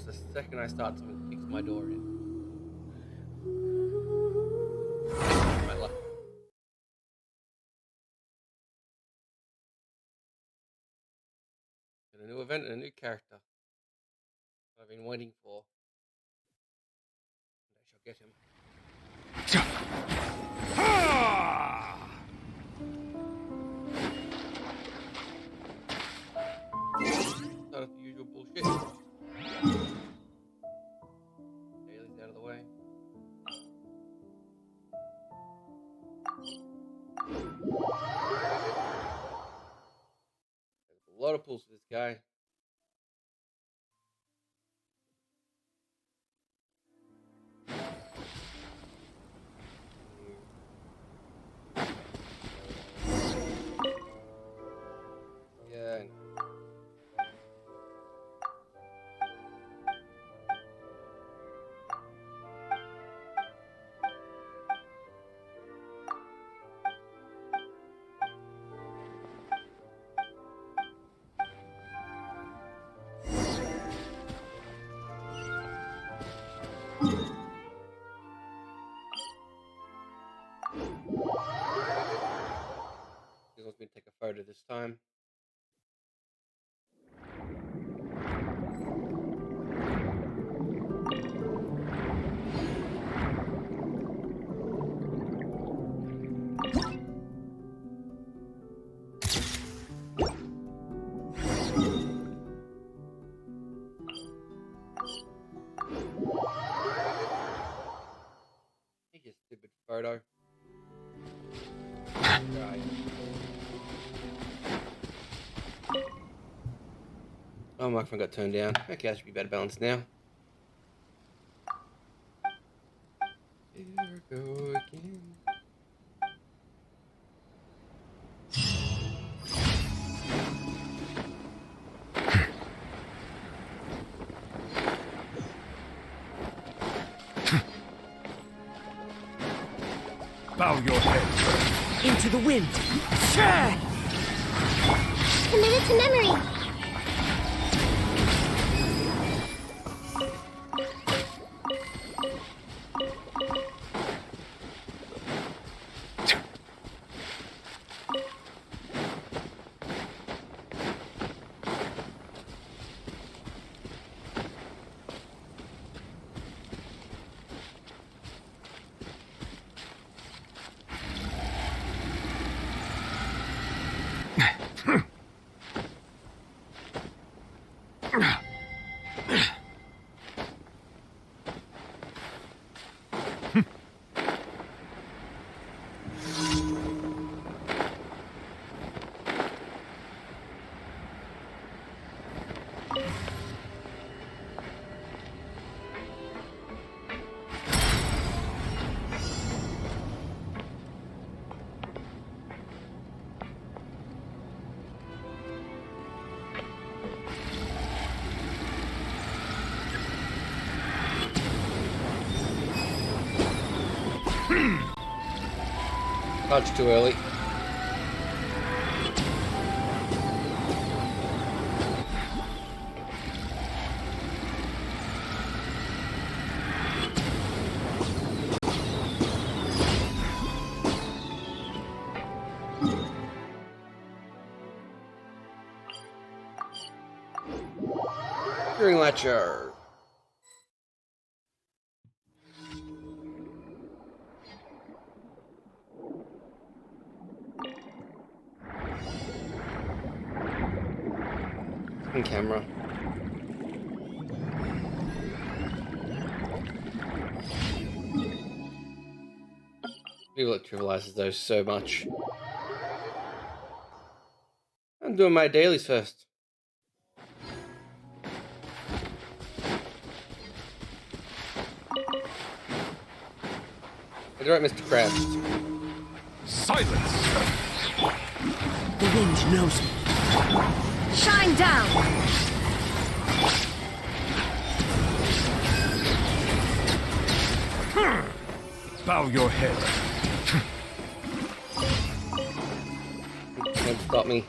course, the second I start, someone kicks my door in. My luck. Got a new event and a new character I've been waiting for. And I shall get him. Start off the usual bullshit. Daly's out of the way. There's a lot of pulls for this guy. Yeah. He wants me to take a photo this time. Take a stupid photo. Right. Oh, my microphone got turned down. Okay, I should be better balanced now. Here we go again. Bow your head. Into the wind. Committed to memory. Much too early. Hearing lecture. Camera. People it trivializes those so much. I'm doing my dailies first. You're right, Mr. Krabs. Silence! The wind knows me. Shine down. Bow your head. Can't stop me.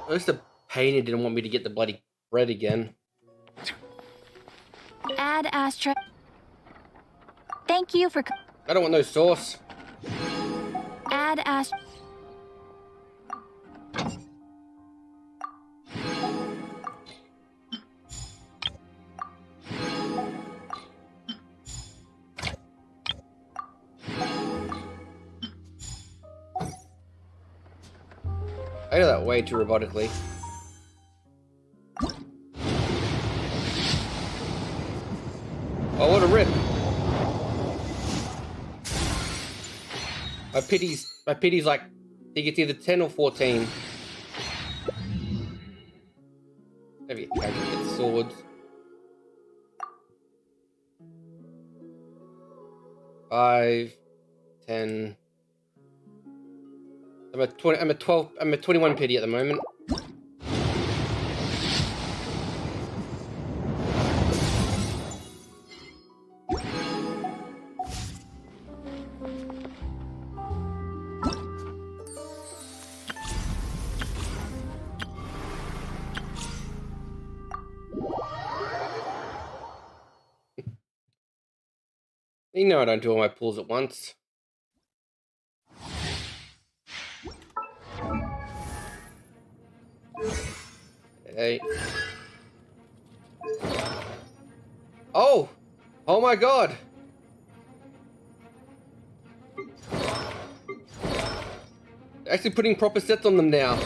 At least the painter didn't want me to get the bloody bread again. Add Astra. Thank you for. I don't want no sauce. Add Astra. I do that way too robotically. Oh, what a rip! My pity's like, he gets either 10 or 14. Maybe a character gets swords. 5, 10. I'm at 20. I'm at 12. I'm at 21 pity at the moment. You know I don't do all my pulls at once. Okay. Oh! Oh my god! They're actually putting proper sets on them now.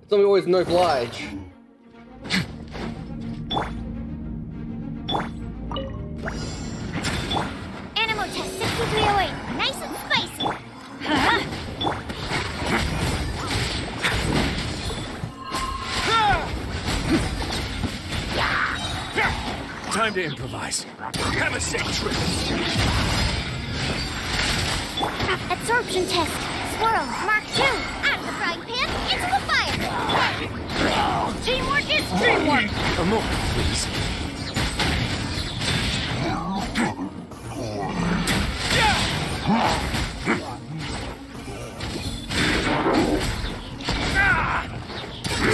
It's not always no oblige. Animal test 6308. Nice and spicy. Huh? Time to improvise. Have a safe trip. Absorption test. Swirl. Mark 2. Out of the frying pan into the fire. Teamwork is teamwork. A moment, please.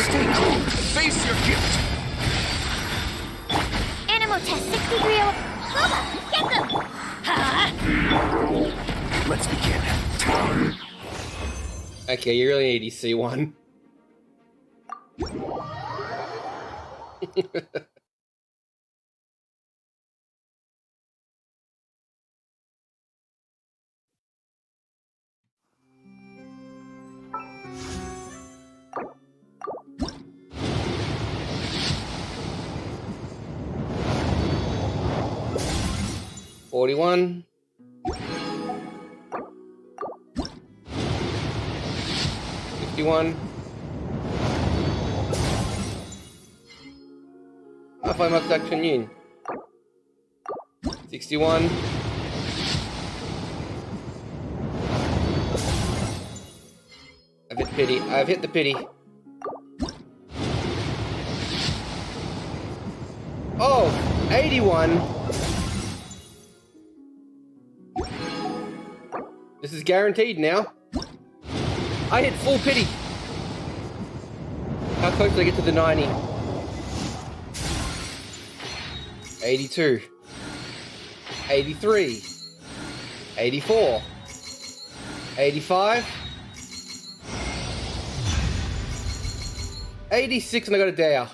Stay cool. Face your guilt. Animal test 6308. Loba, get them. Huh? Let's begin. Okay, you really need EC1. $41. 51. Half I must action in. 61. I've hit pity. I've hit the pity. Oh, 81. This is guaranteed now. I hit full pity. How close did I get to the 90? 82. 83. 84. 85. 86 and I got a dare.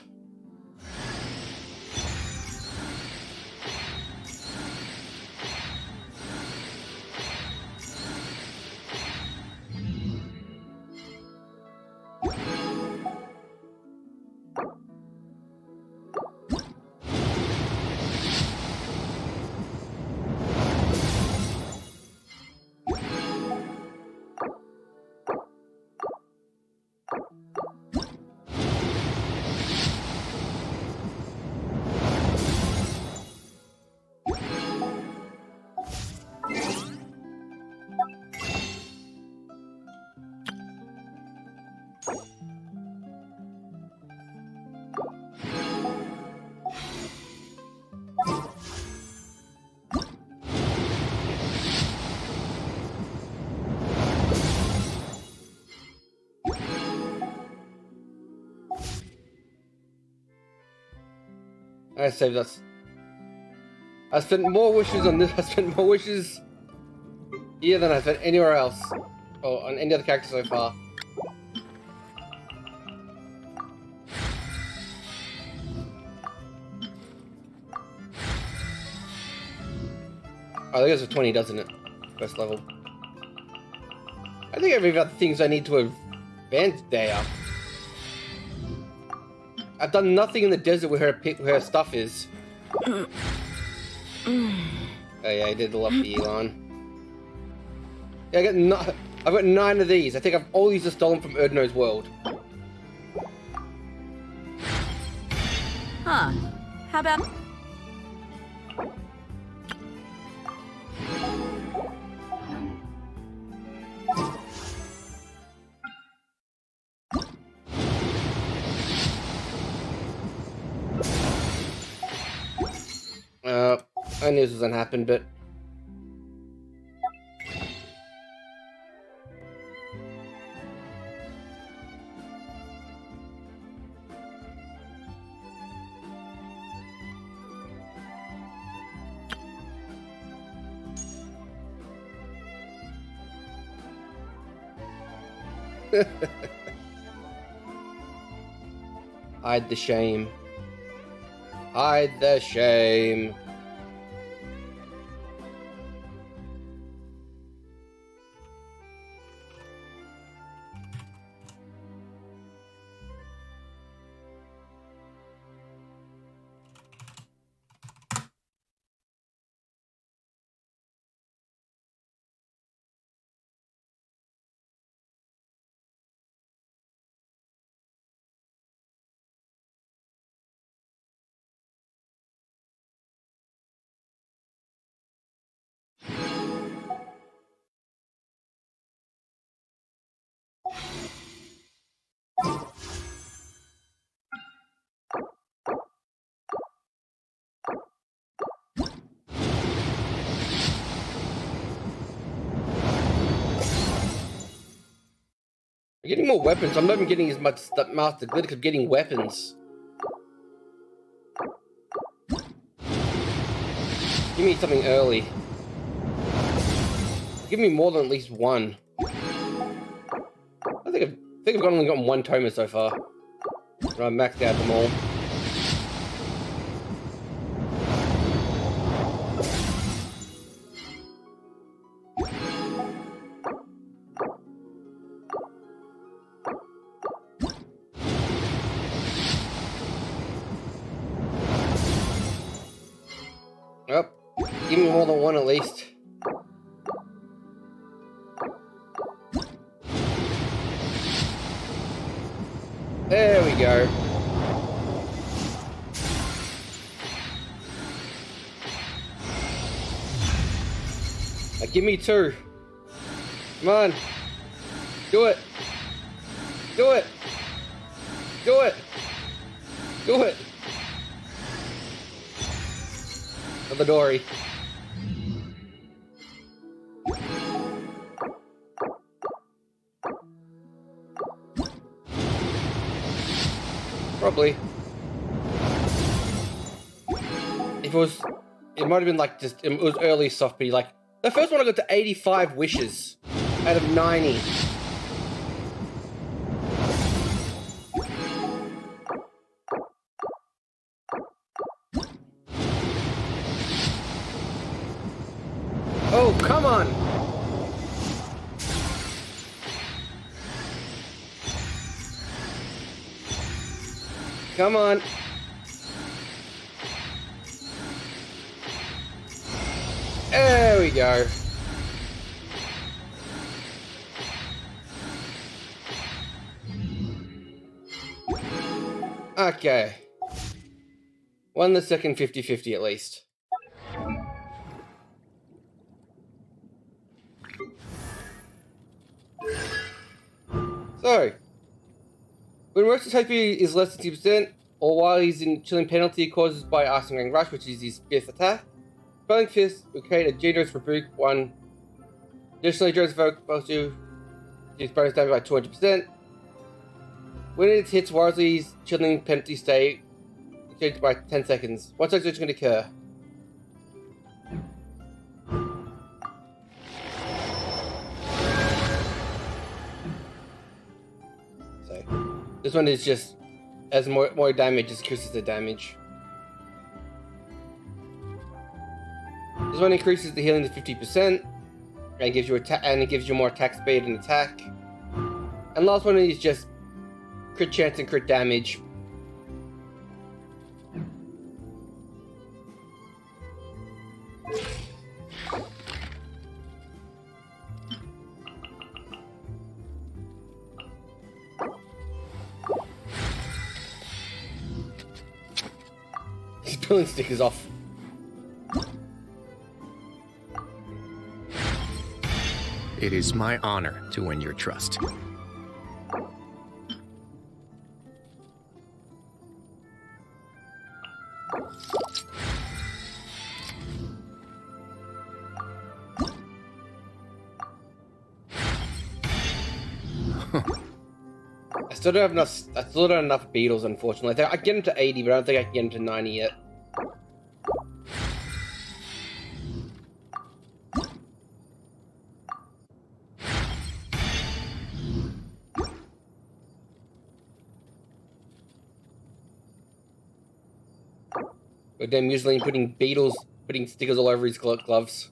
I saved us. I spent more wishes on this. I spent more wishes here than I spent anywhere else. Or on any other character so far. Oh, I think it's a 20, doesn't it? First level. I think I've got the things I need to advance there. I've done nothing in the desert where her stuff is. Oh yeah, I did the lefty Elon. Yeah, I've got 9 of these. I think all these are stolen from Erdno's world. Huh. How about... I knew this was gonna happen, but... Hide the shame. Hide the shame. I'm getting more weapons. I'm not even getting as much stuff Master Glitch of getting weapons. Give me something early. Give me more than at least one. I think I've only gotten 1 Toma so far. And I've maxed out them all. Yep. Give me more than 1 at least. There we go. Now give me 2. Come on. Do it. Do it. Do it. Do it. Another Dory. Probably. If it was, it might have been like just, it was early soft, but like, the first one I got to 85 wishes out of 90. Oh, come on! Come on. There we go. Okay. Won the second 50-50 at least. So, when Roasted HP is less than 10%, or while he's in chilling penalty caused by Ice Ring Rush, which is his 5th attack, Spelling Fist will create a generous rebuke 1. Additionally, Joe's Evoke will do his bonus damage by 200%. When it hits Warsley's chilling penalty state, changed by 10 seconds. One such is going to occur. So, this one is just, as more damage, just increases the damage. This one increases the healing to 50%, and gives you it gives you more attack speed and attack. And last one is just crit chance and crit damage. He's pulling stickers off. It is my honor to win your trust. I still don't have enough beetles, unfortunately. I can get him to 80, but I don't think I can get him to 90 yet. But then usually putting stickers all over his gloves.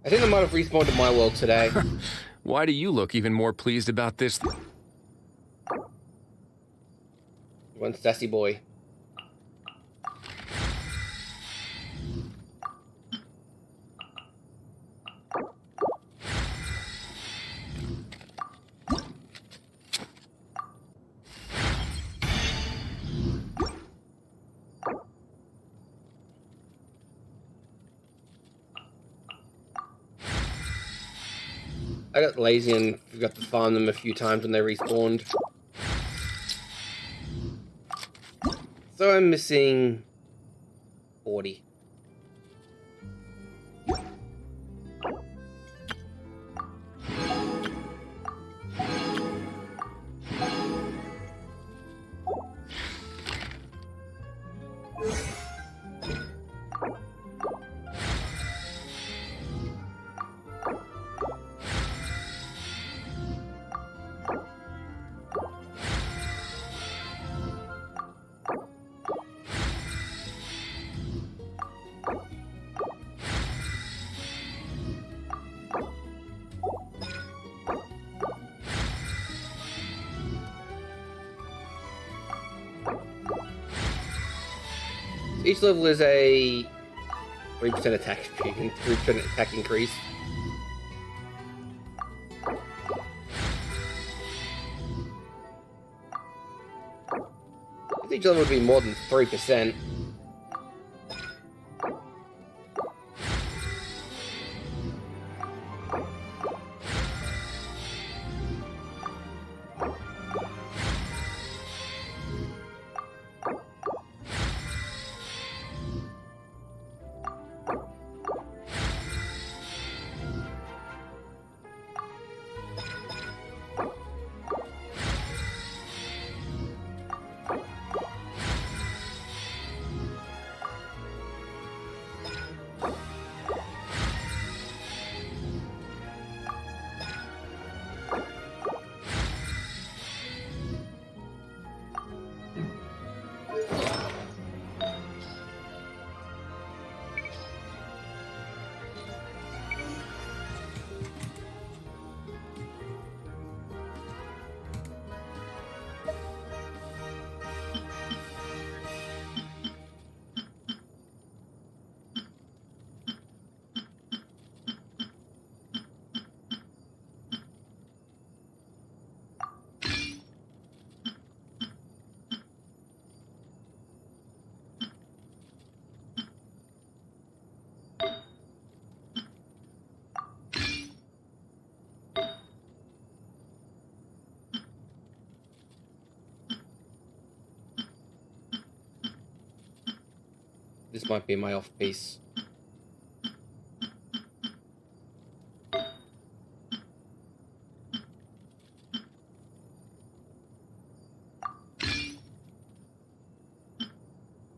I think they might have respawned in my world today. Why do you look even more pleased about this? One sassy boy. I got lazy and forgot to farm them a few times when they respawned. So I'm missing 40. Each level is a 3% attack, 3% attack increase. I think each level would be more than 3%. This might be my off piece.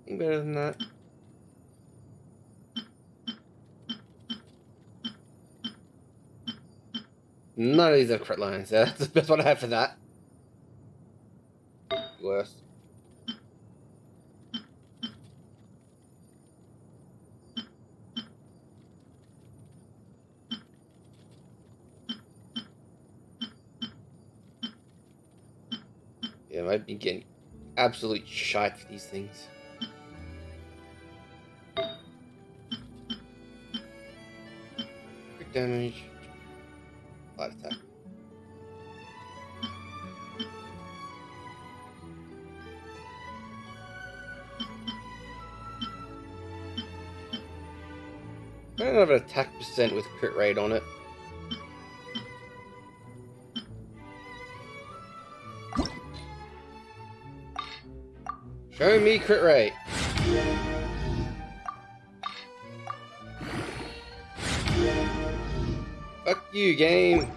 Anything better than that? None of these have crit lines. That's the best one I have for that. Worse. Yeah, I've been getting absolute shite for these things. Crit damage. Light attack. I don't have an attack percent with crit rate on it. Show me crit rate. Fuck you, game.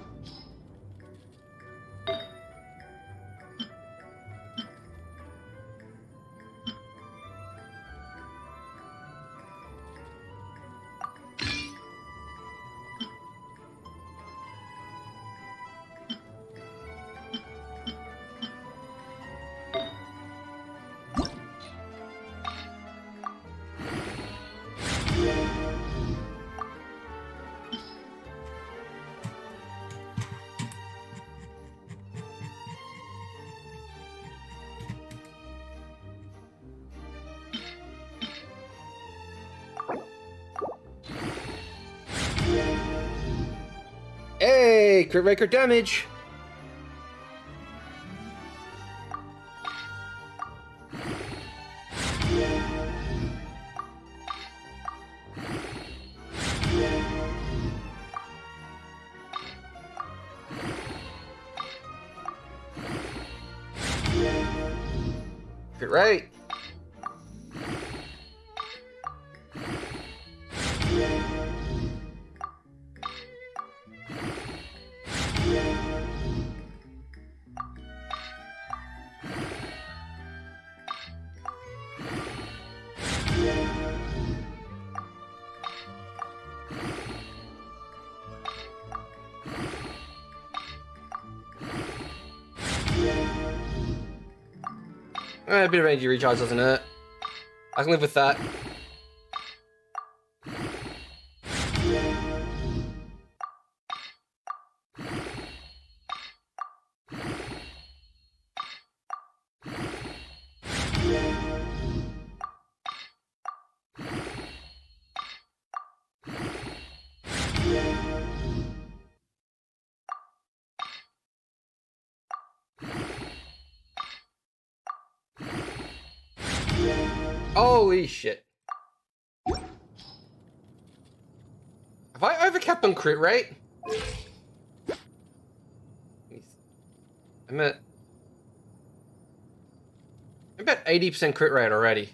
Hey, crit rate, crit damage. Crit rate. A bit of energy recharge doesn't hurt. I can live with that. Holy shit. Have I overcapped on crit rate? I'm at about 80% crit rate already.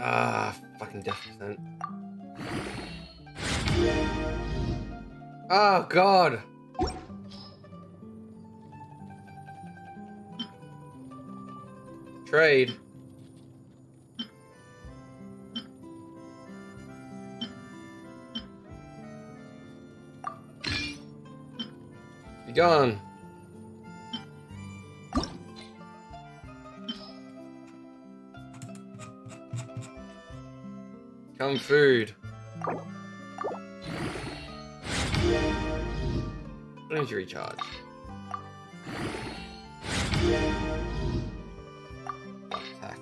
Ah, fucking death percent. Oh god. Trade. gone. Come food. Energy recharge. Attack.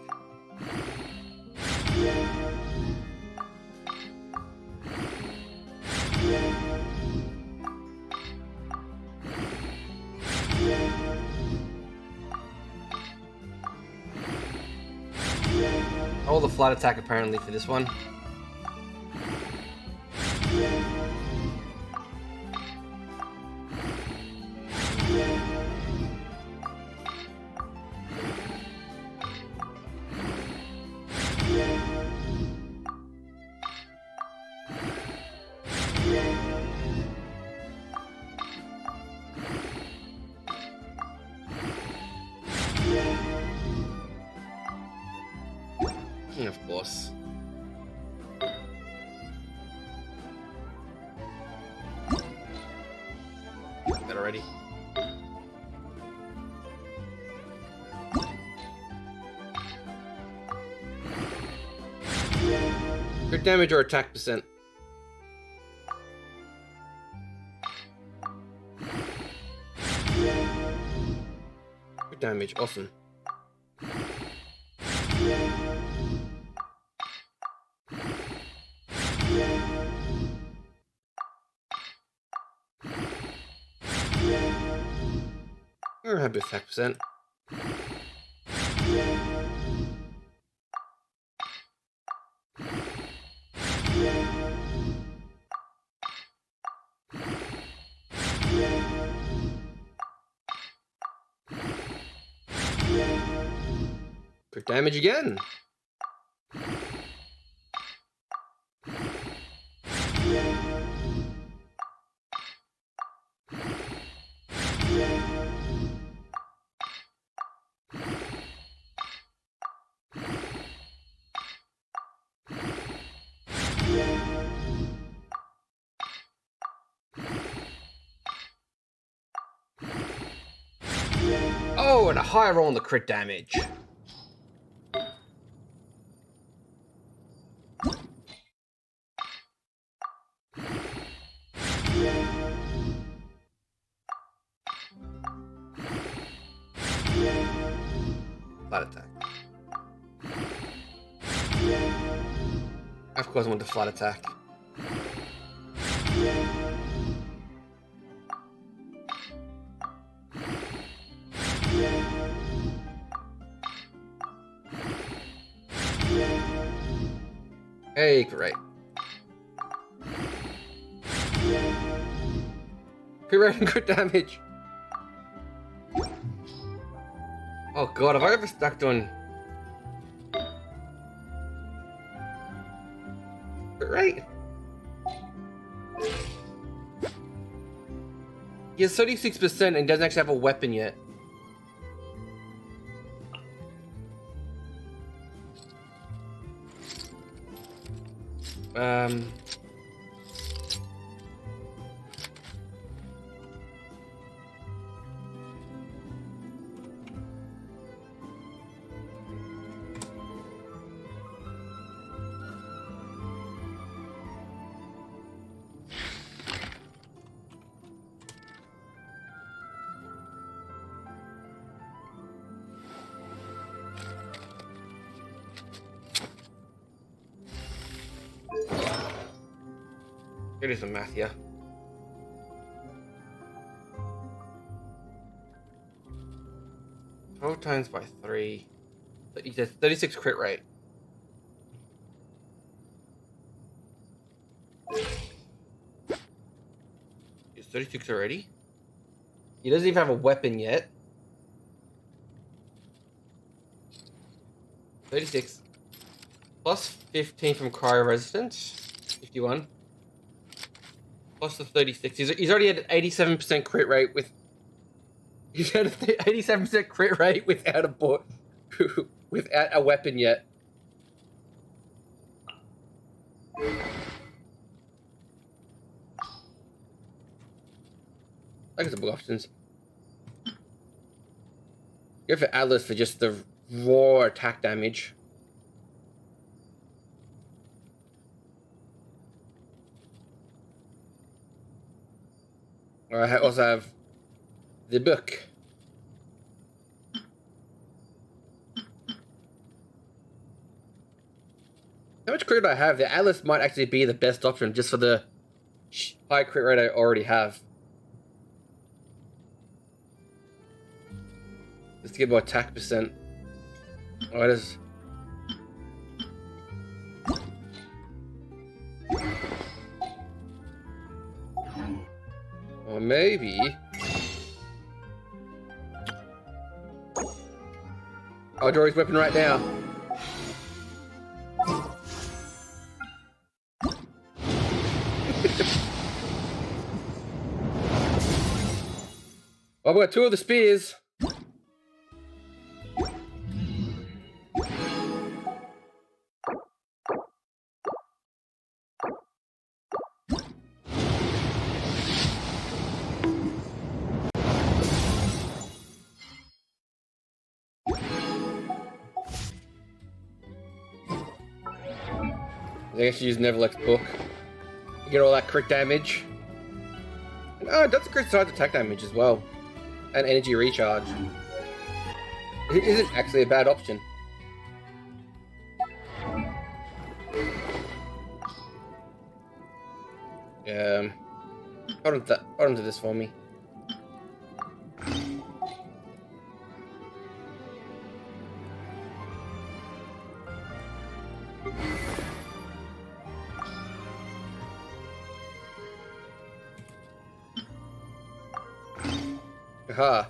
Oh, the flat attack apparently for this one. Of course. That already. Crit damage or attack percent? Crit damage, awesome. Or have attack percent. Crit damage again. Oh, and a high roll on the crit damage. Flat attack. Of course I want the flat attack. Hey, great. Crit rate and crit damage. Oh god, have I ever stuck on crit rate? He has 36% and doesn't actually have a weapon yet. It is a math, yeah. Total times by 3. He says 36 crit rate. It's 36 already? He doesn't even have a weapon yet. 36. Plus 15 from cryo resistance. 51. Plus the 36. He's already at an 87% crit rate with. He's at an 87% crit rate without without a weapon yet. I got some good options. Go for Atlas for just the raw attack damage. Or I also have the book. How much crit do I have? The Atlas might actually be the best option just for the high crit rate I already have. Just to get more attack percent. Oh, it is. Or maybe. I'll draw his weapon right now. I've got 2 of the spears. I guess you use Neverlex book. You get all that crit damage. And, oh, it does crit size attack damage as well. And energy recharge. It isn't actually a bad option. Hold on to this for me. Aha.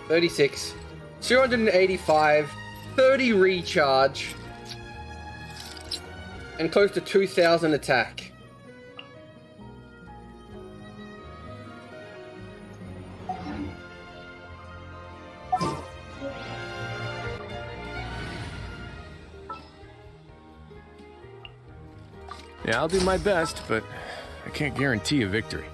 $36, 285, 30 recharge, and close to 2,000 attack. Yeah, I'll do my best, but I can't guarantee a victory.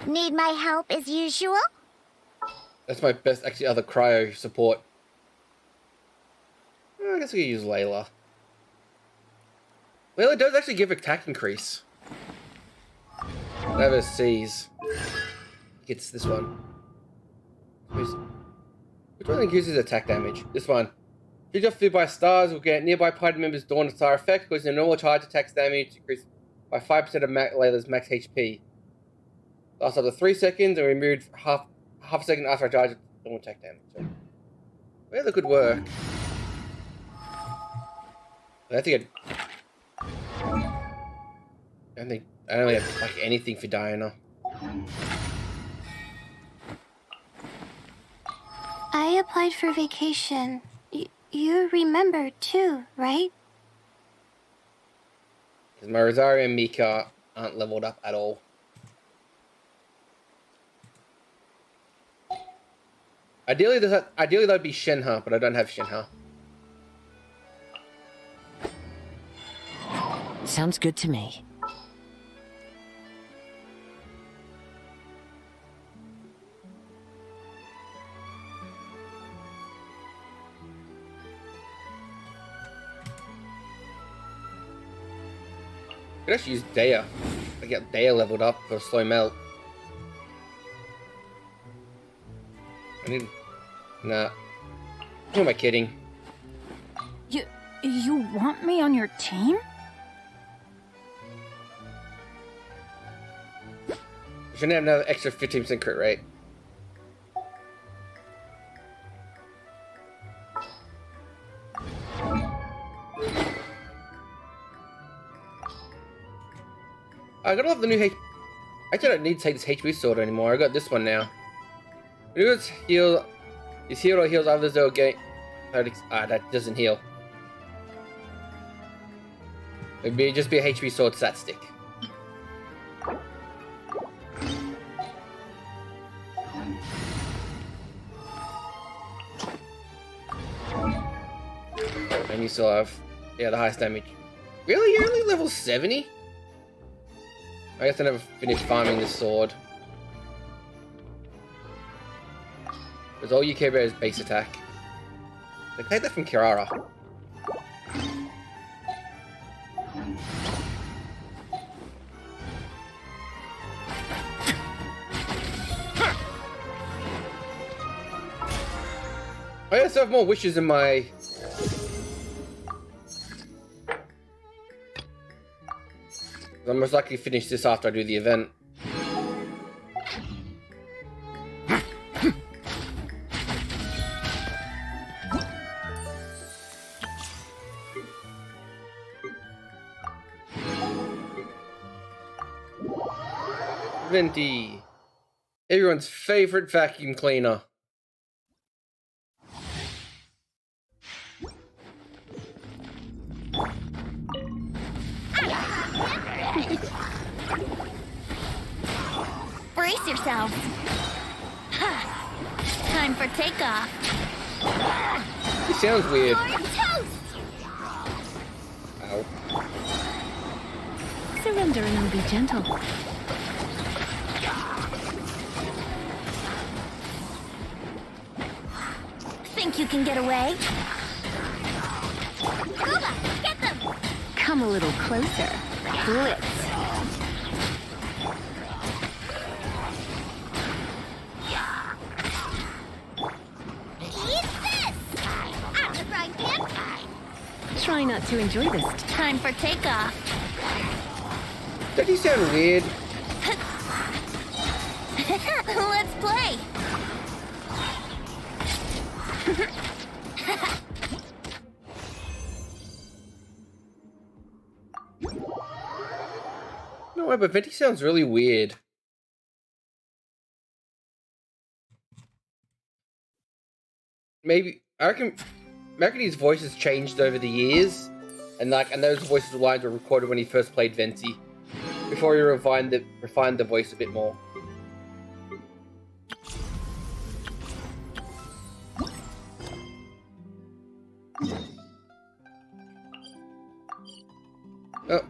Need my help as usual? That's my best, actually, other cryo support. I guess we can use Layla. Layla does actually give attack increase. Never sees. Gets this one. Which one increases attack damage? This one. Trigger off by stars will get nearby party members Dawn of Star effect, because the normal charge attacks damage increased by 5% of Layla's max HP. Lasts up to 3 seconds and removed half a second after I charge normal attack damage. So, well, that could work. I think I don't really have like anything for Diana. I applied for vacation. You remember too, right? Because my Rosario and Mika aren't leveled up at all. Ideally that'd be Shenhe, but I don't have Shenhe. Sounds good to me. I could actually use Dea. I get Dea leveled up for slow melt. Nah. Who am I kidding? You want me on your team? Shouldn't have another extra 15% crit rate. I got all the new Actually, I don't need to take this HP sword anymore. I got this one now. When it goes heal, is healed or heals others, they'll gain. That doesn't heal. It'd just be a HP sword stat stick. And you still have, yeah, the highest damage. Really? You're only level 70? I guess I never finished farming this sword. Because all you care about is base attack. I take that from Kirara. I also have more wishes in my... I'm most likely to finish this after I do the event. Venti. Everyone's favorite vacuum cleaner. Brace yourselves. Ha! Time for takeoff. It sounds weird. You're toast! Ow. Surrender and be gentle. Think you can get away? Kuba, get them! Come a little closer. Blitz. Eat this! Out the frying pan! Try not to enjoy this. Time for takeoff. Does he sound weird? Let's play! No, but Venti sounds really weird. Maybe I reckon his voice has changed over the years, and those voices lines were recorded when he first played Venti, before he refined the voice a bit more. Oh,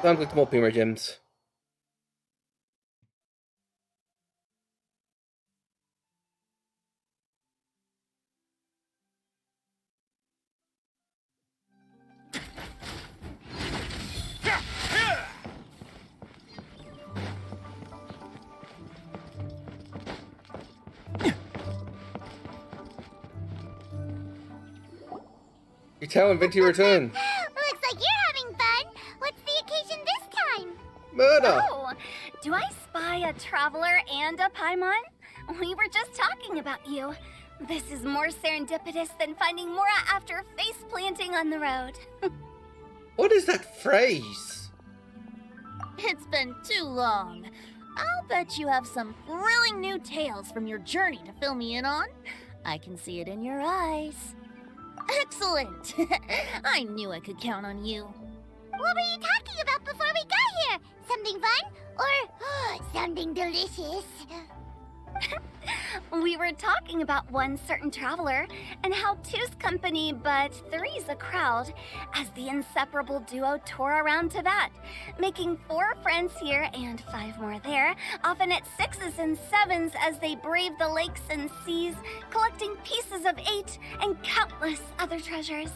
time to collect more Pima gems. You tell him Venti returned. Looks like you're having fun. What's the occasion this time? Murder! Oh, do I spy a traveler and a Paimon? We were just talking about you. This is more serendipitous than finding Mora after face planting on the road. What is that phrase? It's been too long. I'll bet you have some thrilling new tales from your journey to fill me in on. I can see it in your eyes. Excellent! I knew I could count on you. What were you talking about before we got here? Something fun? Or something delicious? We were talking about one certain traveler, and how two's company, but three's a crowd, as the inseparable duo tore around Tibet, making 4 friends here and 5 more there, often at 6s and 7s as they brave the lakes and seas, collecting pieces of 8 and countless other treasures.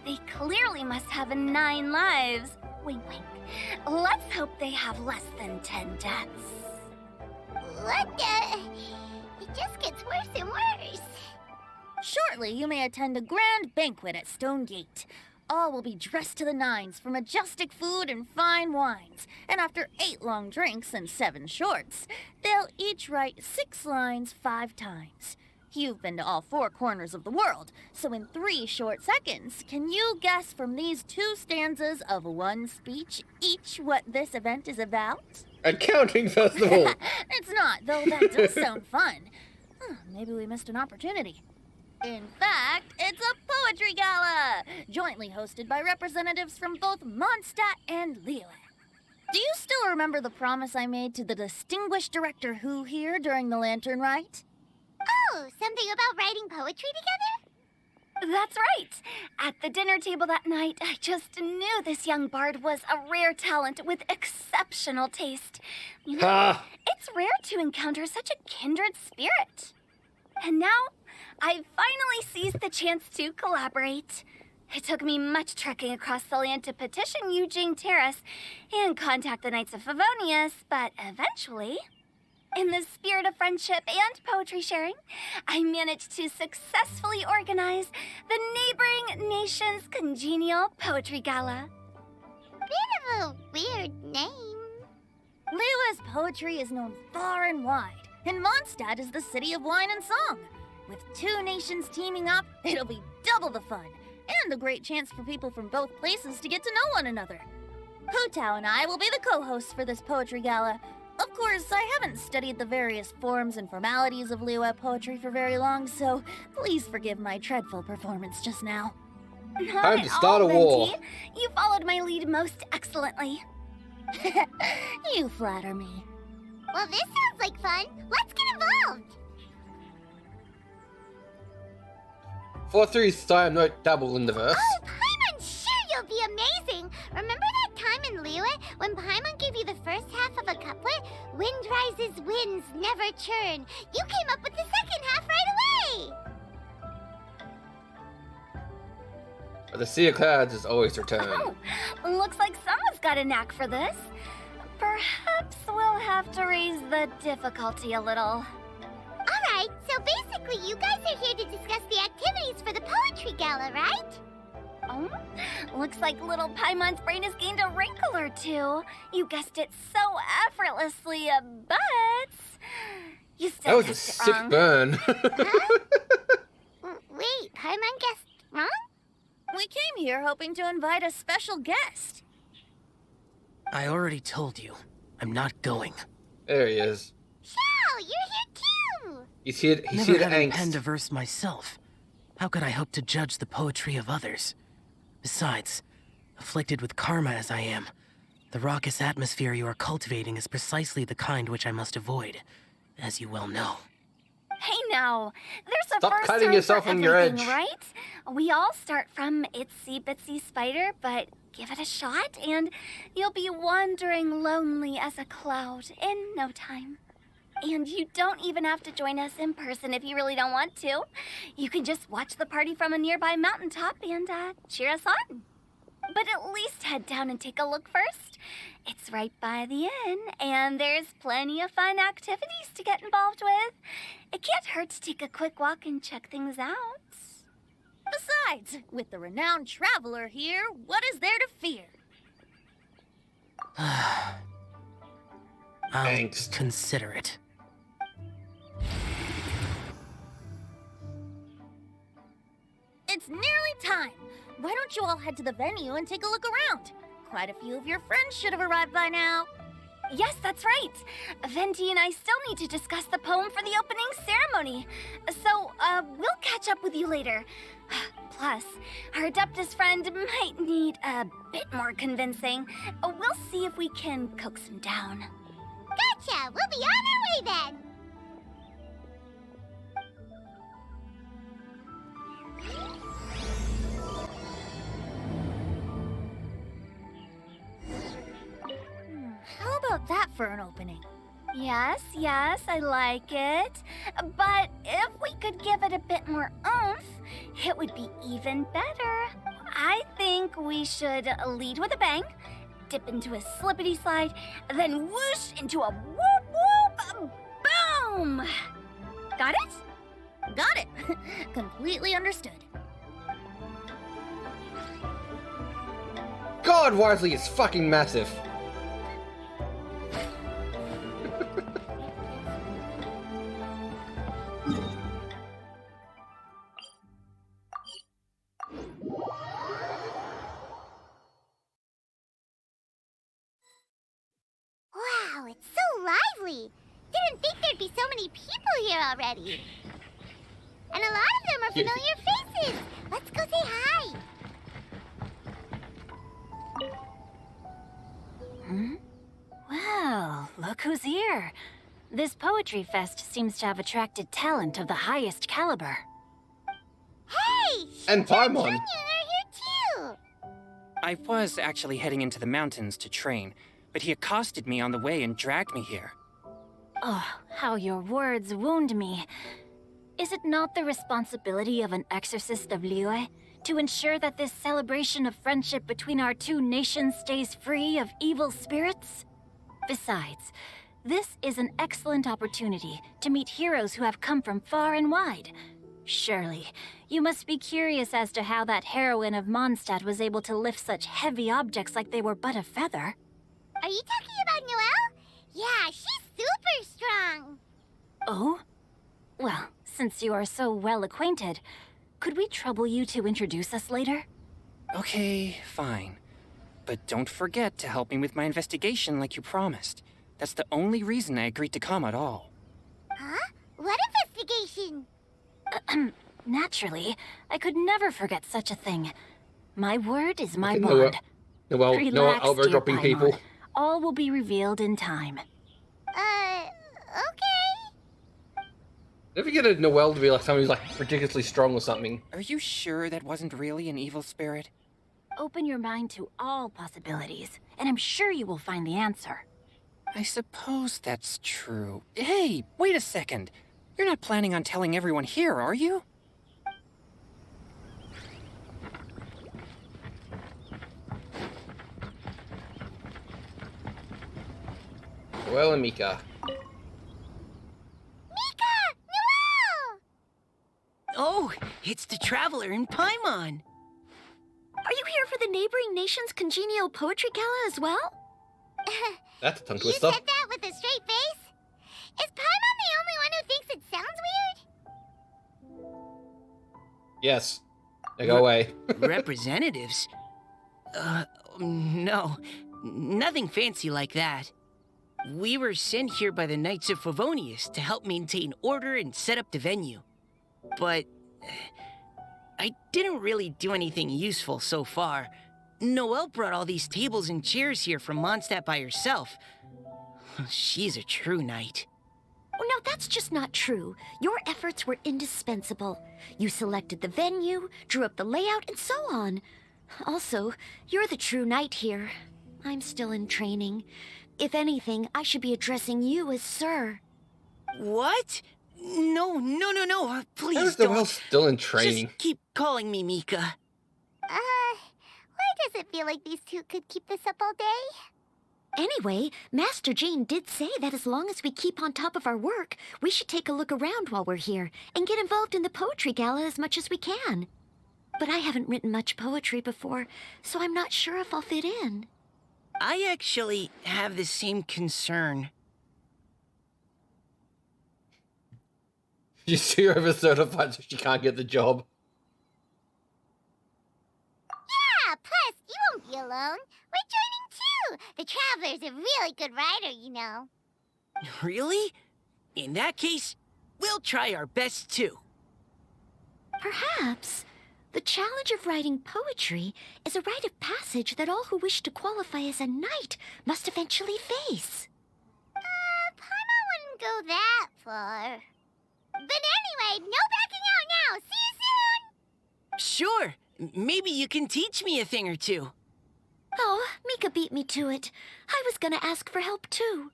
They clearly must have 9 lives. Wink, wink. Let's hope they have less than 10 deaths. What the? It just gets worse and worse. Shortly, you may attend a grand banquet at Stone Gate. All will be dressed to the nines for majestic food and fine wines. And after 8 long drinks and 7 shorts, they'll each write 6 lines 5 times. You've been to all 4 corners of the world, so in 3 short seconds, can you guess from these 2 stanzas of 1 speech each what this event is about? A counting festival! It's not, though that does sound fun. Maybe we missed an opportunity. In fact, it's a poetry gala, jointly hosted by representatives from both Mondstadt and Liyue. Do you still remember the promise I made to the distinguished director Who here during the Lantern Rite? Oh, something about writing poetry together? That's right. At the dinner table that night, I just knew this young bard was a rare talent with exceptional taste. You know, it's rare to encounter such a kindred spirit. And now, I've finally seized the chance to collaborate. It took me much trekking across the land to petition Eugene Terrace and contact the Knights of Favonius, but eventually, in the spirit of friendship and poetry sharing, I managed to successfully organize the neighboring nation's congenial poetry gala. Bit of a weird name. Liyue's poetry is known far and wide, and Mondstadt is the city of wine and song. With two nations teaming up, it'll be double the fun, and a great chance for people from both places to get to know one another. Hu Tao and I will be the co-hosts for this poetry gala. Of course, I haven't studied the various forms and formalities of Liyue poetry for very long, so please forgive my dreadful performance just now. Time to start a war. Venti. You followed my lead most excellently. You flatter me. Well, this sounds like fun. Let's get involved. 4-3 time note double in the verse. Oh, Paimon, sure you'll be amazing. Remember that time in Liyue when Paimon gave you the first half of a couplet? Wind rises, winds never churn. You came up with the second half right away. But the Sea of Clouds is always her turn. Oh, looks like someone's got a knack for this. Perhaps we'll have to raise the difficulty a little. Alright, so basically you guys are here to discuss the activities for the poetry gala, right? Oh, looks like little Paimon's brain has gained a wrinkle or two. You guessed it so effortlessly, but you That still was a guessed it sick wrong. burn. Wait, Paimon guessed wrong? We came here hoping to invite a special guest. I already told you. I'm not going. There he is. Xiao, you're here too! He's here Never to had a pen to angst. verse myself. How could I hope to judge the poetry of others? Besides, afflicted with karma as I am, the raucous atmosphere you are cultivating is precisely the kind which I must avoid, as you well know. Hey now, there's a Stop first cutting time yourself for on your everything, edge. right? We all start from itsy bitsy spider, but give it a shot and you'll be wandering lonely as a cloud in no time. And you don't even have to join us in person if you really don't want to. You can just watch the party from a nearby mountaintop and cheer us on. But at least head down and take a look first. It's right by the inn, and there's plenty of fun activities to get involved with. It can't hurt to take a quick walk and check things out. Besides, with the renowned traveler here, what is there to fear? I'll Angst. consider it. It's nearly time. Why don't you all head to the venue and take a look around? Quite a few of your friends should have arrived by now. Yes, that's right. Venti and I still need to discuss the poem for the opening ceremony. So, we'll catch up with you later. Plus, our Adeptus friend might need a bit more convincing. We'll see if we can coax him down. Gotcha! We'll be on our way then! How about that for an opening? Yes, I like it. But if we could give it a bit more oomph, it would be even better. I think we should lead with a bang, dip into a slippity slide, then whoosh into a whoop whoop boom! Got it? Got it. Completely understood. God, Wisely is fucking massive. Wow, it's so lively! Didn't think there'd be so many people here already. And a lot of them are familiar faces. Let's go say hi. Well, look who's here. This poetry fest seems to have attracted talent of the highest caliber. Hey! And Paimon. Junior are here too. I was actually heading into the mountains to train, but he accosted me on the way and dragged me here. Oh, how your words wound me. Is it not the responsibility of an exorcist of Liyue to ensure that this celebration of friendship between our two nations stays free of evil spirits? Besides, this is an excellent opportunity to meet heroes who have come from far and wide. Surely, you must be curious as to how that heroine of Mondstadt was able to lift such heavy objects like they were but a feather. Are you talking about Noelle? Yeah, she's super strong. Oh? Well, since you are so well acquainted, could we trouble you to introduce us later? Okay, fine. But don't forget to help me with my investigation like you promised. That's the only reason I agreed to come at all. Huh? What investigation? Naturally, I could never forget such a thing. My word is my Noelle, bond. Noelle Relax, elbow dear dropping Paimon. people. All will be revealed in time. Okay. Never get a Noelle to be like somebody who's like ridiculously strong or something. Are you sure that wasn't really an evil spirit? Open your mind to all possibilities, and I'm sure you will find the answer. I suppose that's true. Hey, wait a second. You're not planning on telling everyone here, are you? Noelle and Mika. Mika! Noelle! Oh, it's the Traveler in Paimon. Are you here for the neighboring nation's congenial poetry gala as well? That's a tongue You twister. said that with a straight face? Is Paimon the only one who thinks it sounds weird? Yes. Now go away. Representatives? No. Nothing fancy like that. We were sent here by the Knights of Favonius to help maintain order and set up the venue. But I didn't really do anything useful so far. Noelle brought all these tables and chairs here from Mondstadt by herself. She's a true knight. Oh, no, that's just not true. Your efforts were indispensable. You selected the venue, drew up the layout, and so on. Also, you're the true knight here. I'm still in training. If anything, I should be addressing you as Sir. What? No. How Please is don't. Noelle still in training? Just keep calling me Mika. Why does it feel like these two could keep this up all day? Anyway, Master Jane did say that as long as we keep on top of our work, we should take a look around while we're here and get involved in the poetry gala as much as we can. But I haven't written much poetry before, so I'm not sure if I'll fit in. I actually have the same concern. You see her overcertified so she can't get the job. Yeah, plus, you won't be alone. We're joining too. The Traveler's a really good writer, you know. Really? In that case, we'll try our best too. Perhaps the challenge of writing poetry is a rite of passage that all who wish to qualify as a knight must eventually face. Paimon wouldn't go that far. But anyway, no backing out now. See you soon! Sure, maybe you can teach me a thing or two. Oh, Mika beat me to it. I was gonna ask for help too.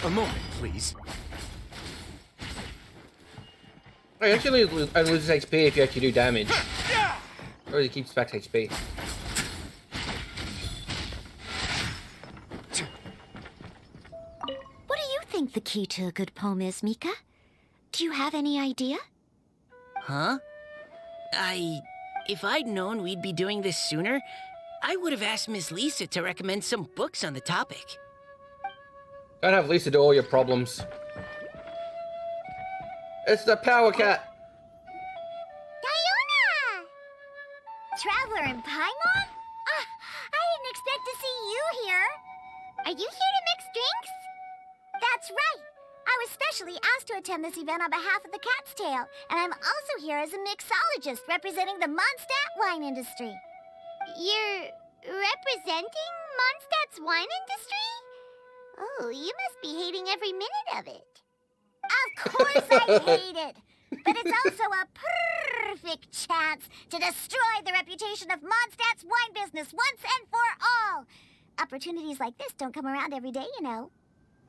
A moment, please. Oh, you actually lose HP if you actually do damage. Or it keeps back HP. What do you think the key to a good poem is, Mika? Do you have any idea? Huh? If I'd known we'd be doing this sooner, I would have asked Miss Lisa to recommend some books on the topic. Don't have Lisa do all your problems. It's the Power Cat! Diona! Traveler in Paimon? I didn't expect to see you here. Are you here to mix drinks? That's right! I was specially asked to attend this event on behalf of the Cat's Tail, and I'm also here as a mixologist representing the Mondstadt wine industry. You're representing Mondstadt's wine industry? Oh, you must be hating every minute of it. Of course I hate it! But it's also a perfect chance to destroy the reputation of Mondstadt's wine business once and for all! Opportunities like this don't come around every day, you know.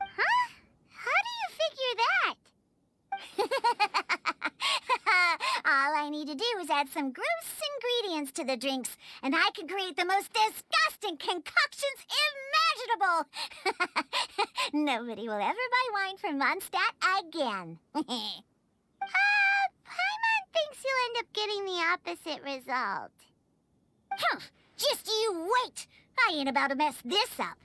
Huh? How do you figure that? All I need to do is add some gross ingredients to the drinks, and I can create the most disgusting concoctions imaginable! Nobody will ever buy wine from Mondstadt again. Paimon thinks you'll end up getting the opposite result. Just you wait! I ain't about to mess this up.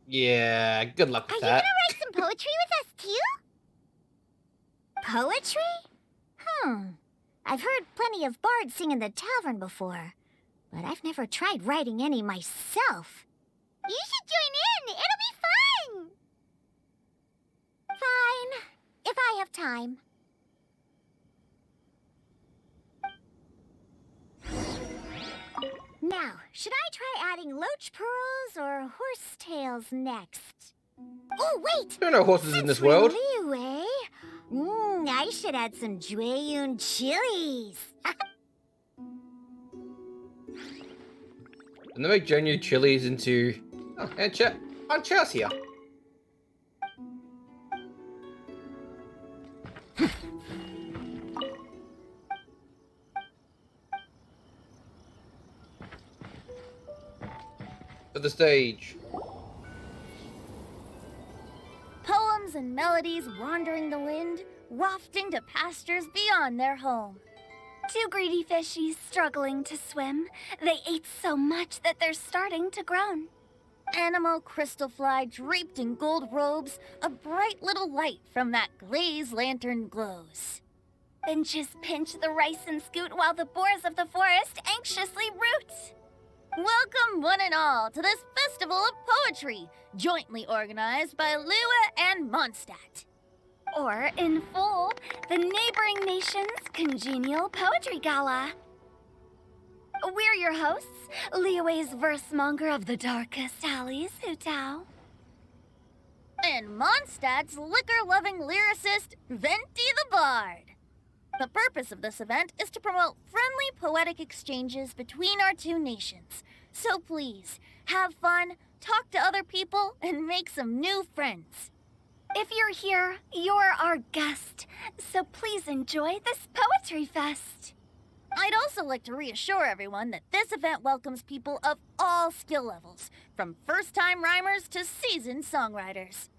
Yeah, good luck with Are you that. gonna write some poetry with us, too? Poetry? I've heard plenty of bards sing in the tavern before, but I've never tried writing any myself. You should join in! It'll be fun! Fine, if I have time. Now, should I try adding loach pearls or horse tails next? Oh, wait! There are no horses in this Since we're world. Liyue, I should add some Jueyun chilies. And they make genuine chilies into... Oh, and Chao's here. To the stage. Poems and melodies wandering the wind, wafting to pastures beyond their home. Two greedy fishies struggling to swim. They ate so much that they're starting to groan. Animal crystal fly draped in gold robes, a bright little light from that glazed lantern glows. Benches pinch the rice and scoot while the boars of the forest anxiously root. Welcome one and all to this festival of poetry, jointly organized by Liyue and Mondstadt. Or, in full, the neighboring nation's congenial poetry gala. We're your hosts, Liyue's verse-monger of the darkest alleys, Hutao. And Mondstadt's liquor-loving lyricist, Venti the Bard. The purpose of this event is to promote friendly poetic exchanges between our two nations. So please, have fun, talk to other people, and make some new friends. If you're here, you're our guest, so please enjoy this poetry fest. I'd also like to reassure everyone that this event welcomes people of all skill levels, from first-time rhymers to seasoned songwriters.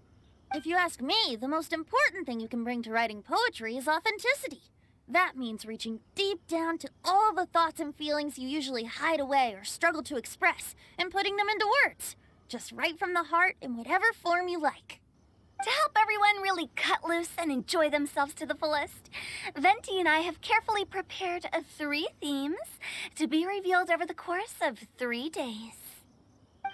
If you ask me, the most important thing you can bring to writing poetry is authenticity. That means reaching deep down to all the thoughts and feelings you usually hide away or struggle to express, and putting them into words. Just right from the heart in whatever form you like. To help everyone really cut loose and enjoy themselves to the fullest, Venti and I have carefully prepared 3 themes to be revealed over the course of 3 days.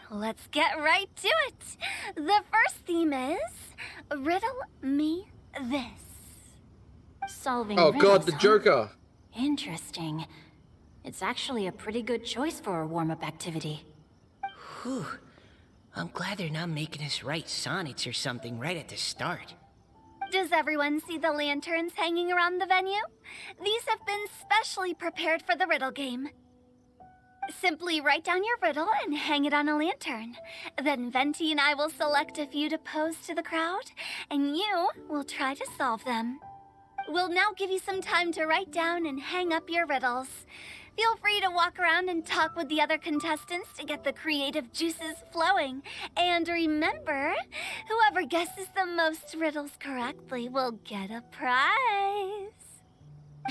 Let's get right to it. The first theme is Riddle Me This. Solving Oh riddles, god, the huh? Joker. Interesting. It's actually a pretty good choice for a warm-up activity. Whew. I'm glad they're not making us write sonnets or something right at the start. Does everyone see the lanterns hanging around the venue? These have been specially prepared for the riddle game. Simply write down your riddle and hang it on a lantern. Then Venti and I will select a few to pose to the crowd, and you will try to solve them. We'll now give you some time to write down and hang up your riddles. Feel free to walk around and talk with the other contestants to get the creative juices flowing. And remember, whoever guesses the most riddles correctly will get a prize.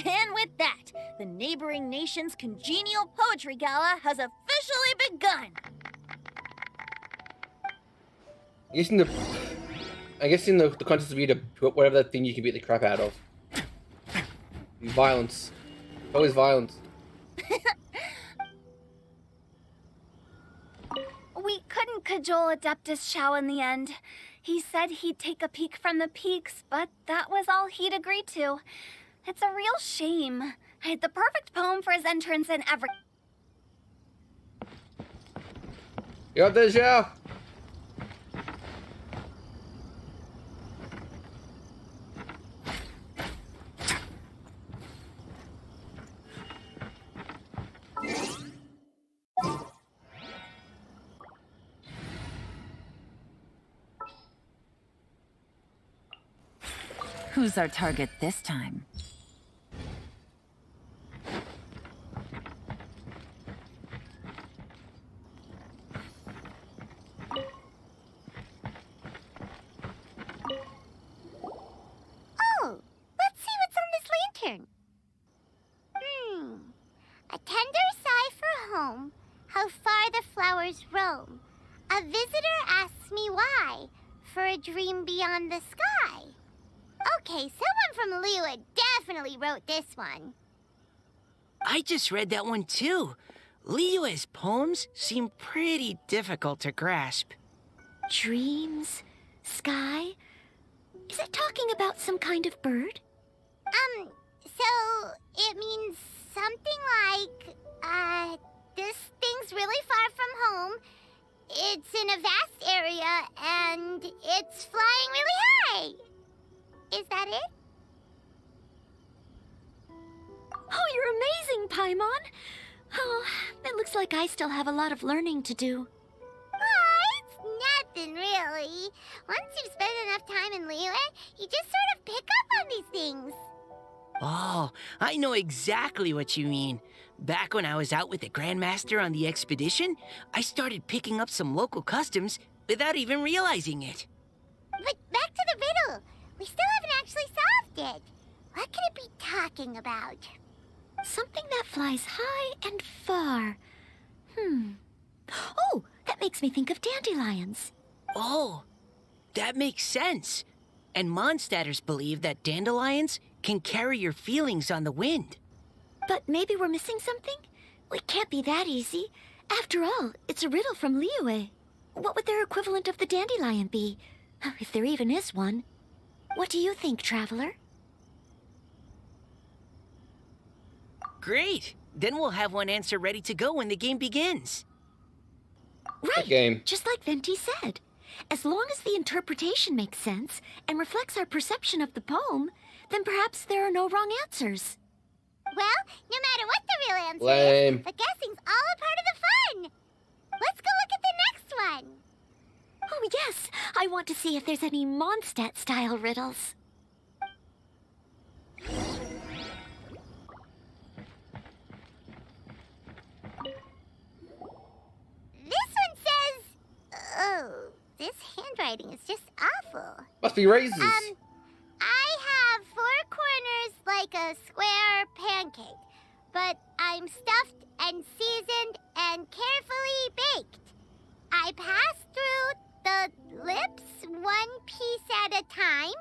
And with that, the neighboring nation's congenial poetry gala has officially begun. I guess in the contest of you to put whatever that thing you can beat the crap out of. Violence. Always violence. We couldn't cajole Adeptus Shao in the end. He said he'd take a peek from the peaks, but that was all he'd agreed to. It's a real shame. I had the perfect poem for his entrance and every... You up there, Zhao? Who's our target this time? Oh, let's see what's on this lantern. A tender sigh for home, how far the flowers roam. A visitor asks me why, for a dream beyond the sky. Okay, someone from Liyue definitely wrote this one. I just read that one too. Liyue's poems seem pretty difficult to grasp. Dreams? Sky? Is it talking about some kind of bird? So it means something like, this thing's really far from home. It's in a vast area, and it's flying really high. Is that it? Oh, you're amazing, Paimon! Oh, it looks like I still have a lot of learning to do. It's nothing really. Once you've spent enough time in Liyue, you just sort of pick up on these things. Oh, I know exactly what you mean. Back when I was out with the Grandmaster on the expedition, I started picking up some local customs without even realizing it. But back to the riddle. We still haven't actually solved it. What could it be talking about? Something that flies high and far. Oh, that makes me think of dandelions. Oh, that makes sense. And Mondstadters believe that dandelions can carry your feelings on the wind. But maybe we're missing something? It can't be that easy. After all, it's a riddle from Liyue. What would their equivalent of the dandelion be? If there even is one. What do you think, Traveler? Great! Then we'll have one answer ready to go when the game begins. Right, game. just like Venti said. As long as the interpretation makes sense and reflects our perception of the poem, then perhaps there are no wrong answers. Well, no matter what the real answer Lame. is, the guessing's all a part of the fun. Let's go look at the next one. Oh yes, I want to see if there's any Mondstadt-style riddles. This one says... Oh, this handwriting is just awful. Must be razors. I have 4 corners like a square pancake, but I'm stuffed and seasoned and carefully baked. I pass through the lips 1 piece at a time.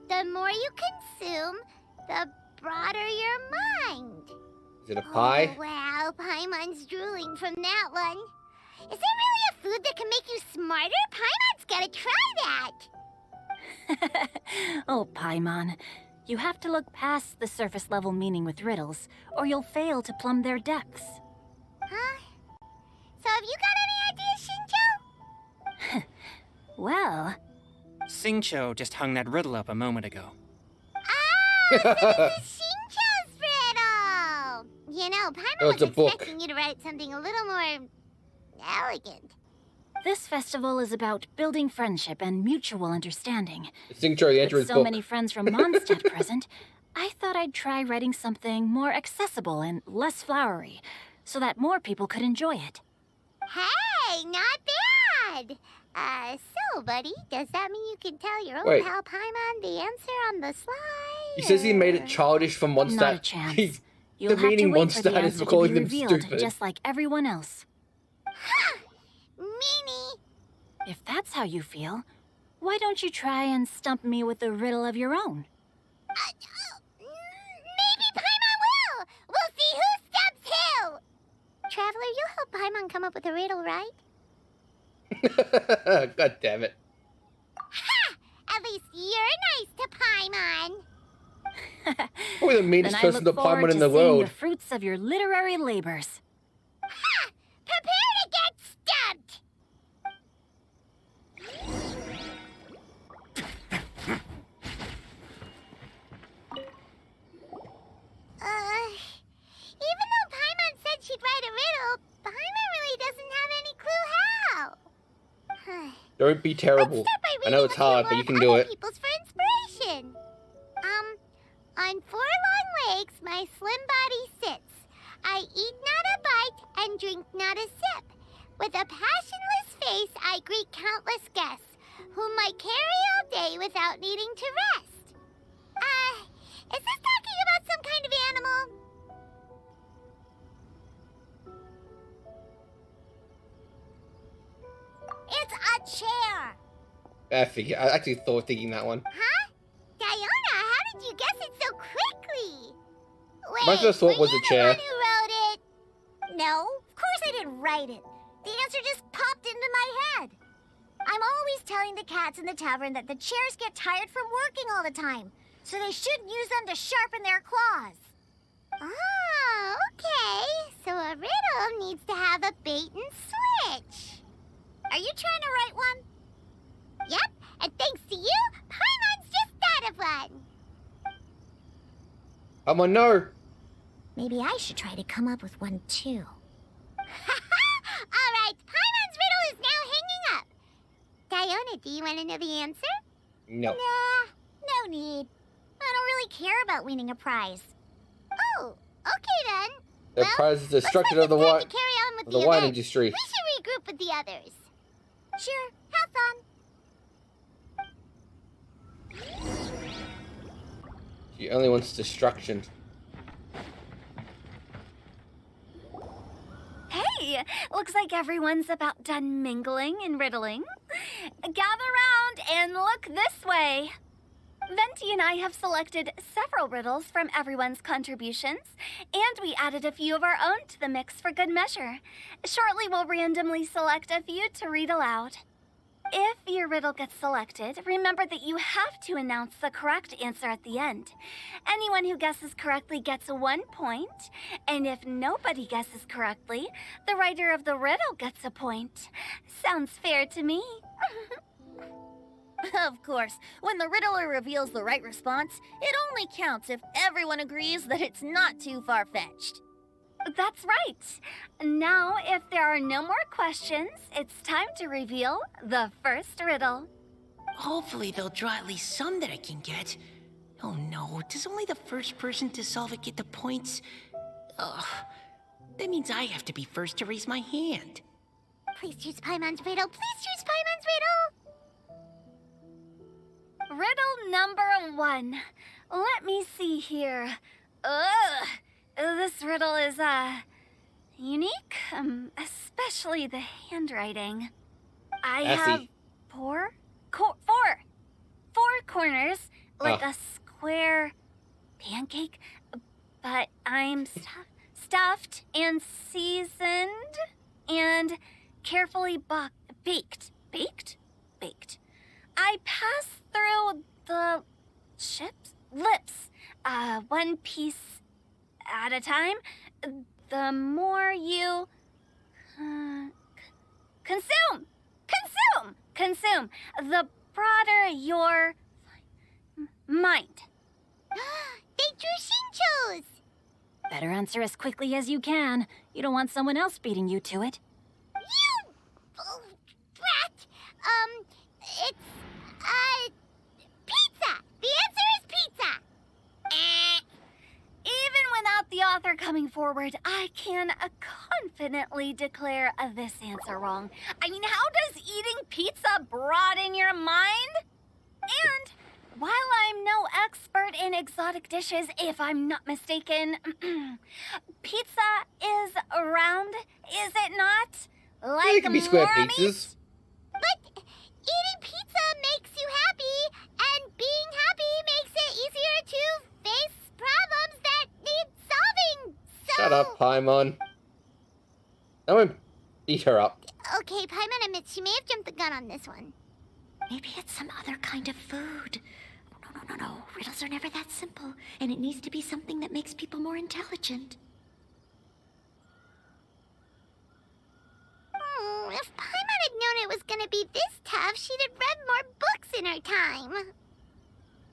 The more you consume, the broader your mind. Is it a pie? Oh, wow, Paimon's drooling from that one. Is there really a food that can make you smarter? Paimon's gotta try that. Oh, Paimon. You have to look past the surface level meaning with riddles, or you'll fail to plumb their depths. Huh? So have you got any ideas, Shinjo? Well, Xingqiu just hung that riddle up a moment ago. So this is Shinjo's riddle! You know, Paimon Oh, was it's a book. expecting you to write something a little more... elegant. this festival is about building friendship and mutual understanding. Xingqiu, the With Enter's so book. many friends from Mondstadt present, I thought I'd try writing something more accessible and less flowery, so that more people could enjoy it. Hey, not bad! So, buddy, does that mean you can tell your old Wait. pal Paimon the answer on the slide? He says he made it or- childish for Mondstadt. Not a chance. He's You'll have to demeaning wait for the Mondstadt is answer for to calling be them revealed, stupid. just like everyone else. Meanie! If that's how you feel, why don't you try and stump me with a riddle of your own? Maybe Paimon will! We'll see who stumps who! Traveler, you'll help Paimon come up with a riddle, right? God damn it. Ha! to Paimon. Probably the meanest Then I person to look forward Paimon in to the seeing world. the fruits of your literary labors. Ha! Prepare to get stumped! Even though Paimon said she'd write a riddle, Paimon really doesn't have any clue how. Don't be terrible. Let's start by I know reading it's a few hard, but more you can of do other it. people's for inspiration. On 4 long legs, my slim body sits. I eat not a bite and drink not a sip. With a passionless face, I greet countless guests, whom I carry all day without needing to rest. Is this talking about some kind of animal? It's a chair. I actually thought thinking that one. Huh? Diona, how did you guess it so quickly? Wait, My first thought were was you a chair. the one who wrote it? No, of course I didn't write it. The answer just popped into my head. I'm always telling the cats in the tavern that the chairs get tired from working all the time, so they shouldn't use them to sharpen their claws. Oh, okay. So a riddle needs to have a bait and switch. Are you trying to write one? Yep, and thanks to you, Paimon's just thought of one. I'm on no. Maybe I should try to come up with one too. All right, Paimon's riddle is now hanging up. Diona, do you want to know the answer? No. Nah, no need. I don't really care about winning a prize. Oh, okay then. The prize is the destruction of the wine wine, carry on with of the the wine event. industry. We should regroup with the others. Sure, have fun. She only wants destruction. Hey, looks like everyone's about done mingling and riddling. Gather round and look this way. Venti and I have selected several riddles from everyone's contributions, and we added a few of our own to the mix for good measure. Shortly, we'll randomly select a few to read aloud. If your riddle gets selected, remember that you have to announce the correct answer at the end. Anyone who guesses correctly gets 1 point, and if nobody guesses correctly, the writer of the riddle gets a point. Sounds fair to me. Of course, when the riddler reveals the right response, it only counts if everyone agrees that it's not too far-fetched. That's right. Now, if there are no more questions, it's time to reveal the first riddle. Hopefully they'll draw at least some that I can get. Oh no, does only the first person to solve it get the points? Ugh, that means I have to be first to raise my hand. Please choose Paimon's riddle. Please choose Paimon's riddle. Riddle number 1. Let me see here. Ugh. This riddle is, unique, especially the handwriting. I have four corners, like a square pancake, but I'm stuffed and seasoned and carefully baked. I pass through the lips, one piece at a time. The more you consume, the broader your mind. They drew Shinchos! Better answer as quickly as you can. You don't want someone else beating you to it. You brat! It's pizza! The answer is pizza! Even without the author coming forward, I can confidently declare this answer wrong. I mean, how does eating pizza broaden your mind? And while I'm no expert in exotic dishes, if I'm not mistaken, pizza is round, is it not? Like It can be square more pizzas. But eating pizza makes you happy, and being happy makes it easier to face problems that need solving. So... Shut up, Paimon. I won't beat her up. Okay, Paimon admits she may have jumped the gun on this one. Maybe it's some other kind of food. No. No. Riddles are never that simple, and it needs to be something that makes people more intelligent. If Paimon had known it was gonna be this tough, she'd have read more books in her time.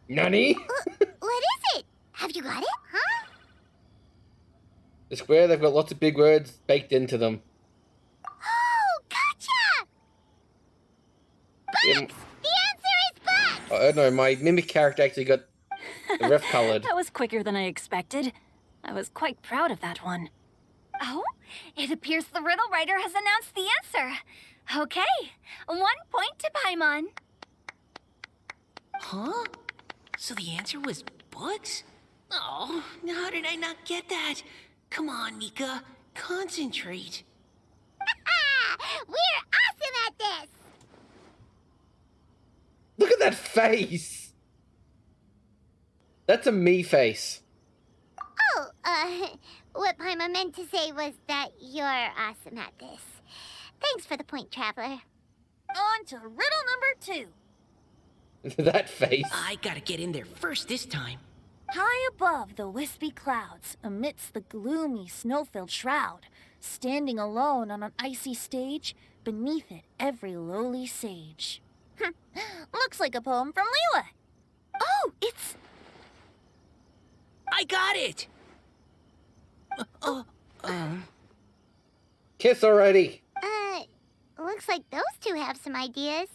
Nani? What is it? Have you got it? Huh? The square, they've got lots of big words baked into them. Oh, gotcha! Yeah, Books! The answer is books! I don't know, my mimic character actually got the ref colored. That was quicker than I expected. I was quite proud of that one. Oh, it appears the riddle writer has announced the answer. Okay, 1 point to Paimon. Huh? So the answer was books? Oh, how did I not get that? Come on, Mika. Concentrate. We're awesome at this! Look at that face! That's a me face. Oh, what Paimon meant to say was that you're awesome at this. Thanks for the point, Traveler. On to riddle number 2. That face. I gotta get in there first this time. High above the wispy clouds, amidst the gloomy snow-filled shroud, standing alone on an icy stage, beneath it every lowly sage. Looks like a poem from Liyue. Oh, it's... I got it! Kiss already. Looks like those two have some ideas.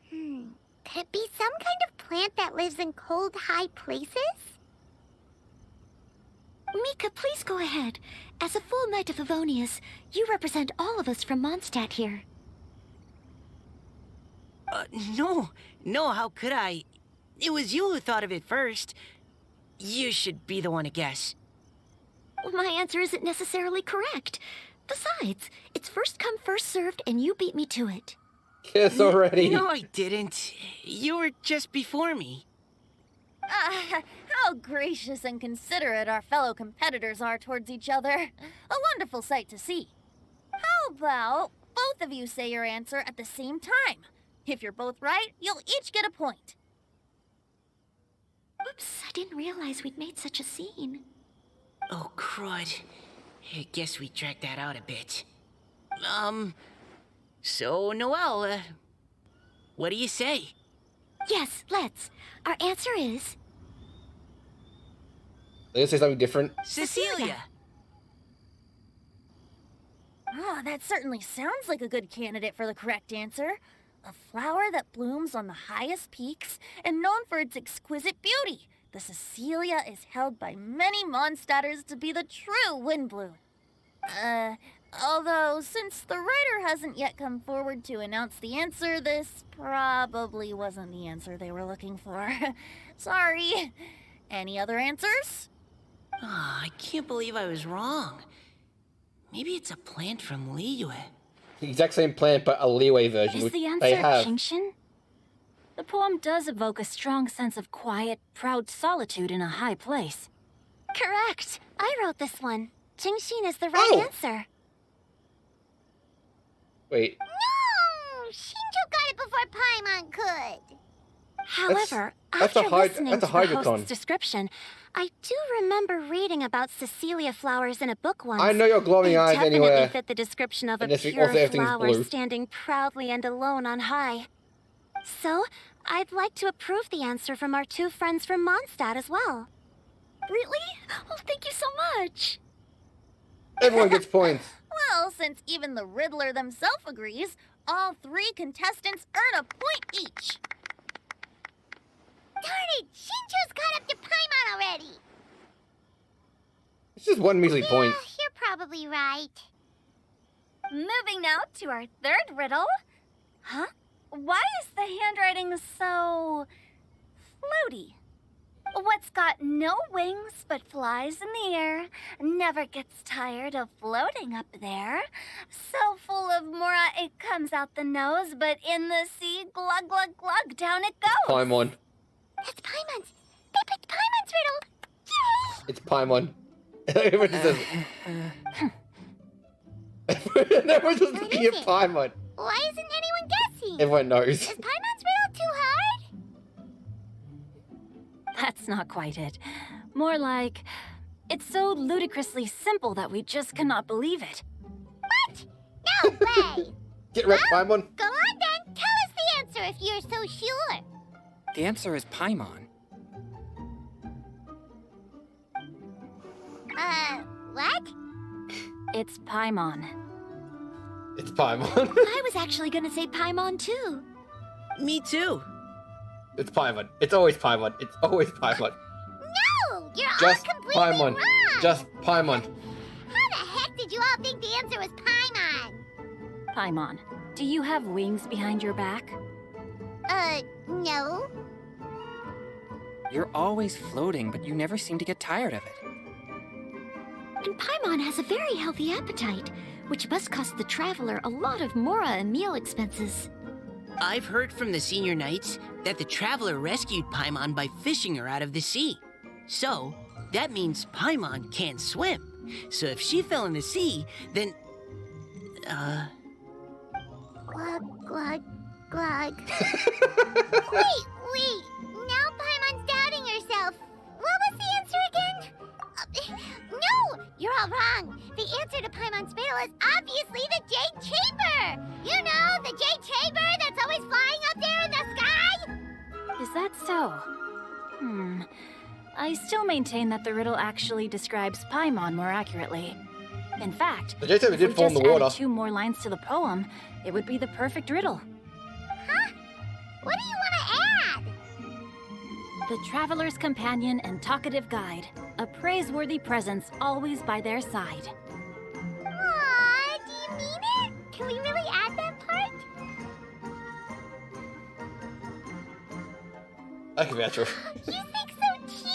Could it be some kind of plant that lives in cold, high places? Mika, please go ahead. As a full Knight of Favonius, you represent all of us from Mondstadt here. No, how could I? It was you who thought of it first. You should be the one to guess. My answer isn't necessarily correct. Besides, it's first come, first served, and you beat me to it. Kiss already. No, I didn't. You were just before me. How gracious and considerate our fellow competitors are towards each other. A wonderful sight to see. How about both of you say your answer at the same time? If you're both right, you'll each get a point. Oops, I didn't realize we'd made such a scene. Oh, crud. I guess we dragged that out a bit. So, Noelle, what do you say? Yes, let's. Our answer is... Let's say something different. Cecilia! Oh, that certainly sounds like a good candidate for the correct answer. A flower that blooms on the highest peaks and known for its exquisite beauty. The Cecilia is held by many Mondstadters to be the true windbloom. Although, since the writer hasn't yet come forward to announce the answer, this probably wasn't the answer they were looking for. Sorry. Any other answers? Ah, I can't believe I was wrong. Maybe it's a plant from Liyue. The exact same plant, but a Liyue version, Is which the answer they have. Qingshin? The poem does evoke a strong sense of quiet, proud solitude in a high place. Correct. I wrote this one. Qingshin is the right answer. Wait. No! Shinjo got it before Paimon could. However, that's after a listening to the hydrocon. host's description, I do remember reading about Cecilia flowers in a book once. I know your glowing They eyes definitely anywhere. fit the description of a And this- pure also everything's flower blue. standing proudly and alone on high. So, I'd like to approve the answer from our two friends from Mondstadt as well. Really? Oh, thank you so much. Everyone gets points. Well, since even the Riddler themselves agrees, all 3 contestants earn a point each. Darn it! Shinjo's caught up to Paimon already! It's just one measly point. You're probably right. Moving now to our third riddle. Huh? Why is the handwriting so... floaty? What's got no wings but flies in the air, never gets tired of floating up there. So full of mora it comes out the nose, but in the sea, glug glug glug, down it goes. Paimon. That's Paimon's. They picked Paimon's riddle. Yay! It's Paimon. Everyone just says... Everyone just looking at is it? Paimon. Why isn't anyone guessing? Everyone knows. Is Paimon's riddle too hard? That's not quite it. More like, it's so ludicrously simple that we just cannot believe it. What? No way! Get wrecked, Paimon. Go on then, tell us the answer if you're so sure. The answer is Paimon. What? It's Paimon. It's Paimon. I was actually gonna say Paimon too. Me too. It's Paimon. It's always Paimon. It's always Paimon. No! You're Just all completely Paimon. wrong! Just Paimon. How the heck did you all think the answer was Paimon? Paimon, do you have wings behind your back? No. You're always floating, but you never seem to get tired of it. And Paimon has a very healthy appetite, which must cost the traveler a lot of mora and meal expenses. I've heard from the senior knights that the traveler rescued Paimon by fishing her out of the sea. So, that means Paimon can't swim. So if she fell in the sea, then... Glug, glug, glug. Wait. Now Paimon's doubting herself. What was the answer again? No! You're all wrong. The answer to Paimon's riddle is obviously the Jade Chamber! You know, the Jade Chamber that's always flying up there in the sky? Is that so? I still maintain that the riddle actually describes Paimon more accurately. In fact, The Jade Chamber if we did fall in just the water. added 2 more lines to the poem, it would be the perfect riddle. Huh? What do you want to add? The traveler's companion and talkative guide, a praiseworthy presence always by their side. Aw, do you mean it? Can we really add that part? That could be true. You think so too?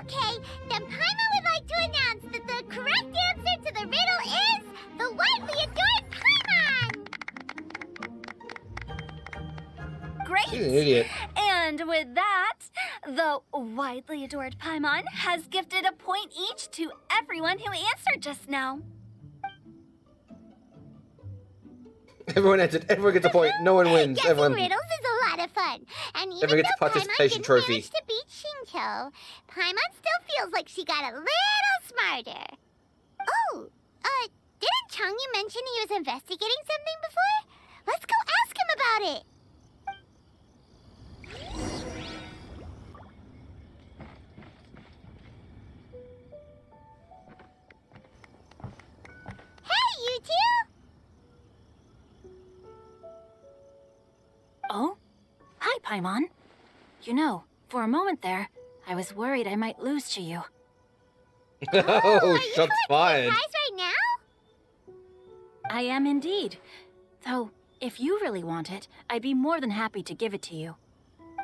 Okay, then Paimon would like to announce that the correct answer to the riddle is the widely adored Paimon! Great! She's an idiot. And with that, the widely adored Paimon has gifted a point each to everyone who answered just now. Everyone entered. Everyone gets a point. No one wins. Guessing Everyone. riddles is a lot of fun. And even Everyone gets a though participation Paimon trophy. didn't manage to beat Shinto, Paimon still feels like she got a little smarter. Oh, didn't Changyu mention he was investigating something before? Let's go ask him about it. Hey, you two! Oh? Hi, Paimon. You know, for a moment there, I was worried I might lose to you. Oh, are you shots collecting fired. a prize right now? I am indeed. Though, if you really want it, I'd be more than happy to give it to you.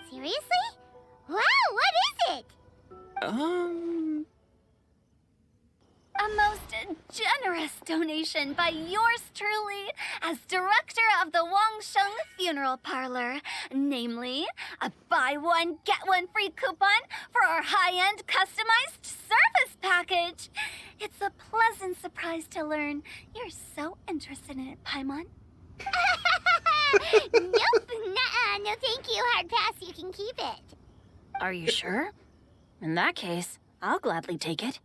Seriously? Wow, what is it? A most generous donation by yours truly as director of the Wangsheng Funeral Parlor. Namely, a buy one, get one free coupon for our high-end customized service package. It's a pleasant surprise to learn you're so interested in it, Paimon. Nope, nuh-uh, no thank you, hard pass, you can keep it. Are you sure? In that case, I'll gladly take it.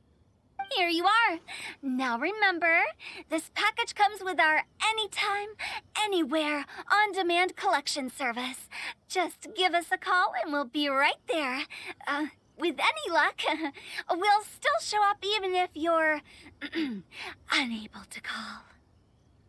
Here you are. Now remember, this package comes with our anytime, anywhere, on-demand collection service. Just give us a call and we'll be right there. With any luck, we'll still show up even if you're unable to call.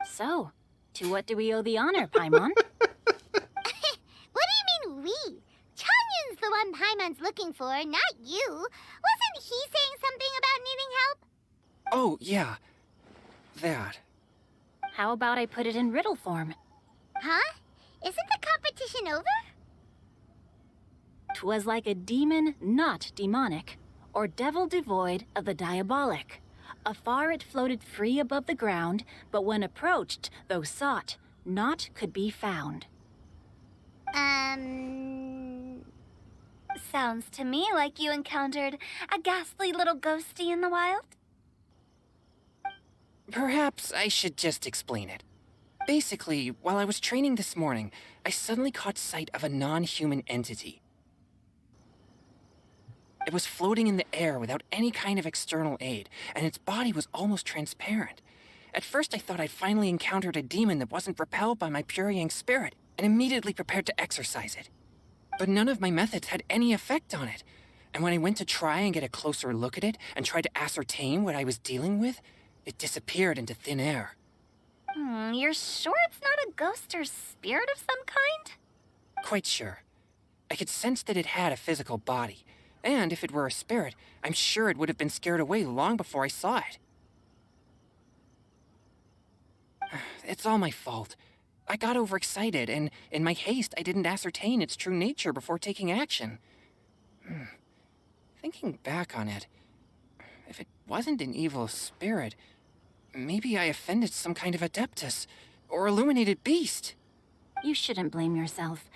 So, to what do we owe the honor, Paimon? What do you mean we? Changyun's the one Paimon's looking for, not you. Wasn't he saying something about needing help? Oh, yeah. That. How about I put it in riddle form? Huh? Isn't the competition over? 'Twas like a demon not demonic, or devil devoid of the diabolic. Afar it floated free above the ground, but when approached, though sought, naught could be found. Sounds to me like you encountered a ghastly little ghosty in the wild. Perhaps I should just explain it. Basically, while I was training this morning, I suddenly caught sight of a non-human entity. It was floating in the air without any kind of external aid, and its body was almost transparent. At first I thought I'd finally encountered a demon that wasn't repelled by my pure yang spirit, and immediately prepared to exorcise it. But none of my methods had any effect on it, and when I went to try and get a closer look at it and try to ascertain what I was dealing with, it disappeared into thin air. You're sure it's not a ghost or spirit of some kind? Quite sure. I could sense that it had a physical body, and if it were a spirit, I'm sure it would have been scared away long before I saw it. It's all my fault. I got overexcited, and in my haste, I didn't ascertain its true nature before taking action. Thinking back on it, if it wasn't an evil spirit, maybe I offended some kind of adeptus, or illuminated beast. You shouldn't blame yourself.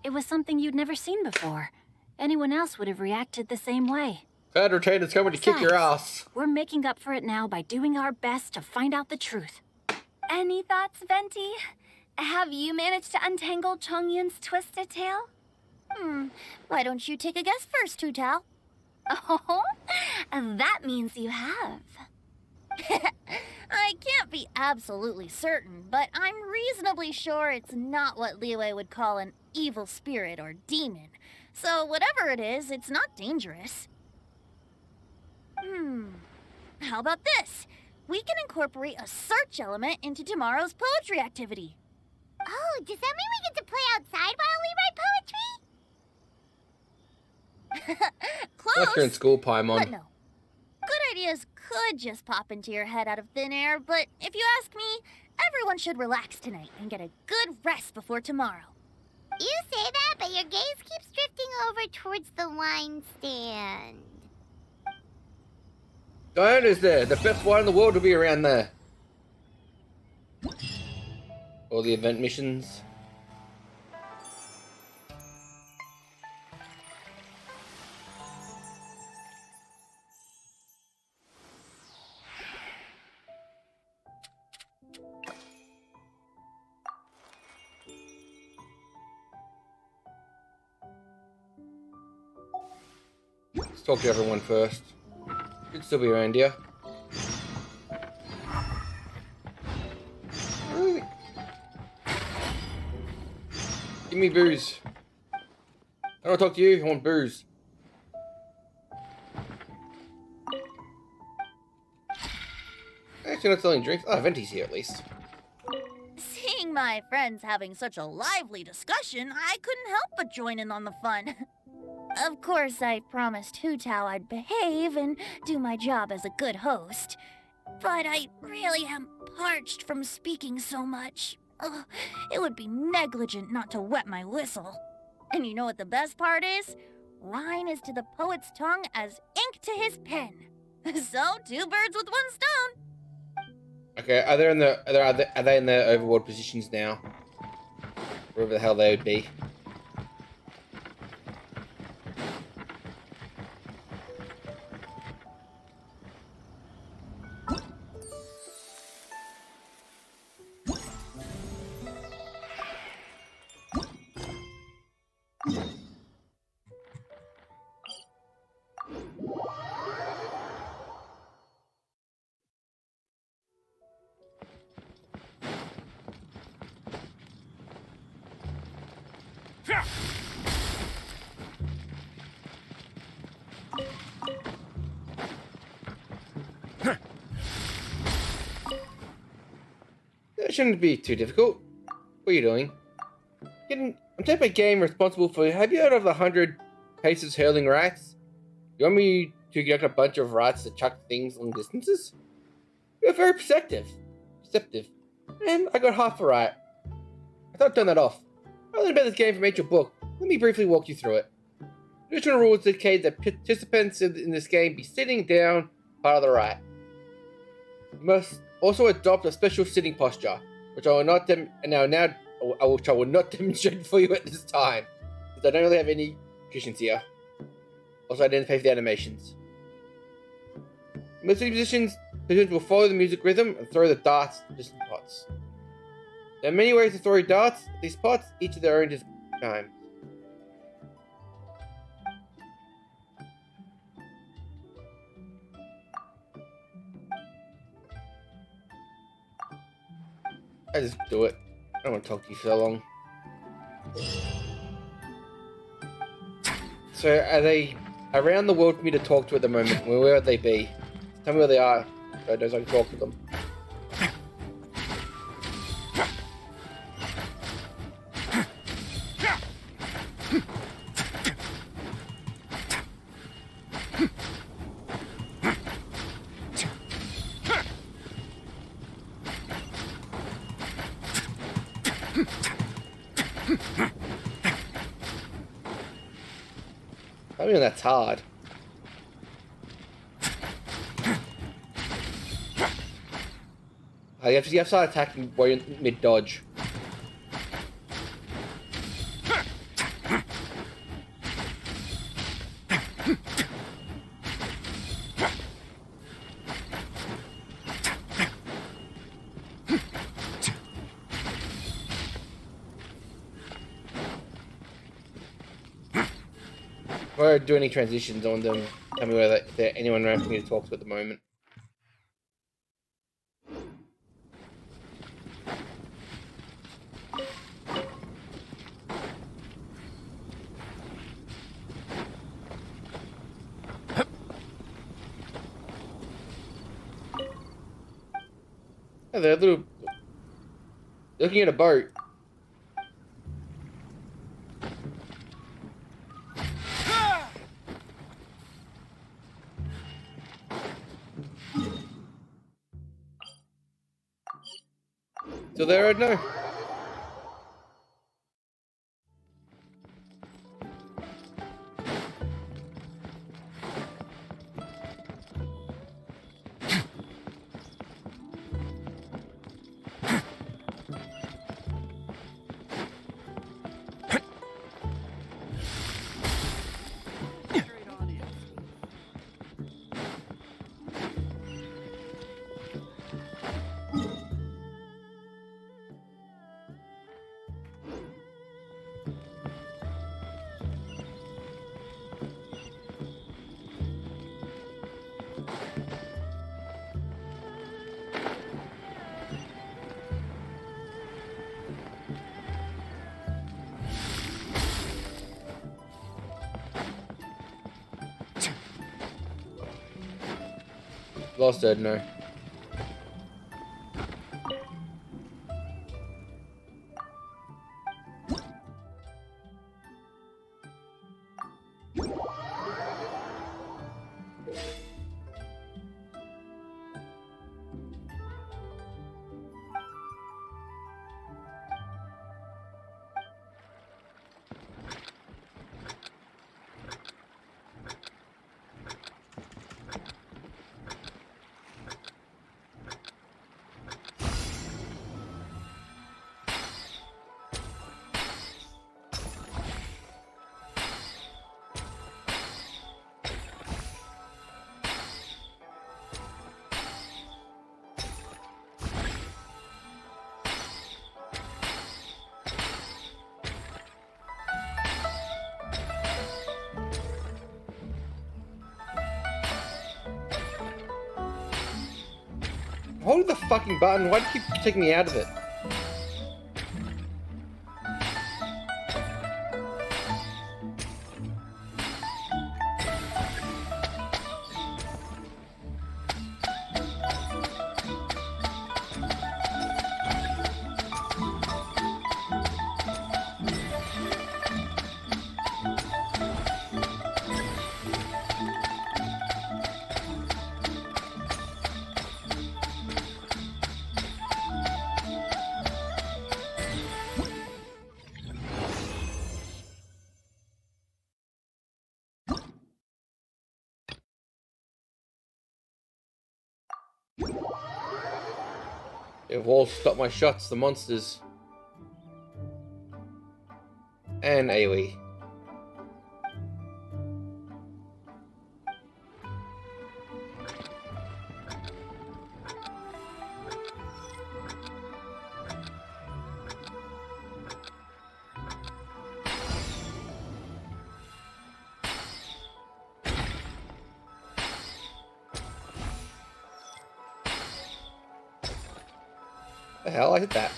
It was something you'd never seen before. Anyone else would have reacted the same way. Bad retainers coming to kick your ass. We're making up for it now by doing our best to find out the truth. Any thoughts, Venti? Have you managed to untangle Chongyun's twisted tail? Why don't you take a guess first, Hu Tao? Oh, that means you have. I can't be absolutely certain, but I'm reasonably sure it's not what Liyue would call an evil spirit or demon. So whatever it is, it's not dangerous. How about this? We can incorporate a search element into tomorrow's poetry activity. Oh, does that mean we get to play outside while we write poetry? Close. Like you're in school, Paimon. But no. Good ideas could just pop into your head out of thin air, but if you ask me, everyone should relax tonight and get a good rest before tomorrow. You say that, but your gaze keeps drifting over towards the wine stand. Diana's there. The best wine in the world will be around there. All the event missions. Let's talk to everyone first. Should still be around here. Give me booze. I don't want to talk to you, I want booze. Actually not selling drinks. Oh, Venti's here at least. Seeing my friends having such a lively discussion, I couldn't help but join in on the fun. Of course, I promised Hu Tao I'd behave and do my job as a good host. But I really am parched from speaking so much. Ugh, it would be negligent not to wet my whistle. And you know what the best part is? Wine is to the poet's tongue as ink to his pen. So, 2 birds with 1 stone. Okay, are they in their overworld positions now? Wherever the hell they would be. That shouldn't be too difficult. What are you doing? I'm type of game responsible for. Have you heard of the 100 paces hurling rats? You want me to get a bunch of rats to chuck things long distances? You're very perceptive. And I got half a rat. I thought I'd turn that off. I learned about this game from Ancient Book. Let me briefly walk you through it. Traditional rules indicate that participants in this game be sitting down part of the rat. You must also adopt a special sitting posture, which I will not demonstrate for you at this time, because I don't really have any cushions here. Also, I didn't pay for the animations. Most of the positions will follow the music rhythm and throw the darts to distant pots. There are many ways to throw darts at these spots, each of their own time. I just do it. I don't want to talk to you for so long. So, are they around the world for me to talk to at the moment? Where would they be? Tell me where they are, so I can talk to them. I mean, that's hard. You have to start attacking while you're in mid-dodge. If I do any transitions on them, tell me whether there's anyone around for me to talk to at the moment. Oh, they're looking at a boat. So there, no. Lost it, no. Hold the fucking button. Why do you keep taking me out of it? They've all stopped my shots, the monsters. And AoE. The hell? I hit that.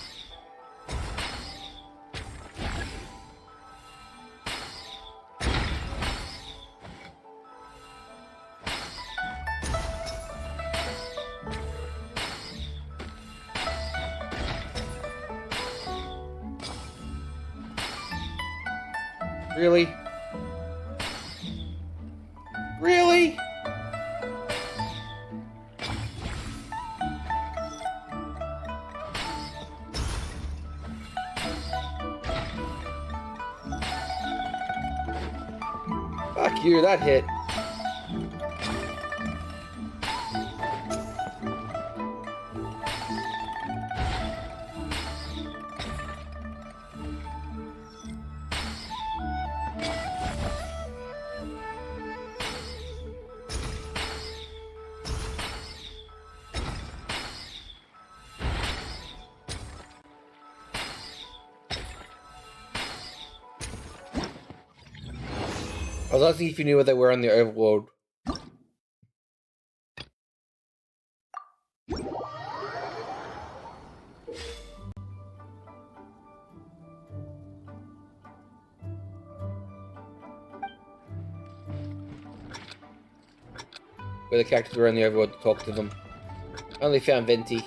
Really? Really? Fuck you, that hit. I was asking if you knew where they were on the overworld. Where the characters were on the overworld to talk to them. I only found Venti.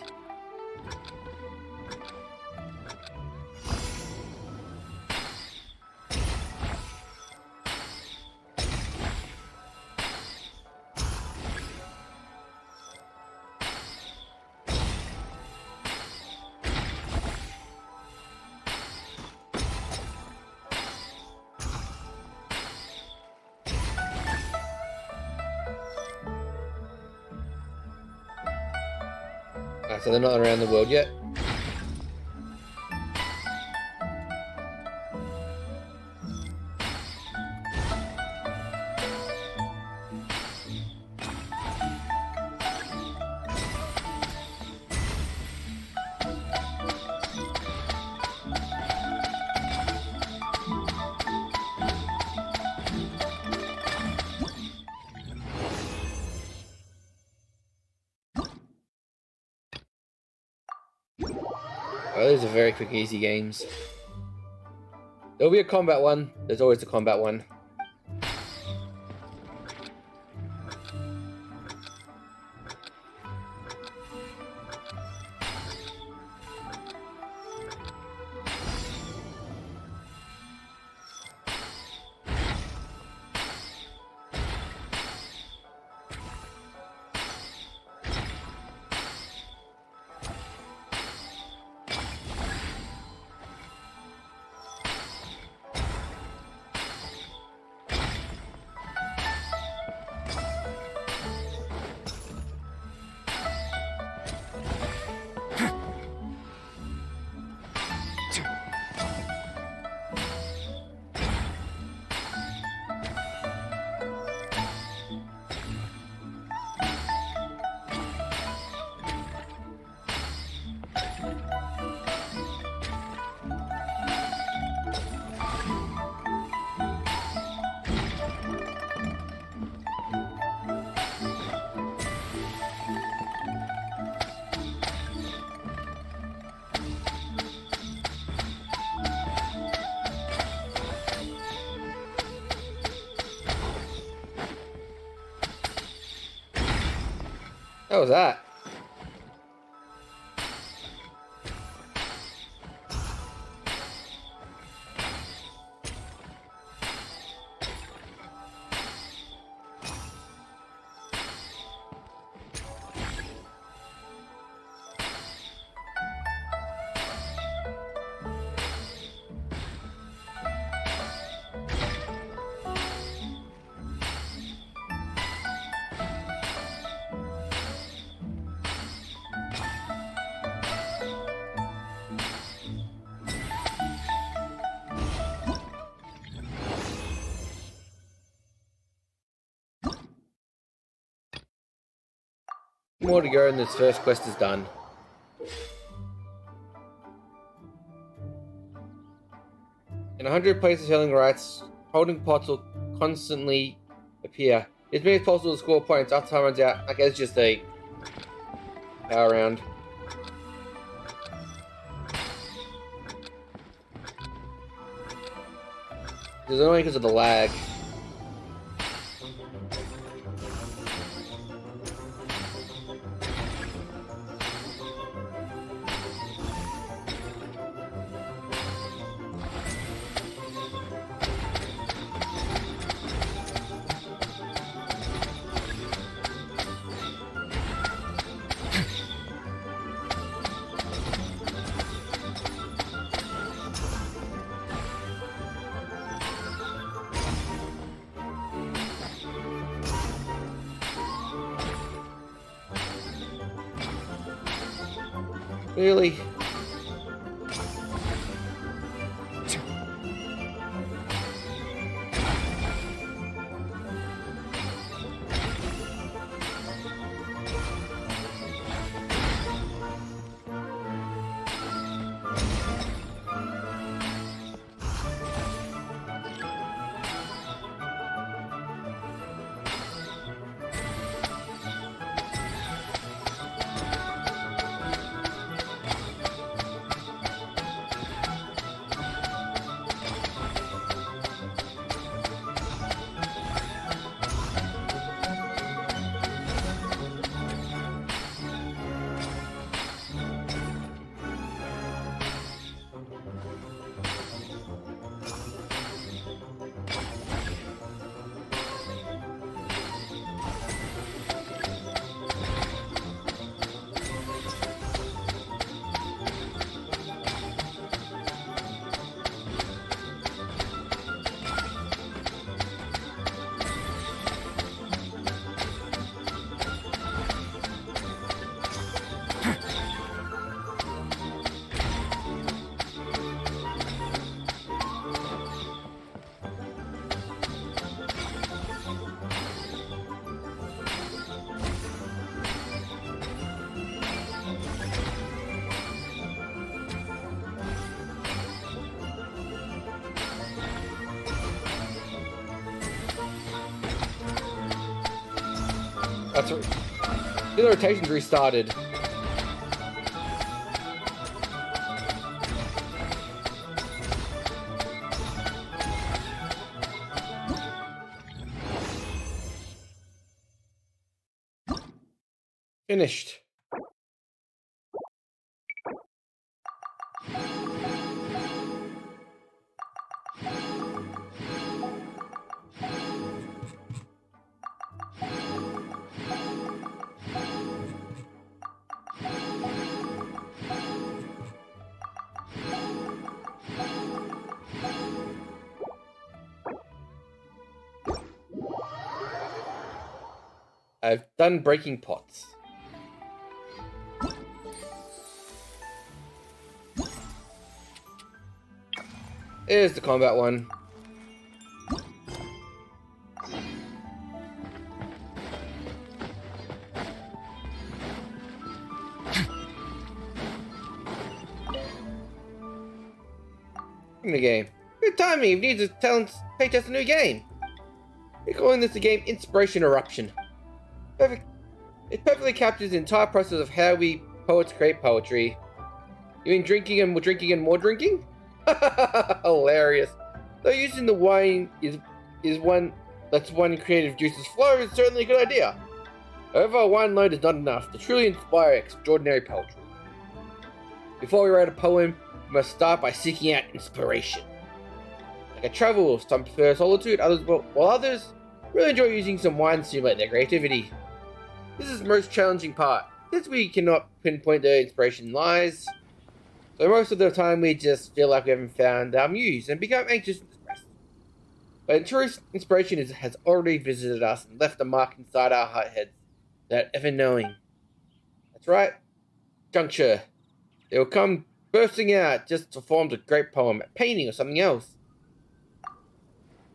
So they're not around the world yet. Oh, those are very quick, easy games. There'll be a combat one. There's always a combat one. What was that? More to go and this first quest is done. In 100 places Helen writes, holding pots will constantly appear. As many as possible to score points. After time runs out, I guess just a power round. It's annoying because of the lag. Really? That's right. The rotation's restarted. Finished. I've done breaking pots. Here's the combat one. In the game. Good timing, you need to play test a new game. We're calling this the game Inspiration Eruption. It perfectly captures the entire process of how we poets create poetry. You mean drinking and more drinking and more drinking? Hilarious. Though using the wine is one lets one creative juices flow is certainly a good idea. However, a wine alone is not enough to truly inspire extraordinary poetry. Before we write a poem, we must start by seeking out inspiration. Like a travel, some prefer solitude, while others really enjoy using some wine to stimulate their creativity. This is the most challenging part, since we cannot pinpoint where inspiration lies. So most of the time we just feel like we haven't found our muse and become anxious and depressed. But in truth, inspiration has already visited us and left a mark inside our heads without ever knowing. That's right, juncture. They will come bursting out just to form a great poem, a painting or something else.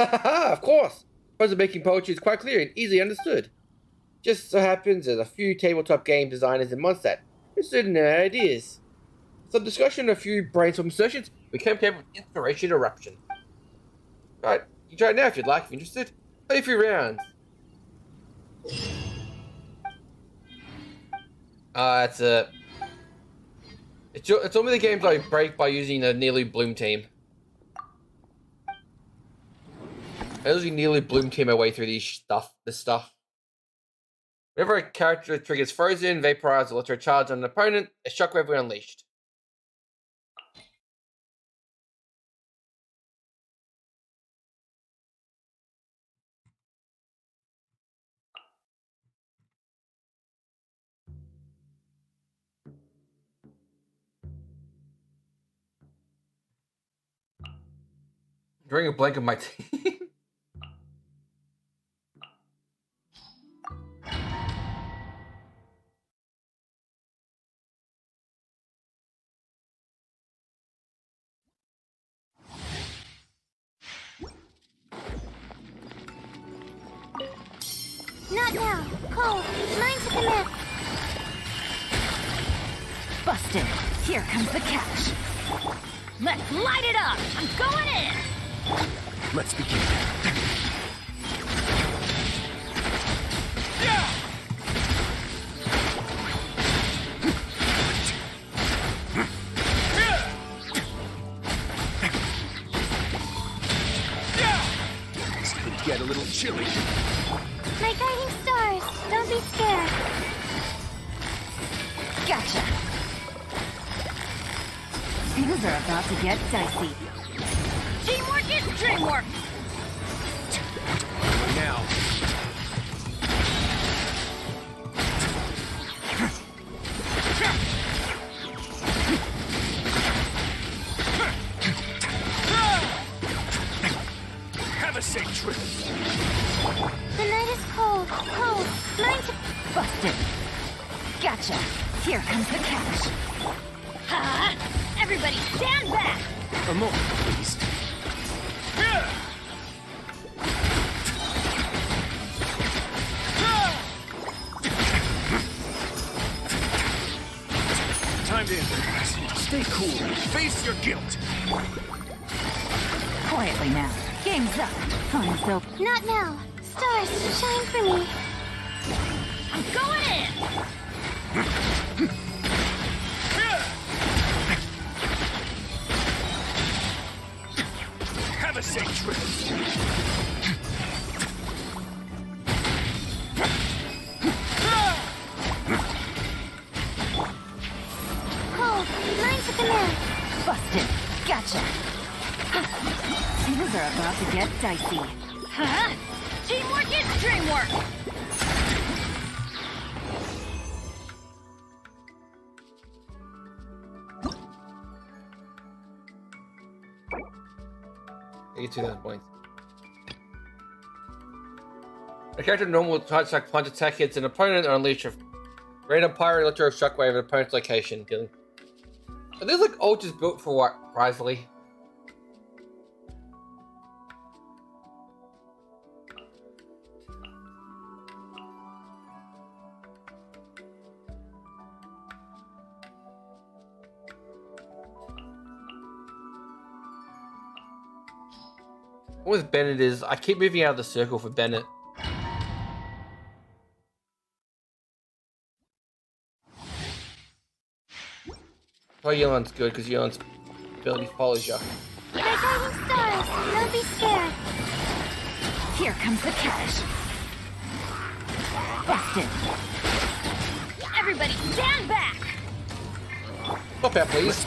Ha ha ha, of course! The process of making poetry is quite clear and easily understood. Just so happens there's a few tabletop game designers in Mondstadt interested in their ideas. Some discussion and a few brainstorm sessions, we came up with Inspiration Eruption. Right, you can try it now if you'd like, if you're interested. Play a few rounds. It's only the games I break by using the Nearly Bloom team. I usually nearly bloom team my way through this stuff. Whenever a character triggers Frozen, Vaporize, or Electro Charge on an opponent, a Shockwave will be unleashed. Drawing a blank of my team. Not now. Cole, mine to commit. Busted. Here comes the catch. Let's light it up! I'm going in! Let's begin. This could get a little chilly. My guiding stars. Don't be scared. Gotcha. Things are about to get dicey. Teamwork is dreamwork! Now. Have a safe trip. The night is cold. Cold. Mine to... Busted. Gotcha. Here comes the catch. Ha! Everybody stand back! A moment, please. Time to improvise. Stay cool. Face your guilt. Quietly now. Game's up. Fun so. Not now. Stars, shine for me. I'm going in! Have a safe trip. Cole, mine to command. Busted. Gotcha. Things are about to get dicey. Huh? Teamwork is dreamwork! I get 2,000 points. A character normal charge attack punch attack hits an opponent or unleash a random pyro electro shockwave at an opponent's location, dealing. Are these like ultras built for what? Rivalry? What with Bennett is, I keep moving out of the circle for Bennett. Oh, Yelan's good, because Yelan's ability follows you. My guiding stars. Don't be scared. Here comes the catch. Busted. Everybody stand back! Pop out, please.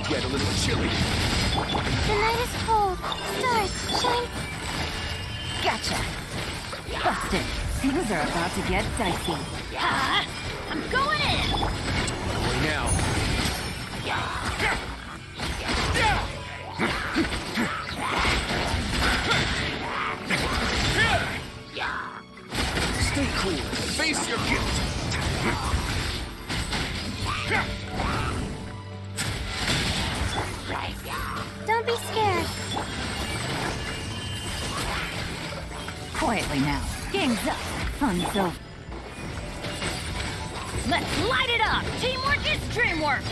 Get a little chilly. The night is cold. Stars, shine. Gotcha. Busted. Things are about to get dicey. Ha! I'm going in! Only now. Stay cool. Face your guilt. Don't be scared. Quietly now. Game's up. Fun's over. Let's light it up! Teamwork is dreamwork!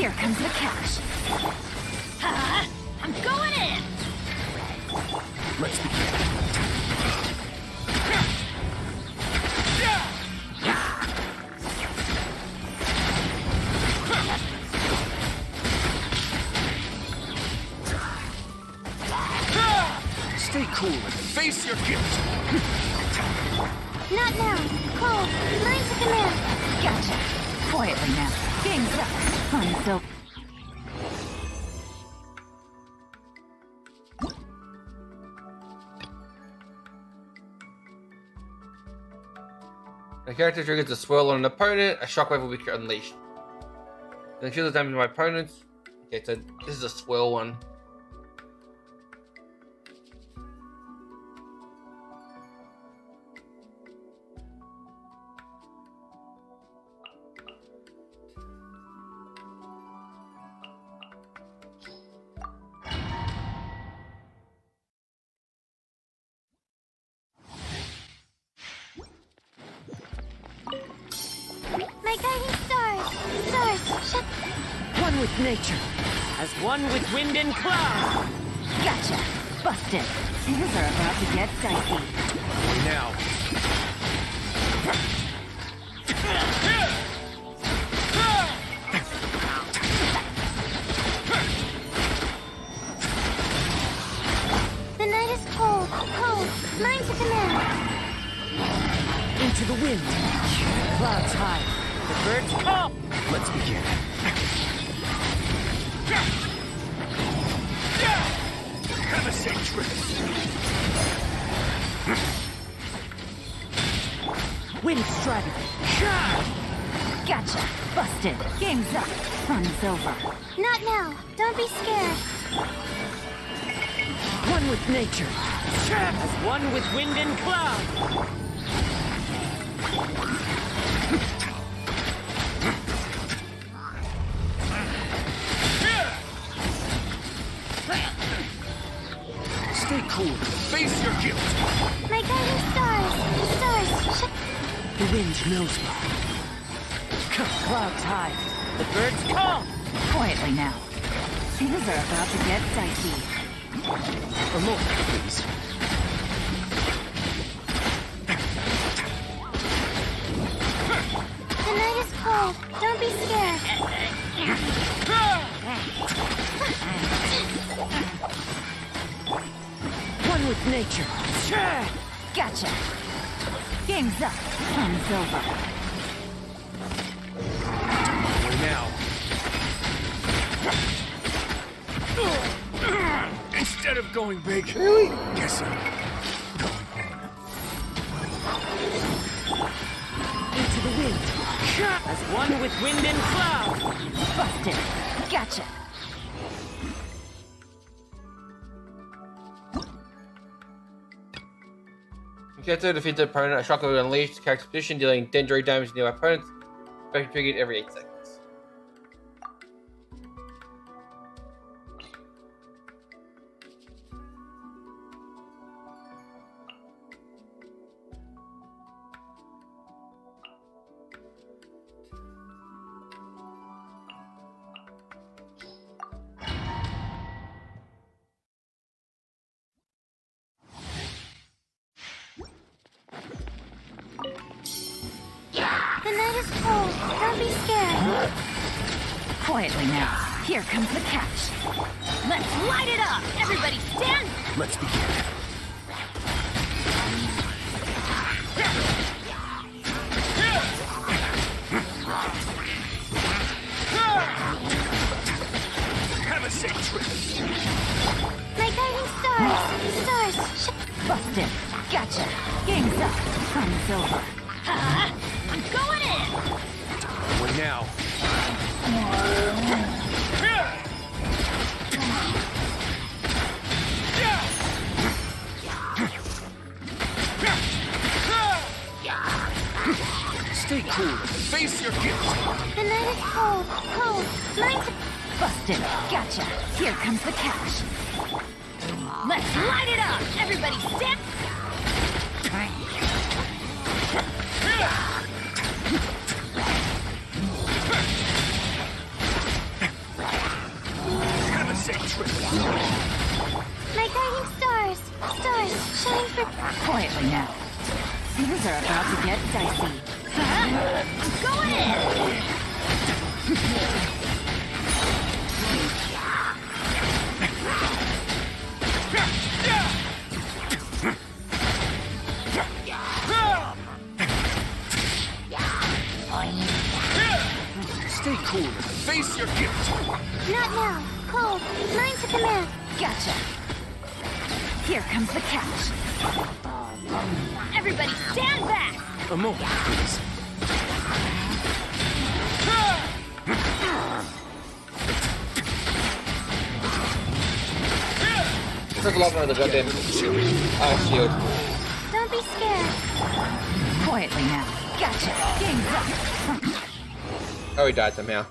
Here comes the catch. I'm going in! Let's begin. Stay cool and face your gift. Not now. Cole, mine to command. Gotcha. Quietly now. Game's up. Fun's over. The character triggers a swirl on an opponent, a shockwave will be unleashed. Then feel the damage to my opponents. Okay, so this is a swirl one. My guiding stars. Stars, shut. One with nature, as one with wind and cloud. Gotcha. Busted. Things are about to get dicey. Now. The night is cold. Cold. Mine to command. Into the wind. Clouds high. The birds come. Let's begin. Have a safe trip. Wind striving. Gotcha. Busted. Game's up. Fun's over. Not now. Don't be scared. One with nature, as one with wind and cloud. Stay cool. Face your guilt. My guiding stars. Stars, shut. The wind knows me. Clouds high. The birds come. Quietly now. Things are about to get dicey. A moment, please. The night is cold. Don't be scared. One with nature. Gotcha. Game's up. Fun's over. Now. Instead of going big, guess I'm going home. Into the wind, as one with wind and cloud. Busted. Gotcha. You get to defeat the opponent, a shockwave will unleash the character's position, dealing dendro damage to nearby opponents. Effect triggered every 8 seconds. The night is cold. Don't be scared. Quietly now. Here comes the catch. Let's light it up! Everybody stand! Let's begin. Have a safe trip. My guiding stars. Stars, shut. Busted. Gotcha. Game's up. Fun's over. I'm going in! Wait now. Stay cool. Face your guilt. The night is cold. Cold. Mine to. Busted. Gotcha. Here comes the catch. Let's light it up! Everybody stand! Quietly now. Things are about to get dicey. Go ahead! Stay cool and face your gift. Not now. Cold. Mine's a command. Gotcha. Here comes the catch. Everybody stand back! A moment, please. Took a lot more of the goddamn shield. Don't be scared. Quietly now. Gotcha. Game's up. Oh, he died somehow.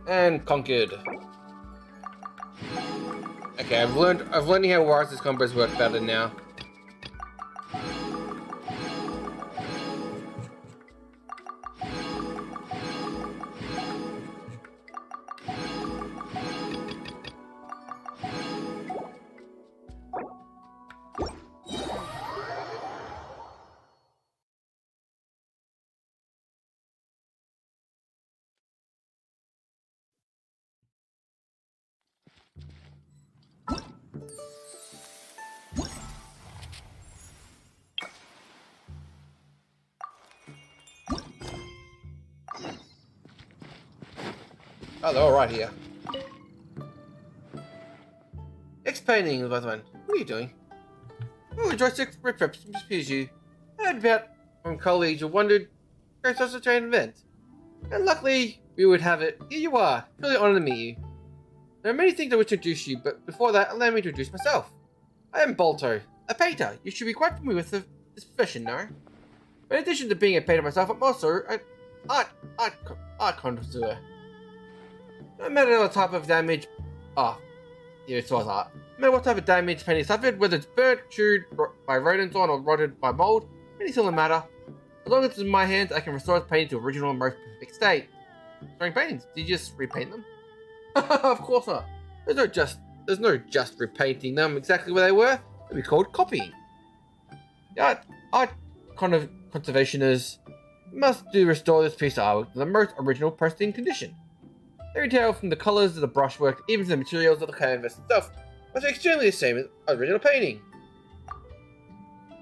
And conquered. Okay, I've learned how Warris' combos work better now. Oh, they're all right here. Next painting, Leatherman. What are you doing? Oh, joystick reps you. I heard about from colleagues who wondered there's such a train event. And luckily, we would have it. Here you are. Truly honored to meet you. There are many things I wish to introduce you, but before that, allow me to introduce myself. I am Balto, a painter. You should be quite familiar with this profession, no? But in addition to being a painter myself, I'm also an art connoisseur. No matter what type of damage, it was art. No matter what type of damage painting suffered, whether it's burnt, chewed by rodents or rotted by mold, any sort of matter. As long as it's in my hands, I can restore this painting to original and most perfect state. Restoring paintings, did you just repaint them? Of course not. There's no just repainting them exactly where they were. It'd be called copying. The art conservationists must restore this piece of artwork to the most original pristine condition. Every detail from the colours to the brushwork, even to the materials of the canvas itself, must be extremely the same as original painting.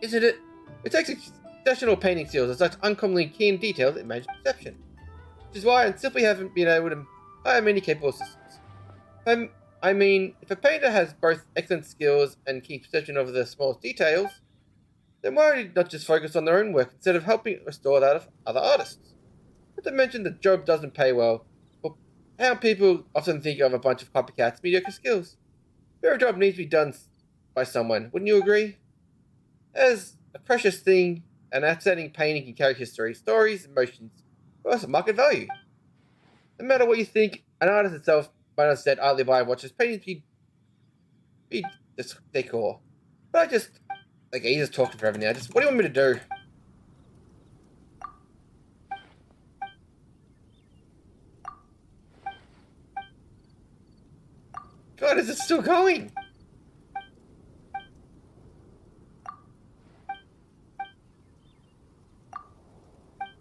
Isn't it? It takes exceptional painting skills and such uncommonly keen details in managed perception. Which is why I simply haven't been able to hire many capable assistants. I mean, if a painter has both excellent skills and keen perception over the smallest details, then why not just focus on their own work instead of helping restore that of other artists? Not to mention the job doesn't pay well. How people often think of a bunch of copycats' mediocre skills. Your job needs to be done by someone, wouldn't you agree? As a precious thing, an outstanding painting can carry history, stories, emotions, but also market value. No matter what you think, an artist itself might instead idly buy what his paintings be just decor. But he's just talking forever now. What do you want me to do? God, is it still going?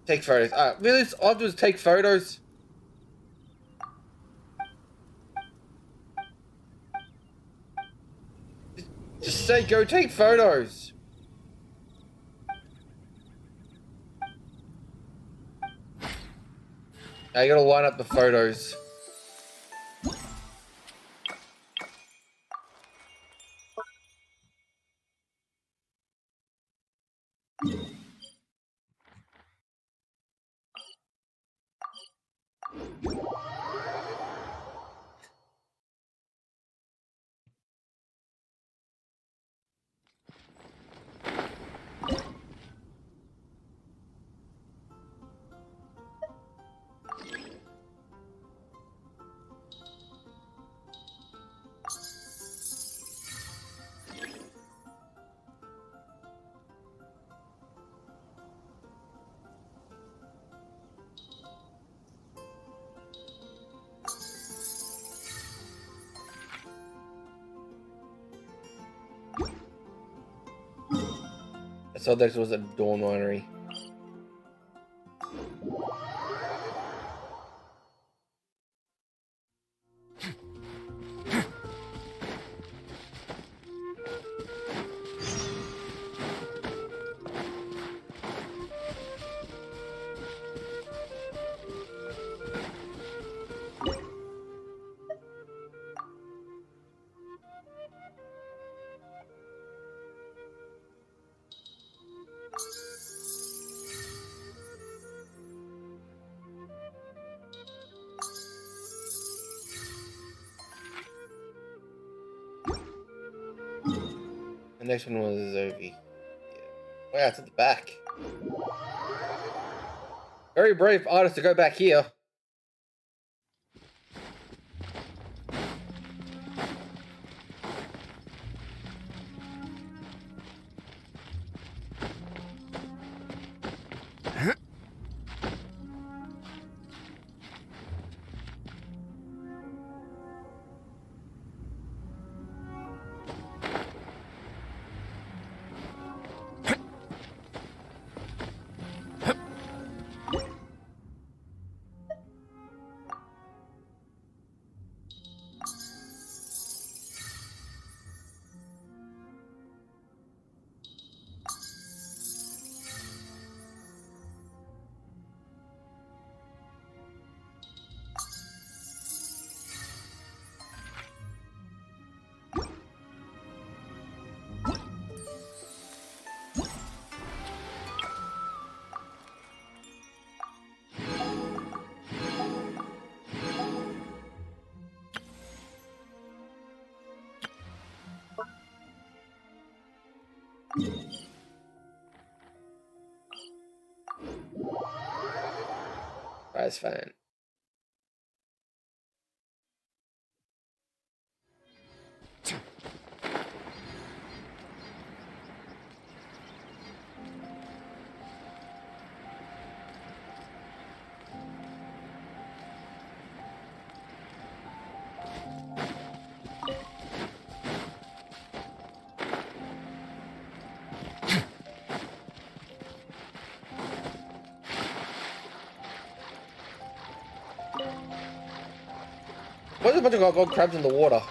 Take photos. Really? All I do is take photos? Just say go take photos. I gotta line up the photos. I saw this was a dawn winery. The next one was Zovi. Wow, it's at the back. Very brave artist to go back here. That's fine. Why is a bunch of gold crabs in the water?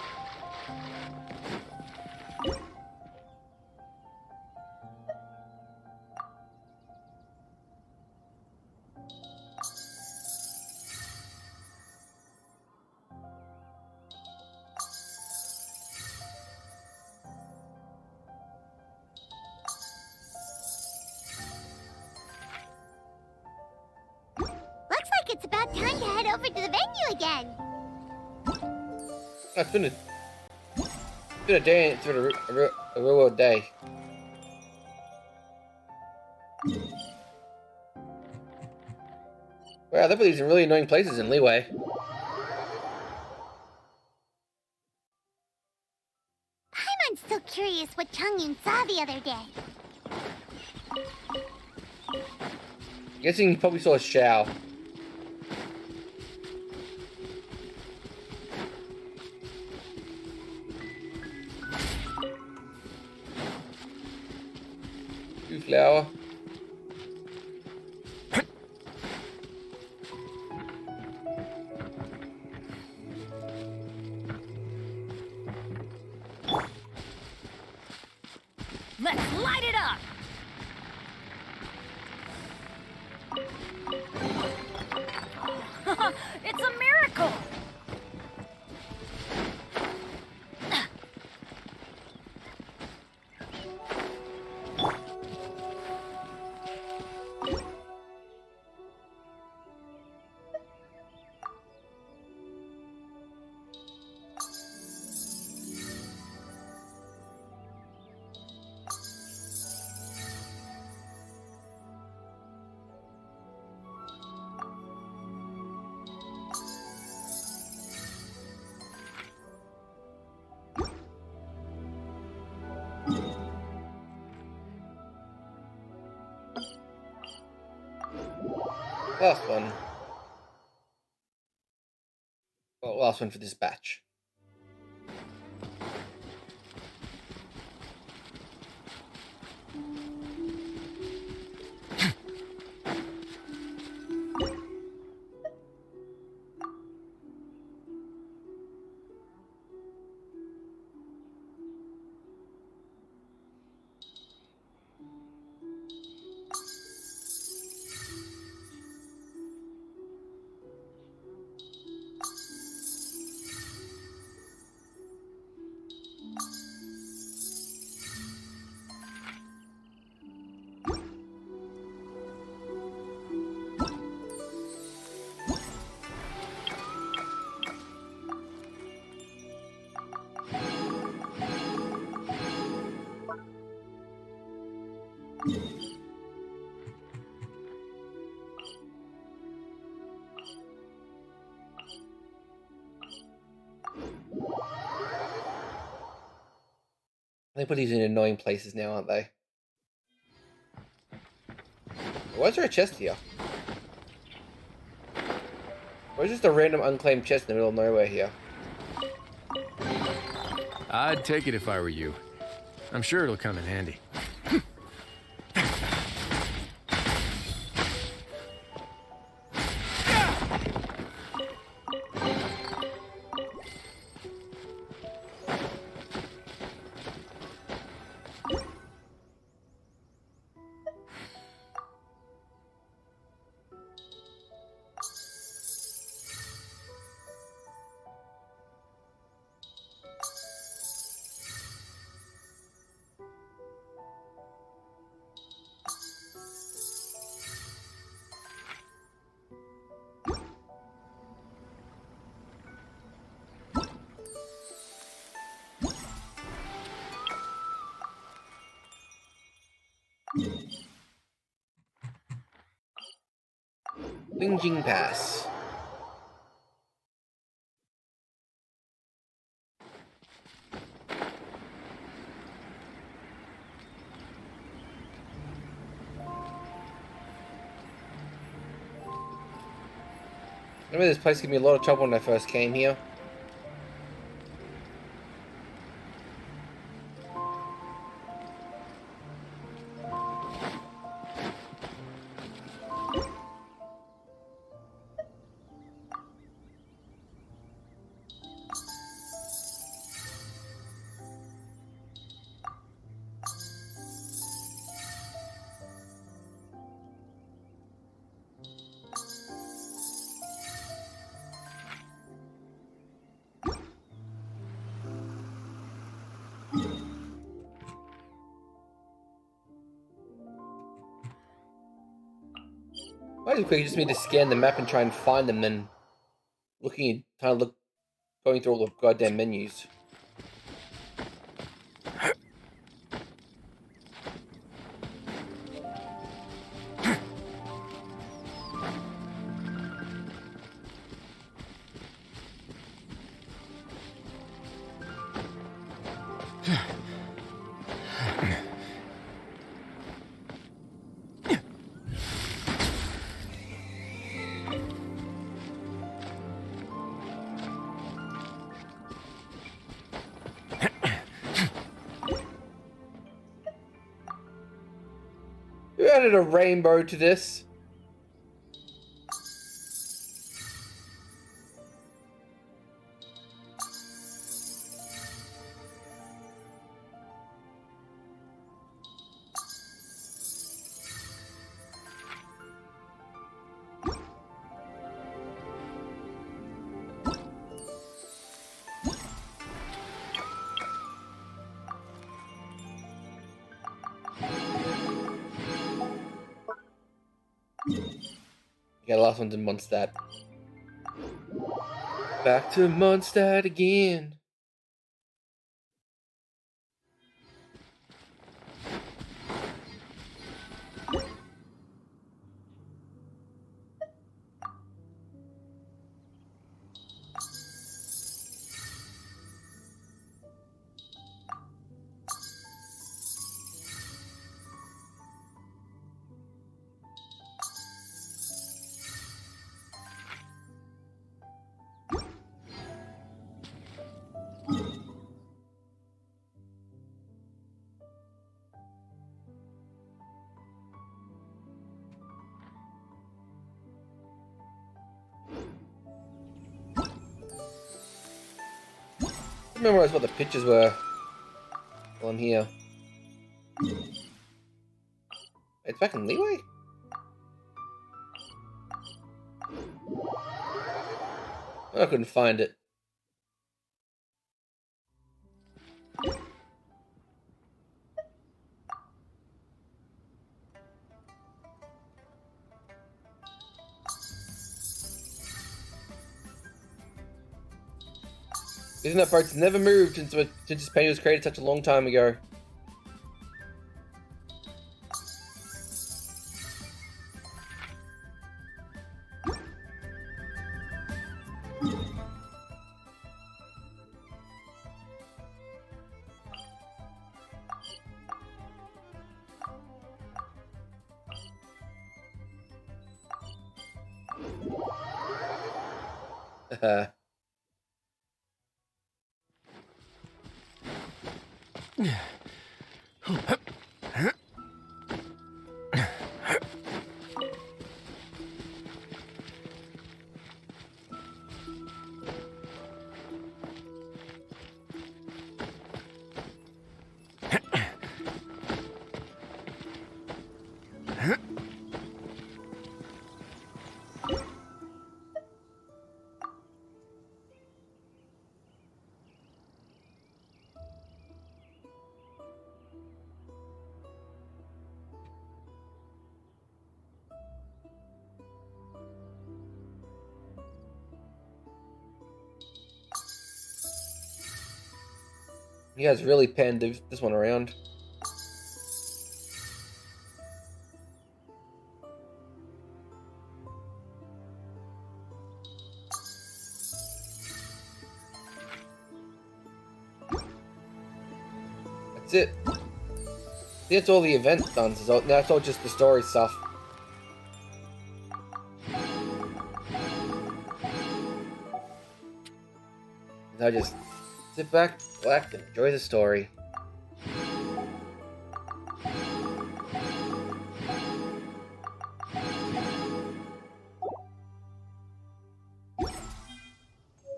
Looks like it's about time to head over to the venue again. It's been a day. It's been a real world day. Wow, they put these in really annoying places in Leeway. I'm still curious what Chungyun saw the other day. Guessing he probably saw a Shao. Flower. Let's light it up! It's a miracle! Last one. Well, last one for this batch. They put these in annoying places now, aren't they? Why is there a chest here? Or is just a random unclaimed chest in the middle of nowhere here? I'd take it if I were you. I'm sure it'll come in handy. Lingjing Pass. Remember this place gave me a lot of trouble when I first came here. Why is it quick? You just need to scan the map and try and find them, then going through all the goddamn menus. Who added a rainbow to this? Yeah, the last one's in Mondstadt. Back to Mondstadt again. I memorize what the pictures were while I'm here. It's back in Leeway? I couldn't find it. Isn't that boat's never moved since this painting was created such a long time ago? You guys really panned this one around. That's it. That's all the event done. So now it's all just the story stuff. Now just sit back, relax, and enjoy the story.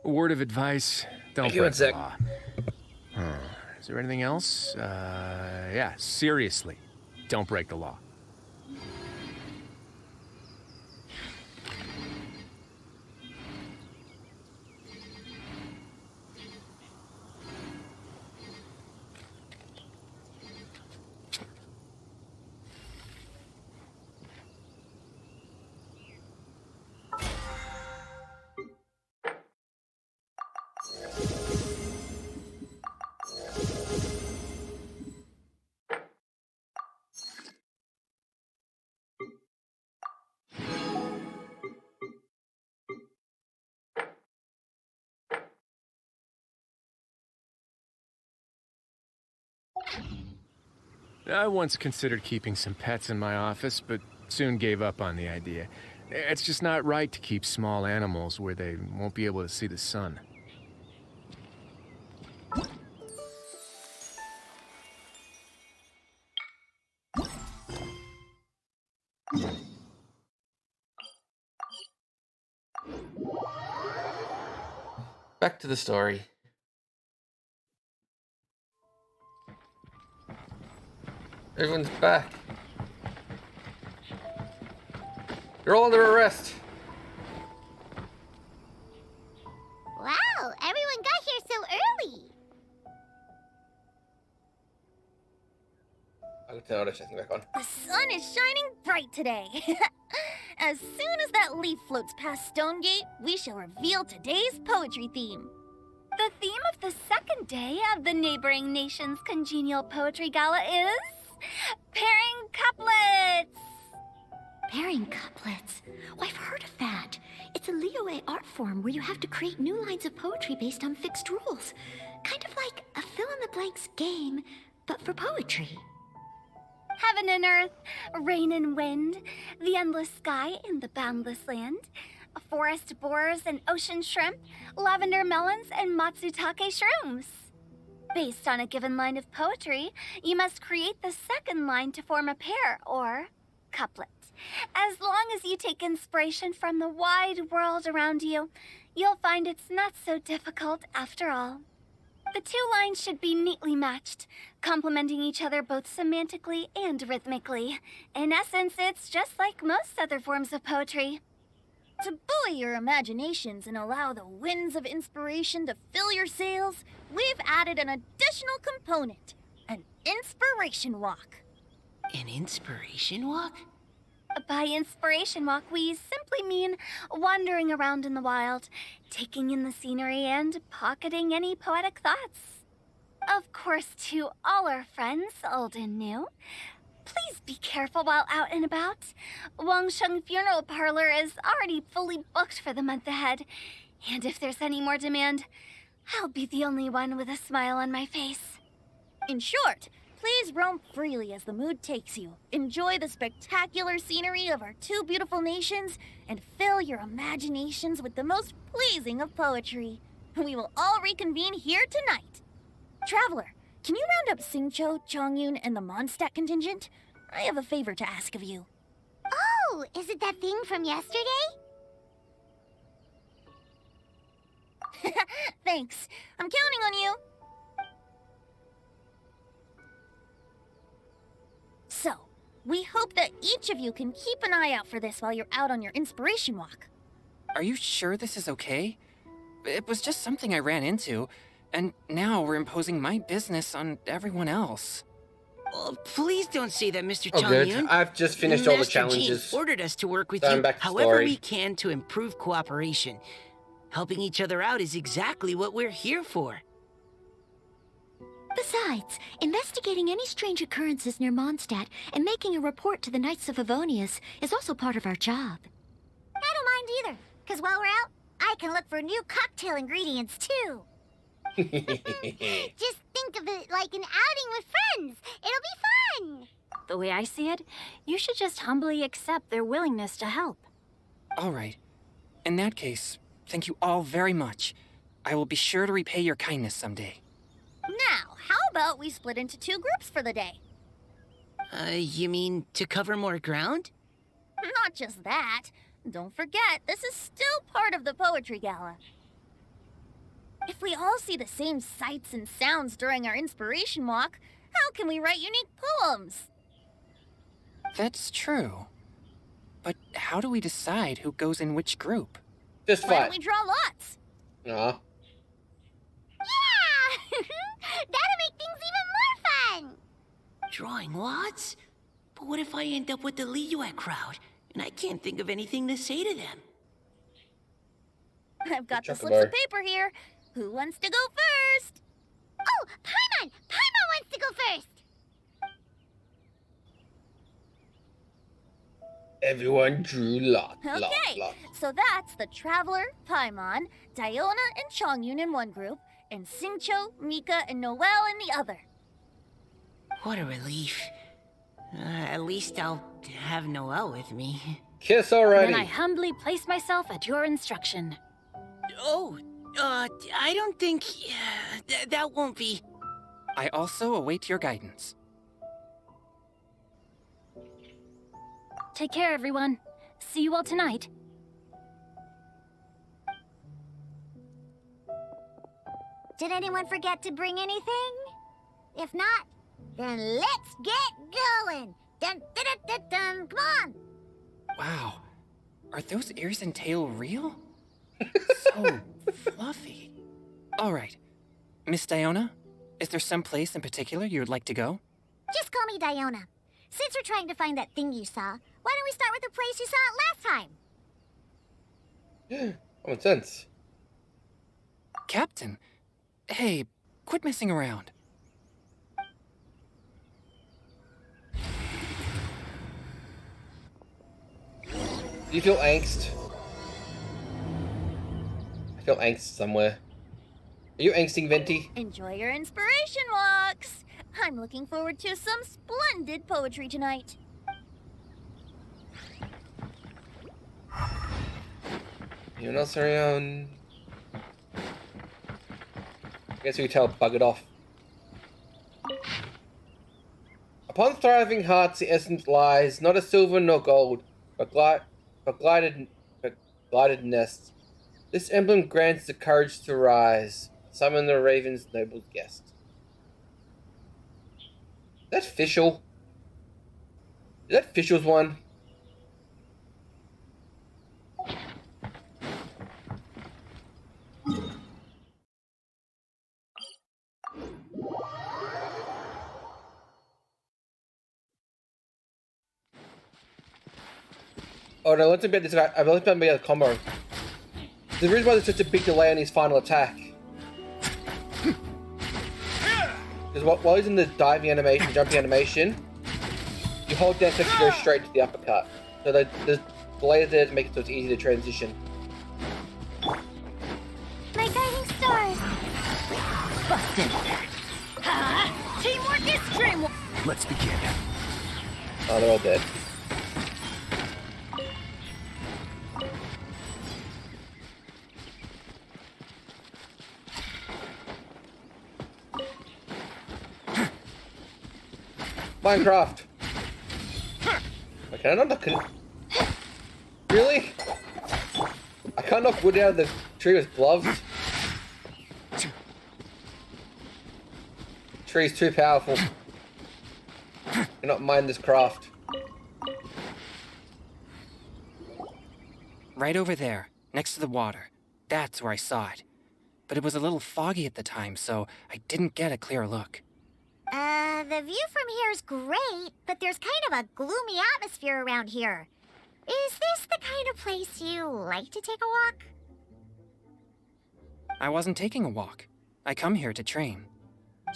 A word of advice, don't break the law. Is there anything else? Yeah, seriously, don't break the law. I once considered keeping some pets in my office, but soon gave up on the idea. It's just not right to keep small animals where they won't be able to see the sun. Back to the story. Everyone's back. You're all under arrest. Wow, everyone got here so early. I'll turn the setting back on. The sun is shining bright today. As soon as that leaf floats past Stonegate, we shall reveal today's poetry theme. The theme of the second day of the neighboring nation's congenial poetry gala is pairing couplets. Pairing couplets. Oh, I've heard of that. It's a Liyue art form where you have to create new lines of poetry based on fixed rules. Kind of like a fill-in-the-blanks game, but for poetry. Heaven and earth, rain and wind, the endless sky and the boundless land, forest borers and ocean shrimp, lavender melons and matsutake shrooms. Based on a given line of poetry, you must create the second line to form a pair, or couplet. As long as you take inspiration from the wide world around you, you'll find it's not so difficult after all. The two lines should be neatly matched, complementing each other both semantically and rhythmically. In essence, it's just like most other forms of poetry. To buoy your imaginations and allow the winds of inspiration to fill your sails, we've added an additional component, an inspiration walk. An inspiration walk? By inspiration walk, we simply mean wandering around in the wild, taking in the scenery and pocketing any poetic thoughts. Of course, to all our friends, old and new, please be careful while out and about. Wangsheng Funeral Parlor is already fully booked for the month ahead, and if there's any more demand, I'll be the only one with a smile on my face. In short, Please roam freely as the mood takes you. Enjoy the spectacular scenery of our two beautiful nations, and fill your imaginations with the most pleasing of poetry. We will all reconvene here tonight. Traveler, can you round up Singcho, Chongyun, and the Mondstadt contingent? I have a favor to ask of you. Oh, is it that thing from yesterday? Thanks. I'm counting on you. So, we hope that each of you can keep an eye out for this while you're out on your inspiration walk. Are you sure this is okay? It was just something I ran into, and now we're imposing my business on everyone else. Oh, please don't say that, Mr. Oh, good. Chongyun. I've just finished all the Master Jean challenges. ordered us to work with So I'm you back to however story. we can to improve cooperation. Helping each other out is exactly what we're here for. Besides, investigating any strange occurrences near Mondstadt and making a report to the Knights of Avonius is also part of our job. I don't mind either, because while we're out, I can look for new cocktail ingredients too. Just think of it like an outing with friends. It'll be fun. The way I see it, you should just humbly accept their willingness to help. All right. In that case, thank you all very much. I will be sure to repay your kindness someday. Now, how about we split into two groups for the day? You mean to cover more ground? Not just that. Don't forget, this is still part of the Poetry Gala. If we all see the same sights and sounds during our inspiration walk, how can we write unique poems? That's true. But how do we decide who goes in which group? Just Why don't fight. we draw lots? Aw. Yeah! That'll make things even more fun. Drawing lots? But what if I end up with the Liyue crowd, and I can't think of anything to say to them? I've got the Chocolate slips bar. of paper here. Who wants to go first? Oh, Paimon! Paimon wants to go first. Everyone drew lots. Okay, so that's the Traveler, Paimon, Diona, and Chongyun in one group, and Singcho, Mika, and Noelle in the other. What a relief. At least I'll have Noelle with me. Kiss already. Then I humbly place myself at your instruction. Oh, I don't think... that won't be... I also await your guidance. Take care, everyone. See you all tonight. Did anyone forget to bring anything? If not, then let's get going. Dun, dun, dun, dun, dun. Come on. Wow. Are those ears and tail real? So fluffy. All right. Miss Diona, is there some place in particular you would like to go? Just call me Diona. Since we're trying to find that thing you saw, why don't we start with the place you saw it last time? Common sense. Captain, hey, quit messing around. Do you feel angst? I feel angst somewhere. Are you angsting, Venti? Enjoy your inspiration walks. I'm looking forward to some splendid poetry tonight. Anyone else around? Guess we tell bug it off. Upon thriving hearts the essence lies, not a silver nor gold, but glided nests. This emblem grants the courage to rise. Summon the raven's noble guest. Is that Fischl? Is that Fischl's one? Oh no, let's about this guy. I've only been a combo. The reason why there's such a big delay on his final attack. Because while he's in the diving animation, jumping animation, you hold down to go straight to the uppercut. So the delay is there to make it so it's easy to transition. My guiding stars. Busted. Teamwork darkest dream. Let's begin. Oh, they're all dead. Minecraft. Okay, I don't knock it. Really? I can't knock wood out of the tree with gloves. Tree's too powerful. Cannot mine this craft. Right over there, next to the water. That's where I saw it. But it was a little foggy at the time, so I didn't get a clear look. The view from here is great, but there's kind of a gloomy atmosphere around here. Is this the kind of place you like to take a walk? I wasn't taking a walk. I come here to train.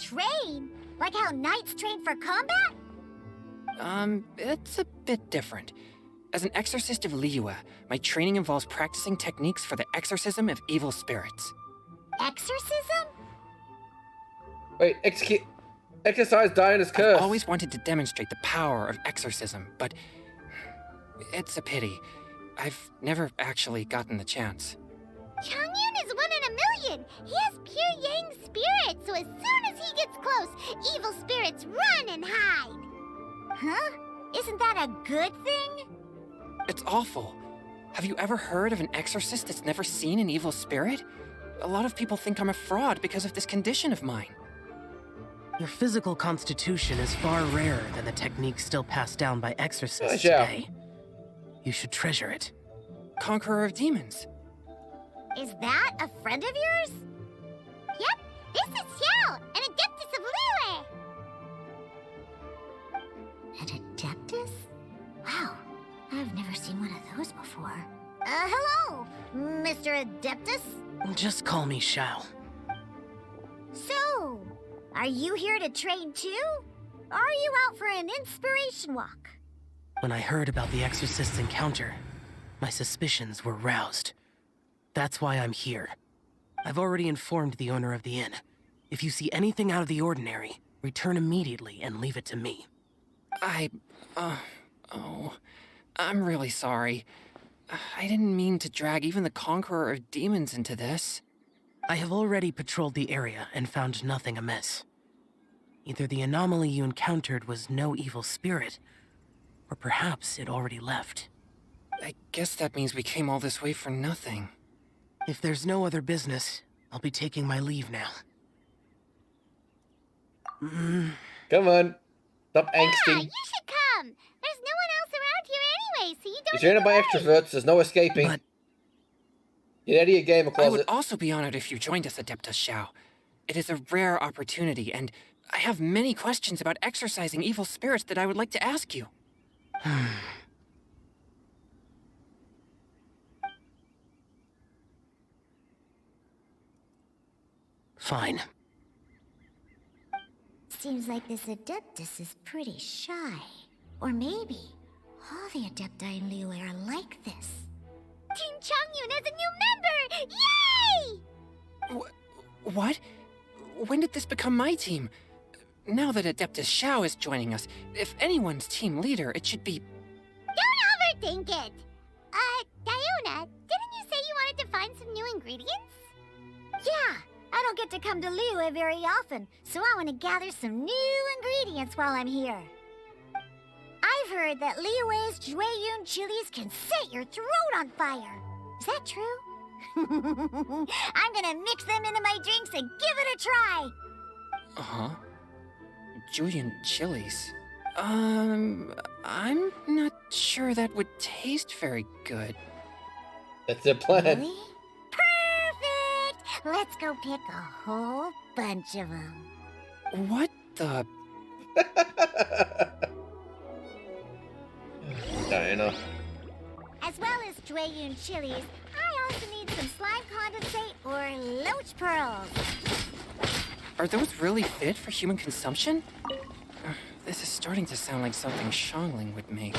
Train? Like how knights train for combat? It's a bit different. As an exorcist of Liyue, my training involves practicing techniques for the exorcism of evil spirits. Exorcism? Wait, exercise Diana's curse. I've always wanted to demonstrate the power of exorcism, but it's a pity. I've never actually gotten the chance. Changyun is 1 in a million. He has pure yang spirit, so as soon as he gets close, evil spirits run and hide. Huh? Isn't that a good thing? It's awful. Have you ever heard of an exorcist that's never seen an evil spirit? A lot of people think I'm a fraud because of this condition of mine. Your physical constitution is far rarer than the techniques still passed down by exorcists Yeah. today. You should treasure it. Conqueror of demons. Is that a friend of yours? Yep, this is Xiao, an adeptus of Liyue. An adeptus? Wow, I've never seen one of those before. Hello, Mr. Adeptus? Just call me Shao. So, are you here to train too? Or are you out for an inspiration walk? When I heard about the exorcist's encounter, my suspicions were roused. That's why I'm here. I've already informed the owner of the inn. If you see anything out of the ordinary, return immediately and leave it to me. I'm really sorry. I didn't mean to drag even the Conqueror of Demons into this. I have already patrolled the area and found nothing amiss. Either the anomaly you encountered was no evil spirit, or perhaps it already left. I guess that means we came all this way for nothing. If there's no other business, I'll be taking my leave now. Come on. Stop Yeah, angsting. you should come. There's no one else around here anyway, so you don't You're surrounded by extroverts. There's no escaping. But Get out of your gamer I would closet. also be honored if you joined us, Adeptus Shao. It is a rare opportunity, and I have many questions about exorcising evil spirits that I would like to ask you. fine. Seems like this Adeptus is pretty shy. Or maybe all the Adepti in Liyue are like this. Team Changyun has a new member! Yay! What? When did this become my team? Now that Adeptus Shao is joining us, if anyone's team leader, it should be... Don't overthink it! Diona, didn't you say you wanted to find some new ingredients? Yeah, I don't get to come to Liyue very often, so I want to gather some new ingredients while I'm here. I've heard that Liyue's Jueyun chilies can set your throat on fire. Is that true? I'm gonna mix them into my drinks and give it a try. Uh-huh. Julian chilies. I'm not sure that would taste very good. That's their plan. Really? Perfect! Let's go pick a whole bunch of them. What the... Diana. As well as Jueyun chilies, I also need some slime condensate or loach pearls. Are those really fit for human consumption? This is starting to sound like something Shangling would make.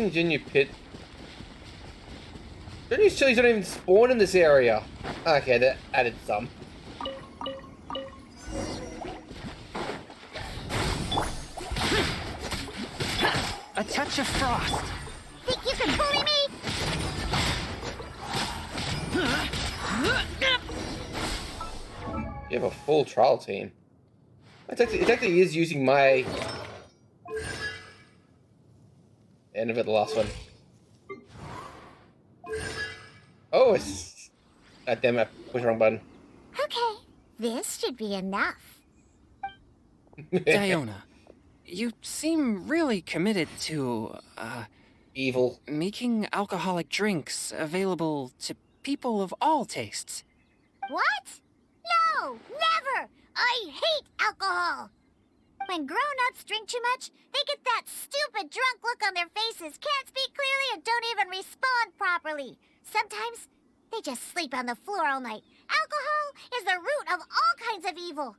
Junior Pit. Junior chilies don't even spawn in this area. Okay, that added some. A touch of frost. Think you can bully me? You have a full trial team. It actually is using my... End of it, the last one. Oh, it's... God damn it, I pushed the wrong button. Okay, this should be enough. Diona, you seem really committed to, Evil. making alcoholic drinks available to people of all tastes. What? No, never! I hate alcohol! When grown-ups drink too much, they get that stupid drunk look on their faces, can't speak clearly, and don't even respond properly. Sometimes, they just sleep on the floor all night. Alcohol is the root of all kinds of evil.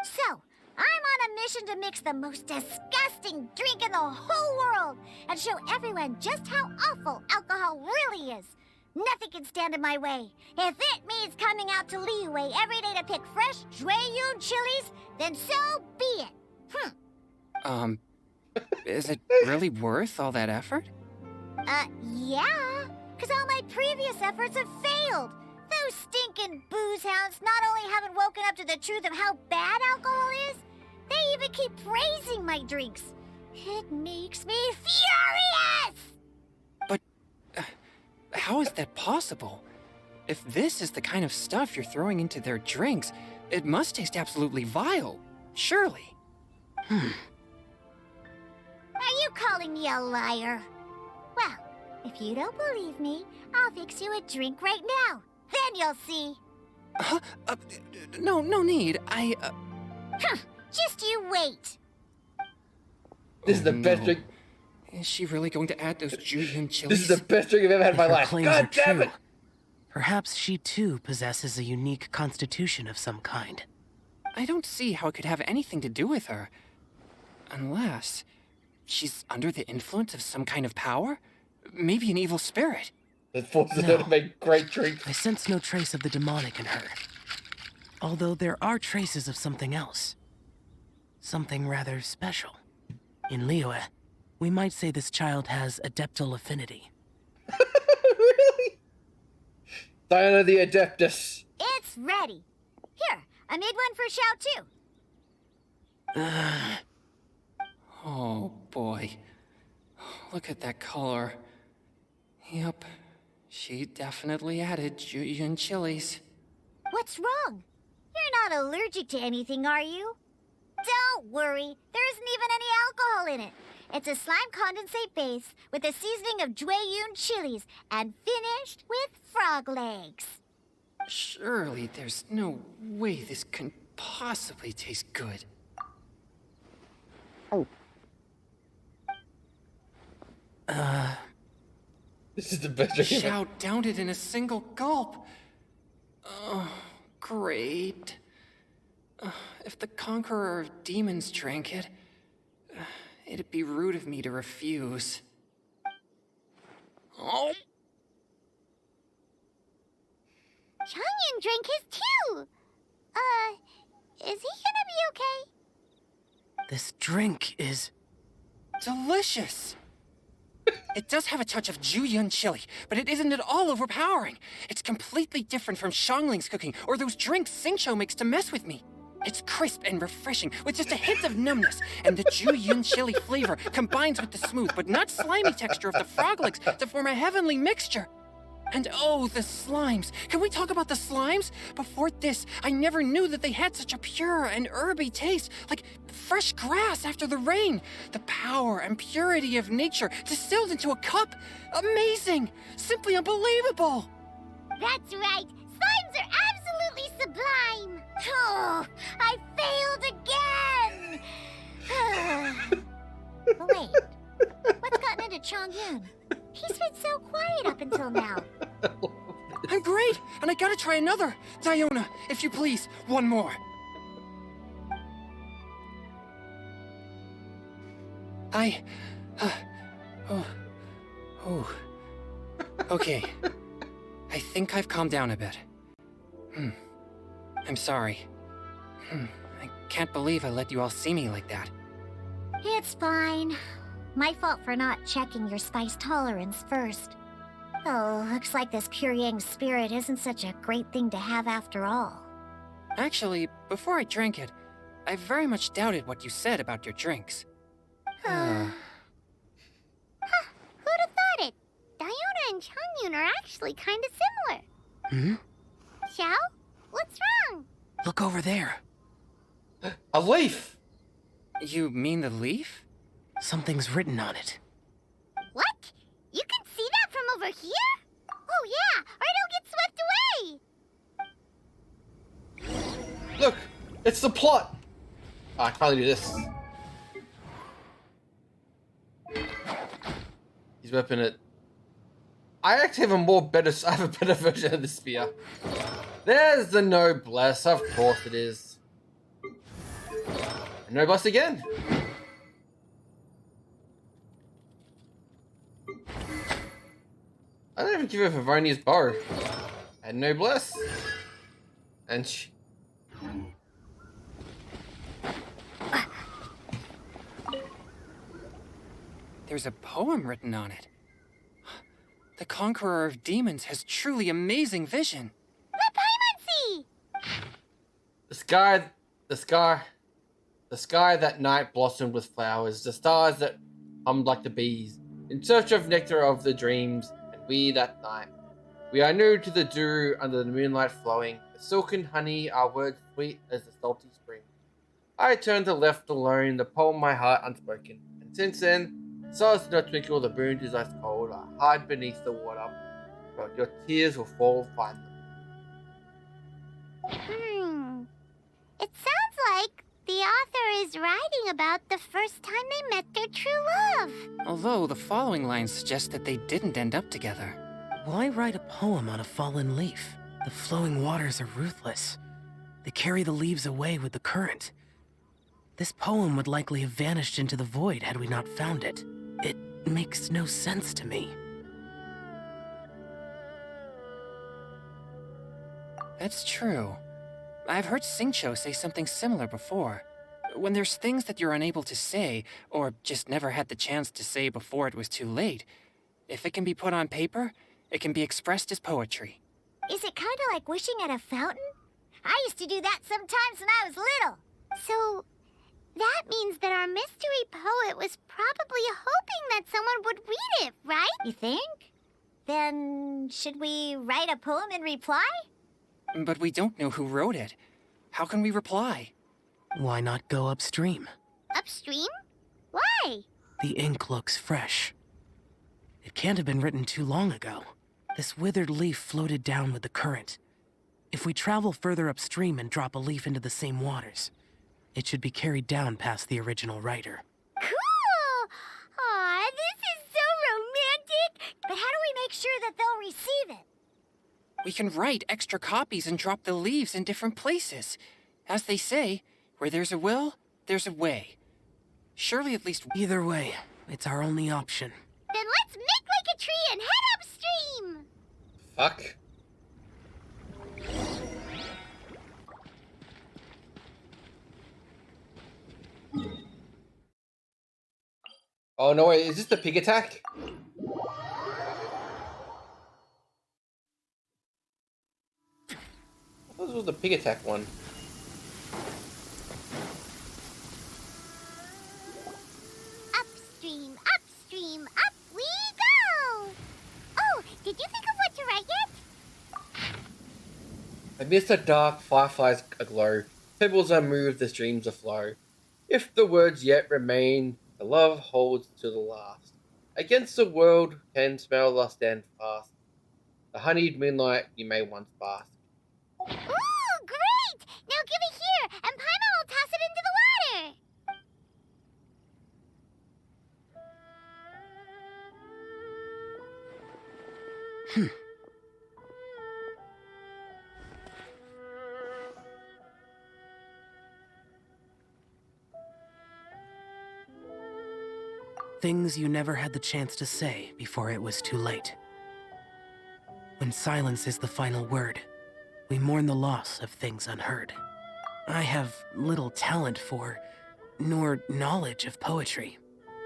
So, I'm on a mission to mix the most disgusting drink in the whole world and show everyone just how awful alcohol really is. Nothing can stand in my way. If it means coming out to Liyue every day to pick fresh Jueyun chilies, then so be it. Is it really worth all that effort? Yeah. Because all my previous efforts have failed. Those stinking booze hounds not only haven't woken up to the truth of how bad alcohol is, they even keep praising my drinks. It makes me furious! But how is that possible? If this is the kind of stuff you're throwing into their drinks, it must taste absolutely vile, surely. Are you calling me a liar? Well, if you don't believe me, I'll fix you a drink right now. Then you'll see. No need. Just you wait. This is the best drink. Is she really going to add those Jueyun chilies? This is the best drink I've ever had in my Her life. claims God are damn true. it! Perhaps she too possesses a unique constitution of some kind. I don't see how it could have anything to do with her. Unless she's under the influence of some kind of power? Maybe an evil spirit. That forces her to make great drinks. I sense no trace of the demonic in her. Although there are traces of something else. Something rather special. In Liyue, we might say this child has adeptal affinity. Really? Diana the Adeptus. It's ready. Here, I made one for Xiao too. Oh boy. Look at that color. Yep. She definitely added Jueyun chilies. What's wrong? You're not allergic to anything, are you? Don't worry, there isn't even any alcohol in it. It's a slime condensate base with a seasoning of Jueyun chilies and finished with frog legs. Surely there's no way this can possibly taste good. This is the best drink ever. Xiao downed it in a single gulp. Oh, great. If the Conqueror of Demons drank it, it'd be rude of me to refuse. Oh. Changyan drank his too. Is he gonna be okay? This drink is... Delicious! It does have a touch of Jueyun chili, but it isn't at all overpowering. It's completely different from Xiangling's cooking or those drinks Xingqiu makes to mess with me. It's crisp and refreshing, with just a hint of numbness, and the Jueyun chili flavor combines with the smooth but not slimy texture of the frog legs to form a heavenly mixture. And oh, the slimes. Can we talk about the slimes? Before this, I never knew that they had such a pure and herby taste, like fresh grass after the rain. The power and purity of nature distilled into a cup. Amazing! Simply unbelievable! That's right. Slimes are absolutely sublime. Oh, I failed again. But wait, what's gotten into Chongyun? He's been so quiet up until now. I'm great, and I gotta try another. Diona, if you please, one more. Oh. Okay. I think I've calmed down a bit. I'm sorry. I can't believe I let you all see me like that. It's fine. My fault for not checking your spice tolerance first. Oh, looks like this Pure Yang spirit isn't such a great thing to have after all. Actually, before I drank it, I very much doubted what you said about your drinks. Who'd have thought it? Diona and Changyun are actually kinda similar. Xiao? What's wrong? Look over there. A leaf! You mean the leaf? Something's written on it. What? You can see that from over here? Oh yeah, or it'll get swept away! Look! It's the plot! I can finally do this. He's whipping it. I actually have I have a better version of the spear. There's the noblesse, of course it is. And noblesse again. I don't even give her Favonia's bow. And noblesse. And There's a poem written on it. The Conqueror of Demons has truly amazing vision. Let Paimon see! the sky that night blossomed with flowers, the stars that hummed like the bees, in search of nectar of the dreams, and we that night. We are new to the dew under the moonlight flowing, the silken honey, our words sweet as the salty spring. I turned to left alone, the poem my heart unspoken, and since then, stars do not twinkle, the moon is ice cold, I hide beneath the water, but your tears will fall find them. It sounds like the author is writing about the first time they met their true love. Although the following lines suggest that they didn't end up together. Why write a poem on a fallen leaf? The flowing waters are ruthless. They carry the leaves away with the current. This poem would likely have vanished into the void had we not found it. It makes no sense to me. That's true. I've heard Xingqiu say something similar before. When there's things that you're unable to say, or just never had the chance to say before it was too late, if it can be put on paper, it can be expressed as poetry. Is it kind of like wishing at a fountain? I used to do that sometimes when I was little. So, that means that our mystery poet was probably hoping that someone would read it, right? You think? Then, should we write a poem in reply? But we don't know who wrote it. How can we reply? Why not go upstream? Upstream? Why? The ink looks fresh. It can't have been written too long ago. This withered leaf floated down with the current. If we travel further upstream and drop a leaf into the same waters, it should be carried down past the original writer. Cool! Aw, this is so romantic! But how do we make sure that they'll receive it? We can write extra copies and drop the leaves in different places. As they say, where there's a will, there's a way. Surely at least... Either way, it's our only option. Then let's make like a tree and head upstream! Fuck. Oh no, wait, is this the pig attack? I thought this was the pig attack one. Upstream, upstream, up we go! Oh, did you think of what to write yet? Amidst the dark, fireflies aglow, pebbles are moved, the streams aflow. If the words yet remain, the love holds to the last. Against the world can smell the stand fast. The honeyed moonlight you may once bask. Ooh, great! Now give it here, and Paimon will toss it into the water! Things you never had the chance to say before it was too late. When silence is the final word, we mourn the loss of things unheard. I have little talent for, nor knowledge of poetry.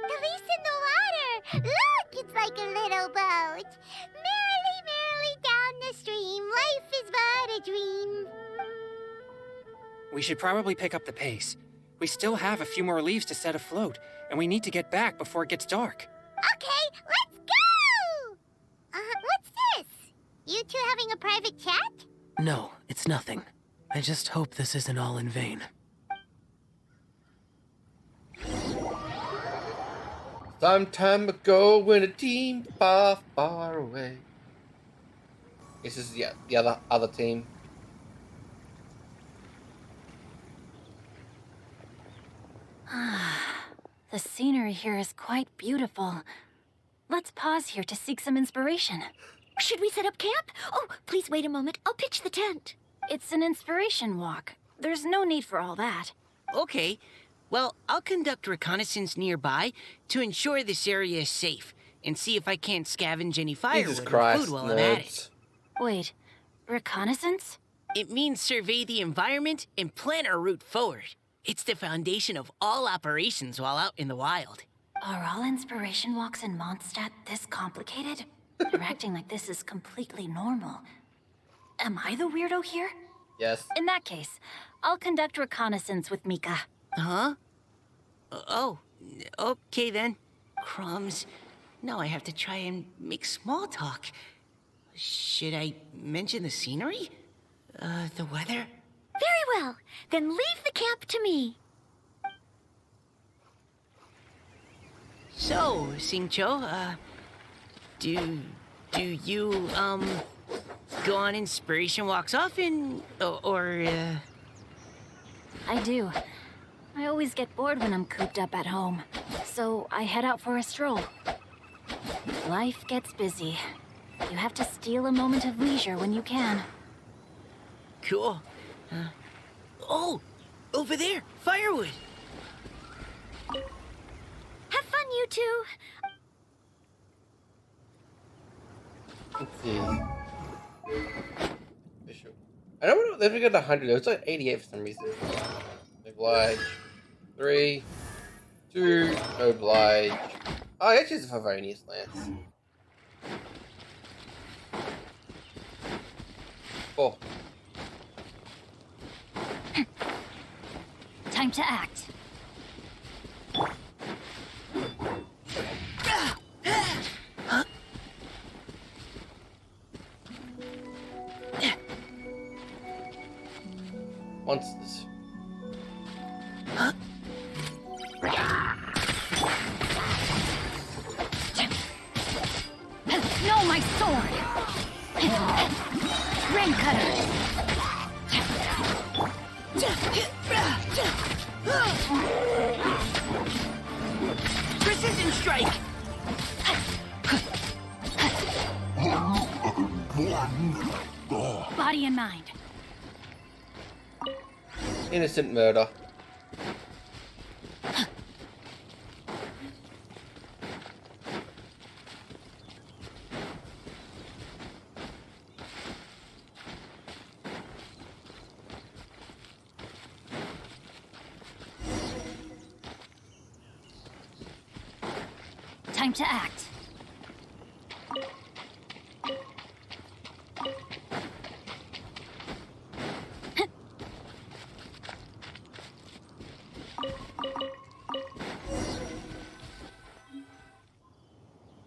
The leaf's in the water! Look, it's like a little boat. Merrily, merrily down the stream, life is but a dream. We should probably pick up the pace. We still have a few more leaves to set afloat, and we need to get back before it gets dark. Okay, let's go! What's this? You two having a private chat? No, it's nothing. I just hope this isn't all in vain. Some time ago when a team far, far away. This is the other team. The scenery here is quite beautiful. Let's pause here to seek some inspiration. Should we set up camp? Oh, please wait a moment. I'll pitch the tent. It's an inspiration walk. There's no need for all that. Okay. Well, I'll conduct reconnaissance nearby to ensure this area is safe and see if I can't scavenge any firewood or food while I'm at it. Wait, reconnaissance? It means survey the environment and plan our route forward. It's the foundation of all operations while out in the wild. Are all inspiration walks in Mondstadt this complicated? They're acting like this is completely normal. Am I the weirdo here? Yes. In that case, I'll conduct reconnaissance with Mika. Huh? Oh, okay then. Crumbs. Now I have to try and make small talk. Should I mention the scenery? The weather? Very well. Then leave the camp to me. So, Singcho, do you, go on inspiration walks often, or I do. I always get bored when I'm cooped up at home, so I head out for a stroll. Life gets busy. You have to steal a moment of leisure when you can. Cool. Oh, over there, firewood. Have fun, you two. Let's see. Official. I don't know if we got 100. It was like 88 for some reason. Oblige. 3, 2, oblige. Oh, it's just a Favonius Lance. 4. Time to act. Monsters. No, my sword! Rain cutter! Precision strike! Body and mind. Innocent murder. Time to act.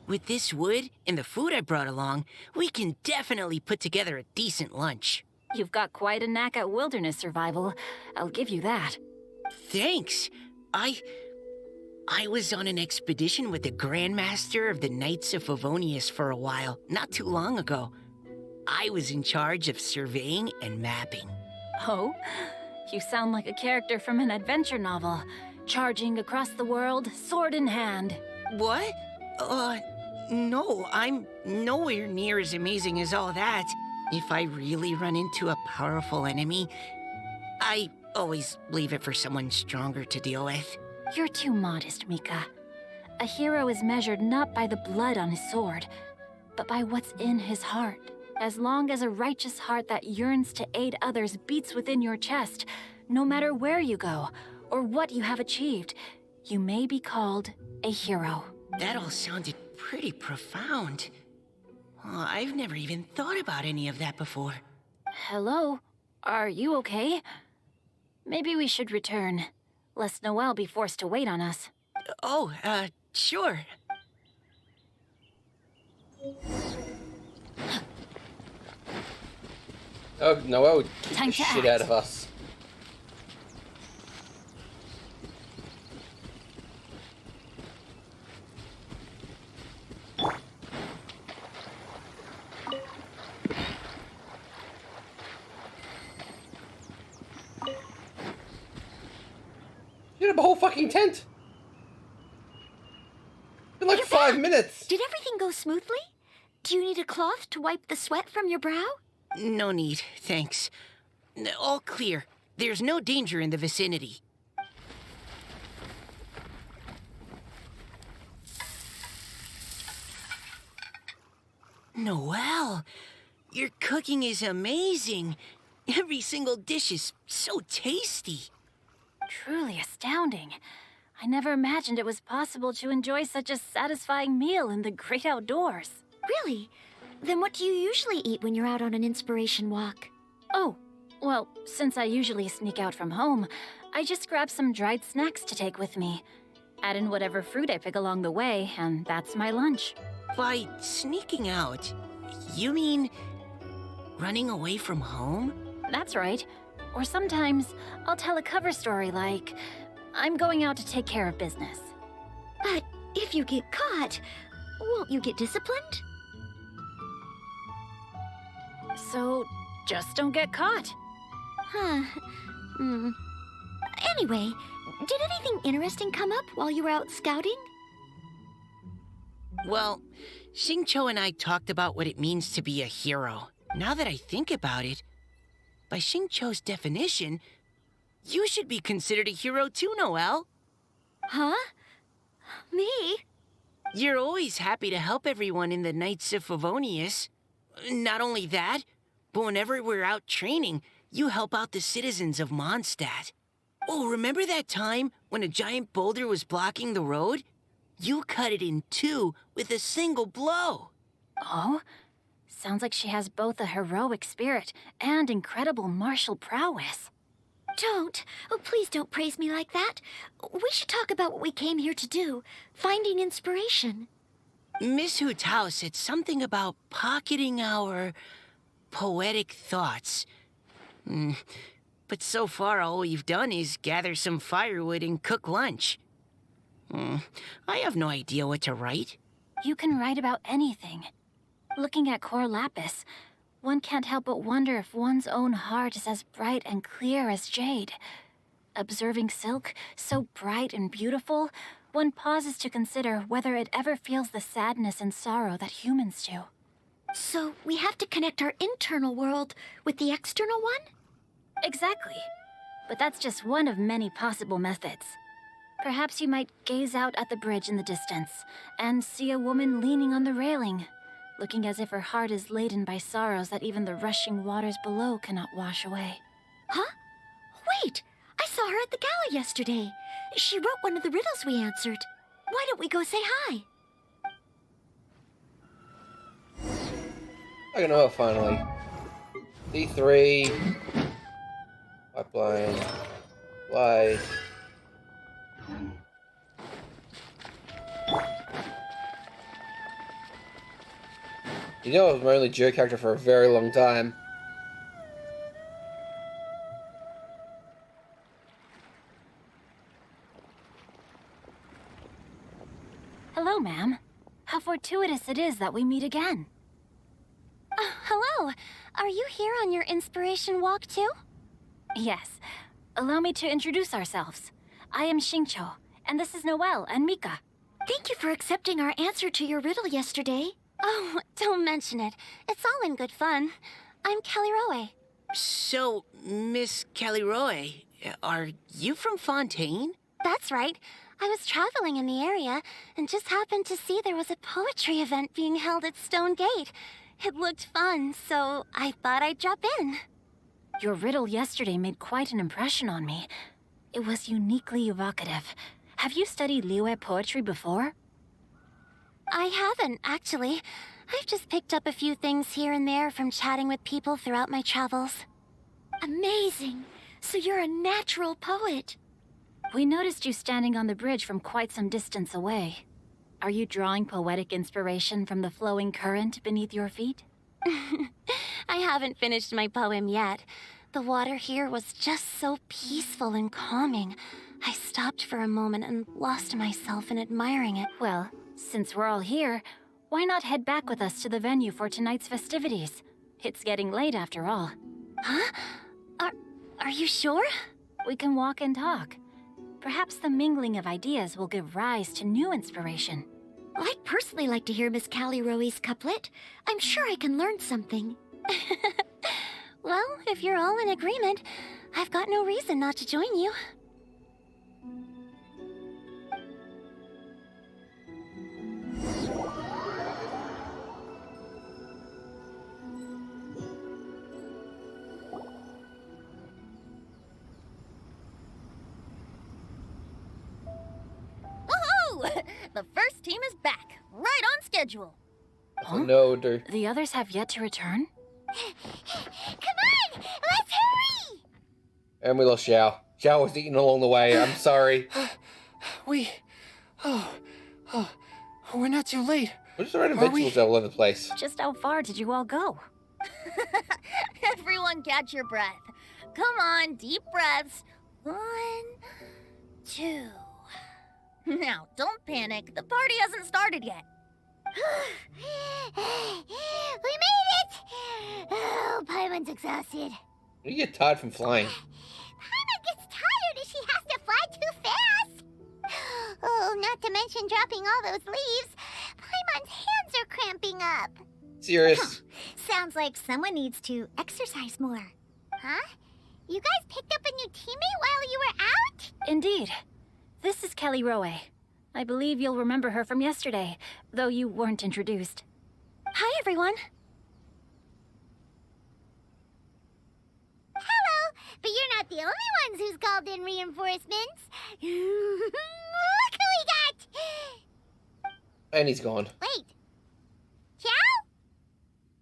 With this wood and the food I brought along, we can definitely put together a decent lunch. You've got quite a knack at wilderness survival. I'll give you that. Thanks. I was on an expedition with the Grandmaster of the Knights of Favonius for a while, not too long ago. I was in charge of surveying and mapping. Oh? You sound like a character from an adventure novel. Charging across the world, sword in hand. What? No, I'm nowhere near as amazing as all that. If I really run into a powerful enemy, I always leave it for someone stronger to deal with. You're too modest, Mika. A hero is measured not by the blood on his sword, but by what's in his heart. As long as a righteous heart that yearns to aid others beats within your chest, no matter where you go or what you have achieved, you may be called a hero. That all sounded pretty profound. Oh, I've never even thought about any of that before. Hello? Are you okay? Maybe we should return, lest Noelle be forced to wait on us. Oh, sure. Oh, Noelle would kick Time the to shit act. out of us. You had a whole fucking tent! In like 5 minutes! Did everything go smoothly? Do you need a cloth to wipe the sweat from your brow? No need, thanks. All clear. There's no danger in the vicinity. Noelle, your cooking is amazing. Every single dish is so tasty. Truly astounding. I never imagined it was possible to enjoy such a satisfying meal in the great outdoors. Really? Then what do you usually eat when you're out on an inspiration walk? Oh, well, since I usually sneak out from home, I just grab some dried snacks to take with me. Add in whatever fruit I pick along the way, and that's my lunch. By sneaking out, you mean running away from home? That's right. Or sometimes I'll tell a cover story like, I'm going out to take care of business. But if you get caught, won't you get disciplined? So just don't get caught. Huh. Anyway, did anything interesting come up while you were out scouting? Well, Xingqiu and I talked about what it means to be a hero. Now that I think about it, by Xingqiu's definition, you should be considered a hero too, Noelle. Huh? Me? You're always happy to help everyone in the Knights of Favonius. Not only that, but whenever we're out training, you help out the citizens of Mondstadt. Oh, remember that time when a giant boulder was blocking the road? You cut it in two with a single blow. Oh? Sounds like she has both a heroic spirit and incredible martial prowess. Don't. Oh, please don't praise me like that. We should talk about what we came here to do, finding inspiration. Miss Hu Tao said something about pocketing our poetic thoughts. But so far, all we've done is gather some firewood and cook lunch. I have no idea what to write. You can write about anything. Looking at Cor Lapis, one can't help but wonder if one's own heart is as bright and clear as jade. Observing silk, so bright and beautiful, one pauses to consider whether it ever feels the sadness and sorrow that humans do. So we have to connect our internal world with the external one? Exactly. But that's just one of many possible methods. Perhaps you might gaze out at the bridge in the distance and see a woman leaning on the railing, looking as if her heart is laden by sorrows that even the rushing waters below cannot wash away. Huh? Wait! I saw her at the gala yesterday. She wrote one of the riddles we answered. Why don't we go say hi? I can know her finally. D3. Pipeline. Light. You know I was my only Joe character for a very long time. Hello, ma'am. How fortuitous it is that we meet again. Hello. Are you here on your inspiration walk too? Yes. Allow me to introduce ourselves. I am Xingqiu, and this is Noelle and Mika. Thank you for accepting our answer to your riddle yesterday. Oh, don't mention it. It's all in good fun. I'm Caliroe. So, Miss Caliroe, are you from Fontaine? That's right. I was traveling in the area and just happened to see there was a poetry event being held at Stone Gate. It looked fun, so I thought I'd drop in. Your riddle yesterday made quite an impression on me. It was uniquely evocative. Have you studied Liyue poetry before? I haven't, actually. I've just picked up a few things here and there from chatting with people throughout my travels. Amazing! So you're a natural poet. We noticed you standing on the bridge from quite some distance away. Are you drawing poetic inspiration from the flowing current beneath your feet? I haven't finished my poem yet. The water here was just so peaceful and calming. I stopped for a moment and lost myself in admiring it. Well, since we're all here, why not head back with us to the venue for tonight's festivities? It's getting late after all. Huh? Are you sure? We can walk and talk. Perhaps the mingling of ideas will give rise to new inspiration. I'd personally like to hear Miss Callie Rowe's couplet. I'm sure I can learn something. Well, if you're all in agreement, I've got no reason not to join you. Woohoo! The first team is back, right on schedule. Huh? No, dude. The others have yet to return? Come on! Let's hurry! And we lost Xiao. Xiao was eating along the way. I'm sorry. We're not too late. We're just running vegetables all over the place. Just how far did you all go? Everyone catch your breath. Come on, deep breaths. 1, 2. Now, don't panic. The party hasn't started yet. We made it! Oh, Paimon's exhausted. You get tired from flying. Paimon gets tired if she has to fly too fast. Oh, not to mention dropping all those leaves. Paimon's hands are cramping up. Serious. Sounds like someone needs to exercise more. Huh? You guys picked up a new teammate while you were out? Indeed. This is Callie Rowe. I believe you'll remember her from yesterday, though you weren't introduced. Hi, everyone. Hello, but you're not the only ones who's called in reinforcements. Look who we got! And he's gone. Wait. Xiao?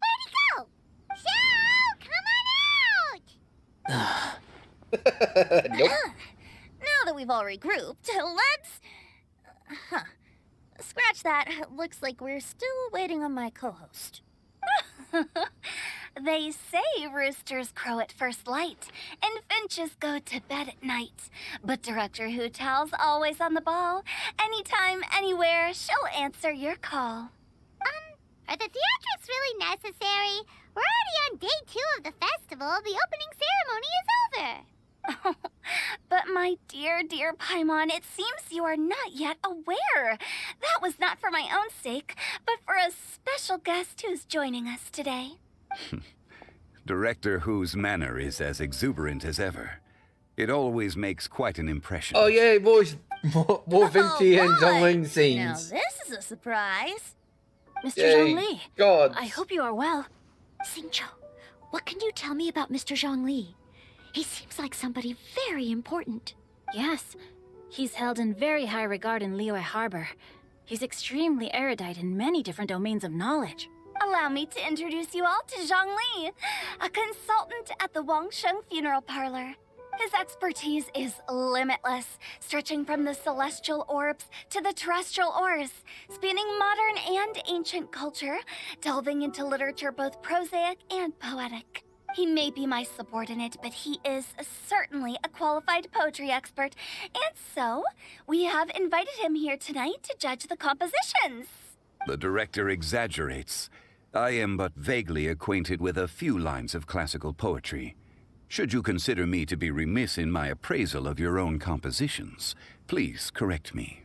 Where'd he go? Xiao, come on out! Nope. Now that we've all regrouped, let's... Scratch that. Looks like we're still waiting on my co-host. They say roosters crow at first light, and finches go to bed at night. But Director Hu Tao's always on the ball. Anytime, anywhere, she'll answer your call. Are the theatrics really necessary? We're already on day 2 of the festival. The opening ceremony is over. But my dear, dear Paimon, it seems you are not yet aware. That was not for my own sake, but for a special guest who's joining us today. Director Who's manner is as exuberant as ever. It always makes quite an impression. Oh yeah, boys. More Vinci and Zhongling Now scenes. this is a surprise. Mr. Yay. Zhongli, God. I hope you are well. Xingqiu, what can you tell me about Mr. Zhongli? He seems like somebody very important. Yes, he's held in very high regard in Liyue Harbor. He's extremely erudite in many different domains of knowledge. Allow me to introduce you all to Zhang Li, a consultant at the Wangsheng Funeral Parlor. His expertise is limitless, stretching from the celestial orbs to the terrestrial ores, spanning modern and ancient culture, delving into literature both prosaic and poetic. He may be my subordinate, but he is certainly a qualified poetry expert, and so we have invited him here tonight to judge the compositions. The director exaggerates. I am but vaguely acquainted with a few lines of classical poetry. Should you consider me to be remiss in my appraisal of your own compositions, please correct me.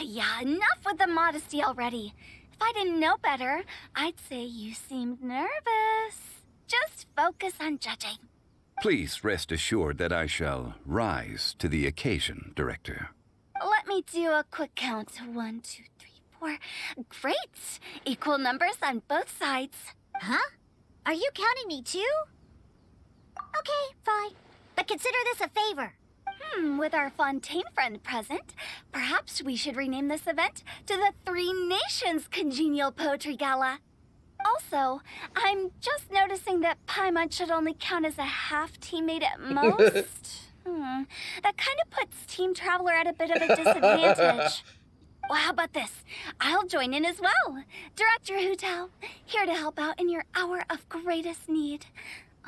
Yeah, enough with the modesty already. If I didn't know better, I'd say you seemed nervous. Just focus on judging. Please rest assured that I shall rise to the occasion, Director. Let Let me do a quick count. 1, 2, 3, 4. Great! Equal numbers on both sides. Huh? Are you counting me too? Okay, fine. But consider this a favor. With our Fontaine friend present, perhaps we should rename this event to the Three Nations Congenial Poetry Gala. Also, I'm just noticing that Paimon should only count as a half teammate at most. That kind of puts Team Traveler at a bit of a disadvantage. Well, how about this? I'll join in as well. Director Hutao, here to help out in your hour of greatest need.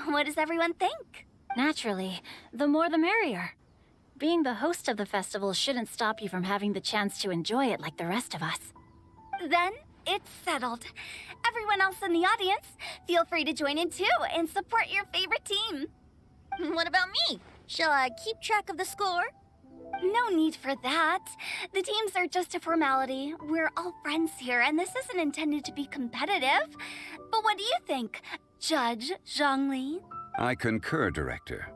What does everyone think? Naturally, the more the merrier. Being the host of the festival shouldn't stop you from having the chance to enjoy it like the rest of us. Then it's settled. Everyone else in the audience, feel free to join in too and support your favorite team. What about me? Shall I keep track of the score? No need for that. The teams are just a formality. We're all friends here, and this isn't intended to be competitive. But what do you think, Judge Zhongli? I concur, Director.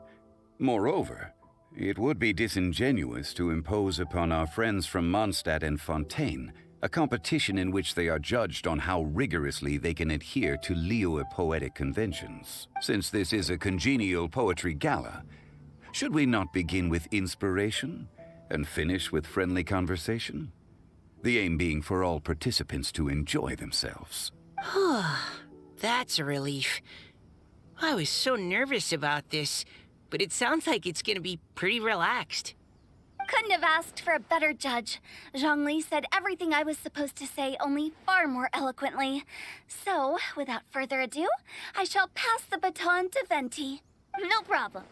Moreover, it would be disingenuous to impose upon our friends from Mondstadt and Fontaine a competition in which they are judged on how rigorously they can adhere to Liyue poetic conventions. Since this is a congenial poetry gala, should we not begin with inspiration and finish with friendly conversation? The aim being for all participants to enjoy themselves. That's a relief. I was so nervous about this, but it sounds like it's gonna be pretty relaxed. Couldn't have asked for a better judge. Zhongli said everything I was supposed to say, only far more eloquently. So, without further ado, I shall pass the baton to Venti. No problem.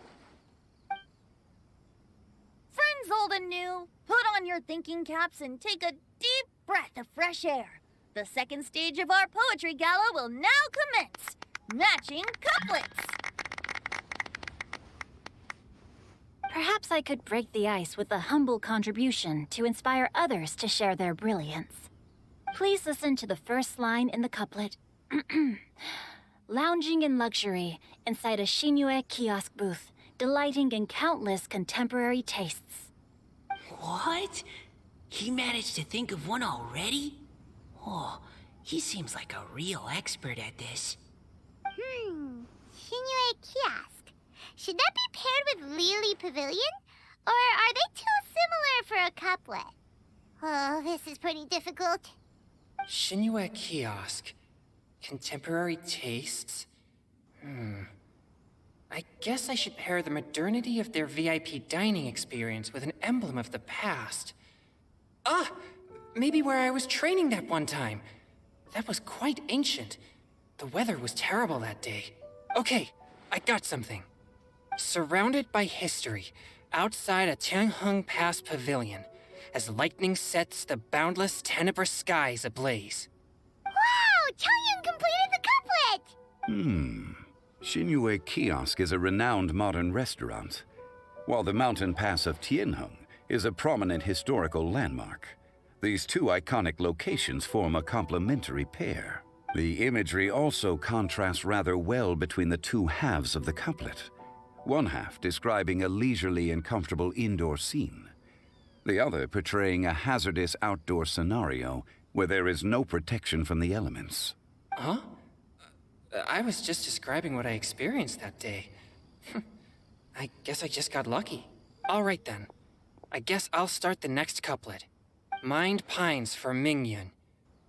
Friends old and new, put on your thinking caps and take a deep breath of fresh air. The second stage of our poetry gala will now commence. Matching couplets. Perhaps I could break the ice with a humble contribution to inspire others to share their brilliance. Please listen to the first line in the couplet. Lounging in luxury inside a Shinue kiosk booth, delighting in countless contemporary tastes. What? He managed to think of one already? Oh, he seems like a real expert at this. Shinue Kiosk. Should that be paired with Lily Pavilion? Or are they too similar for a couplet? Oh, this is pretty difficult. Shinue Kiosk. Contemporary tastes? I guess I should pair the modernity of their VIP dining experience with an emblem of the past. Maybe where I was training that one time. That was quite ancient. The weather was terrible that day. Okay, I got something. Surrounded by history, outside a Tianheng Pass pavilion, as lightning sets the boundless tenebrous skies ablaze. Wow! Changyun completed the couplet! Shinue Kiosk is a renowned modern restaurant, while the mountain pass of Tianheng is a prominent historical landmark. These two iconic locations form a complementary pair. The imagery also contrasts rather well between the two halves of the couplet. One half describing a leisurely and comfortable indoor scene, the other portraying a hazardous outdoor scenario where there is no protection from the elements. Huh? I was just describing what I experienced that day. I guess I just got lucky. All right then. I guess I'll start the next couplet. Mind pines for Mingyun.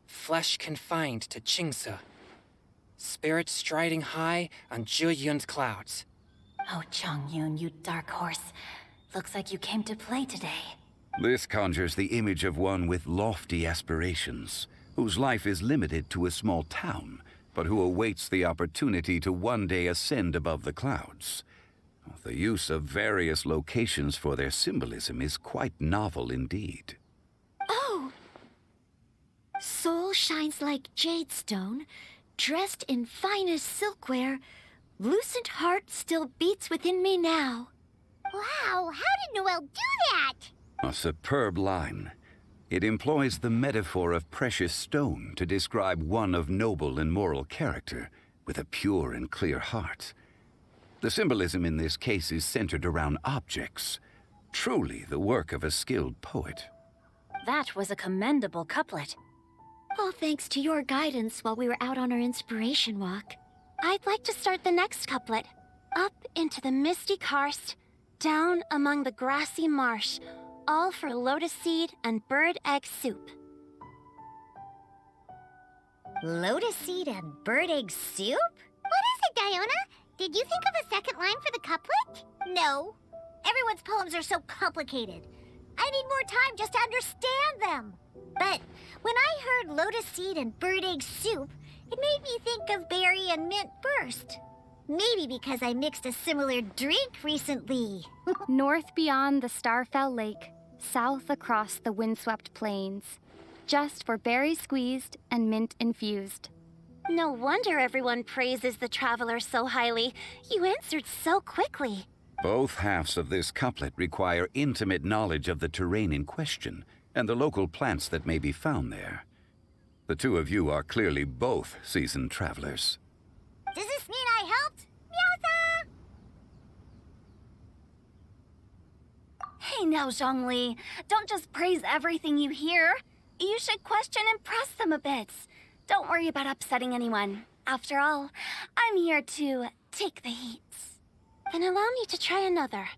Flesh confined to Qingse. Spirit striding high on Zheyun's clouds. Oh, Changyun, you dark horse. Looks like you came to play today. This conjures the image of one with lofty aspirations, whose life is limited to a small town, but who awaits the opportunity to one day ascend above the clouds. The use of various locations for their symbolism is quite novel indeed. Oh! Soul shines like jadestone, dressed in finest silkware. Lucent heart still beats within me now. Wow, how did Noelle do that? A superb line. It employs the metaphor of precious stone to describe one of noble and moral character, with a pure and clear heart. The symbolism in this case is centered around objects, truly the work of a skilled poet. That was a commendable couplet. All thanks to your guidance while we were out on our inspiration walk. I'd like to start the next couplet. Up into the misty karst, down among the grassy marsh, all for lotus seed and bird egg soup. Lotus seed and bird egg soup? What is it, Diona? Did you think of a second line for the couplet? No. Everyone's poems are so complicated. I need more time just to understand them. But when I heard lotus seed and bird egg soup, it made me think of berry and mint first. Maybe because I mixed a similar drink recently. North beyond the Starfell Lake, south across the windswept plains. Just for berry squeezed and mint infused. No wonder everyone praises the traveler so highly. You answered so quickly. Both halves of this couplet require intimate knowledge of the terrain in question and the local plants that may be found there. The two of you are clearly both seasoned travelers. Does this mean I helped? Meowsa! Hey now, Zhongli. Don't just praise everything you hear. You should question and press them a bit. Don't worry about upsetting anyone. After all, I'm here to take the heat. Then allow me to try another.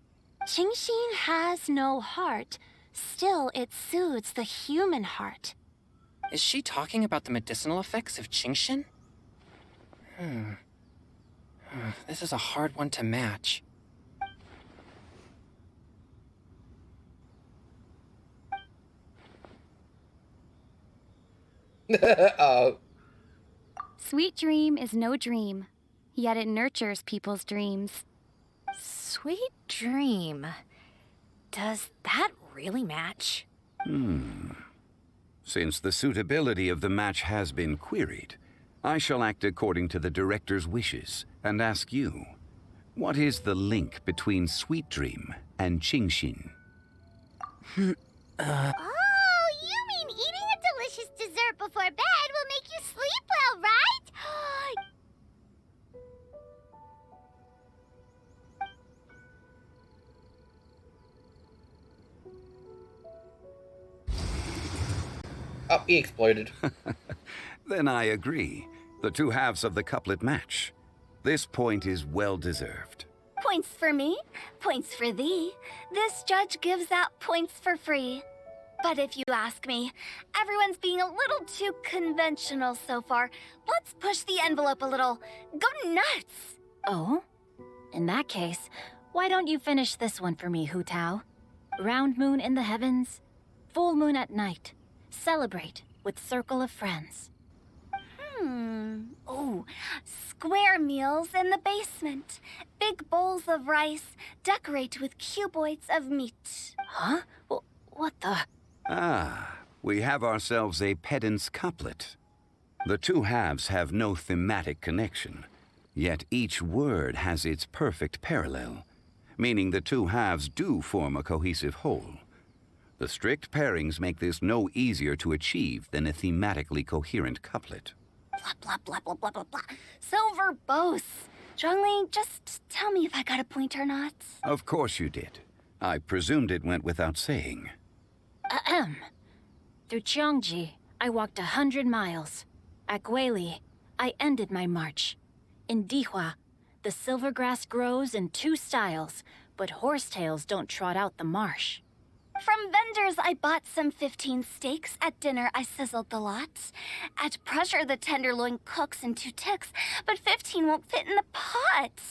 Qingxin has no heart. Still, it soothes the human heart. Is she talking about the medicinal effects of Qingxin? This is a hard one to match. Oh. Sweet dream is no dream, yet it nurtures people's dreams. Sweet dream. Does that really match? Since the suitability of the match has been queried, I shall act according to the director's wishes and ask you, what is the link between Sweet Dream and Qingxin? Oh, you mean eating a delicious dessert before bed will make you sleep well, right? Oh, he exploded. Then I agree. The two halves of the couplet match. This point is well deserved. Points for me, points for thee. This judge gives out points for free. But if you ask me, everyone's being a little too conventional so far. Let's push the envelope a little. Go nuts! Oh? In that case, why don't you finish this one for me, Hu Tao? Round moon in the heavens, full moon at night. Celebrate with circle of friends. Oh, square meals in the basement. Big bowls of rice. Decorate with cuboids of meat. Huh? What the? Ah, we have ourselves a pedant's couplet. The two halves have no thematic connection, yet each word has its perfect parallel, meaning the two halves do form a cohesive whole. The strict pairings make this no easier to achieve than a thematically coherent couplet. Blah, blah, blah, blah, blah, blah, blah. So verbose. Zhongli, just tell me if I got a point or not. Of course you did. I presumed it went without saying. Through Cheongji, I walked 100 miles. At Guili, I ended my march. In Dihua, the silver grass grows in 2 styles, but horsetails don't trot out the marsh. From vendors, I bought some 15 steaks. At dinner, I sizzled the lots. At pressure, the tenderloin cooks in 2 ticks, but 15 won't fit in the pot.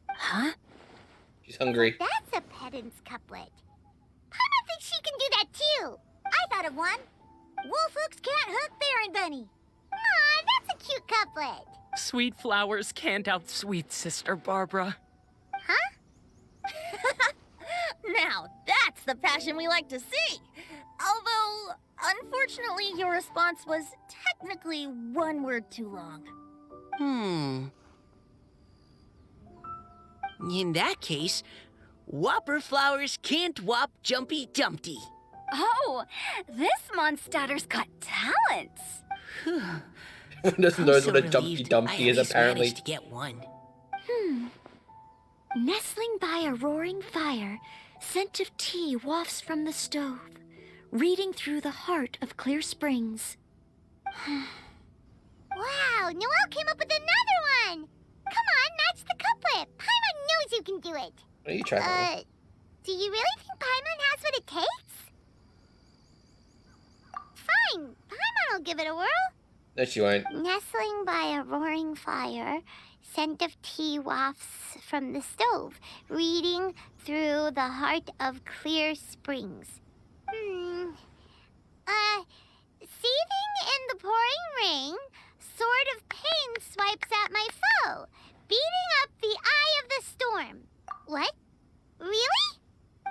Huh? She's hungry. That's a pedant's couplet. Paimon thinks she can do that too. I thought of one. Wolf hooks can't hook Baron Bunny. Aw, that's a cute couplet. Sweet flowers can't outsweet Sister Barbara. Huh? Now, that's the passion we like to see. Although, unfortunately, your response was technically 1 word too long. In that case, Whopper flowers can't whop Jumpy Dumpty. Oh, this monster's got talents. Doesn't know what a Jumpy Dumpty is, apparently. Managed to get one. Nestling by a roaring fire, scent of tea wafts from the stove. reading through the heart of Clear Springs. Wow, Noelle came up with another one! Come on, match the couplet. Paimon knows you can do it. What are you trying? Do you really think Paimon has what it takes? Fine, Paimon will give it a whirl. No, she won't. Nestling by a roaring fire, scent of tea wafts from the stove, reading through the heart of Clear Springs. Seething in the pouring rain, sword of pain swipes at my foe, beating up the eye of the storm. What? Really?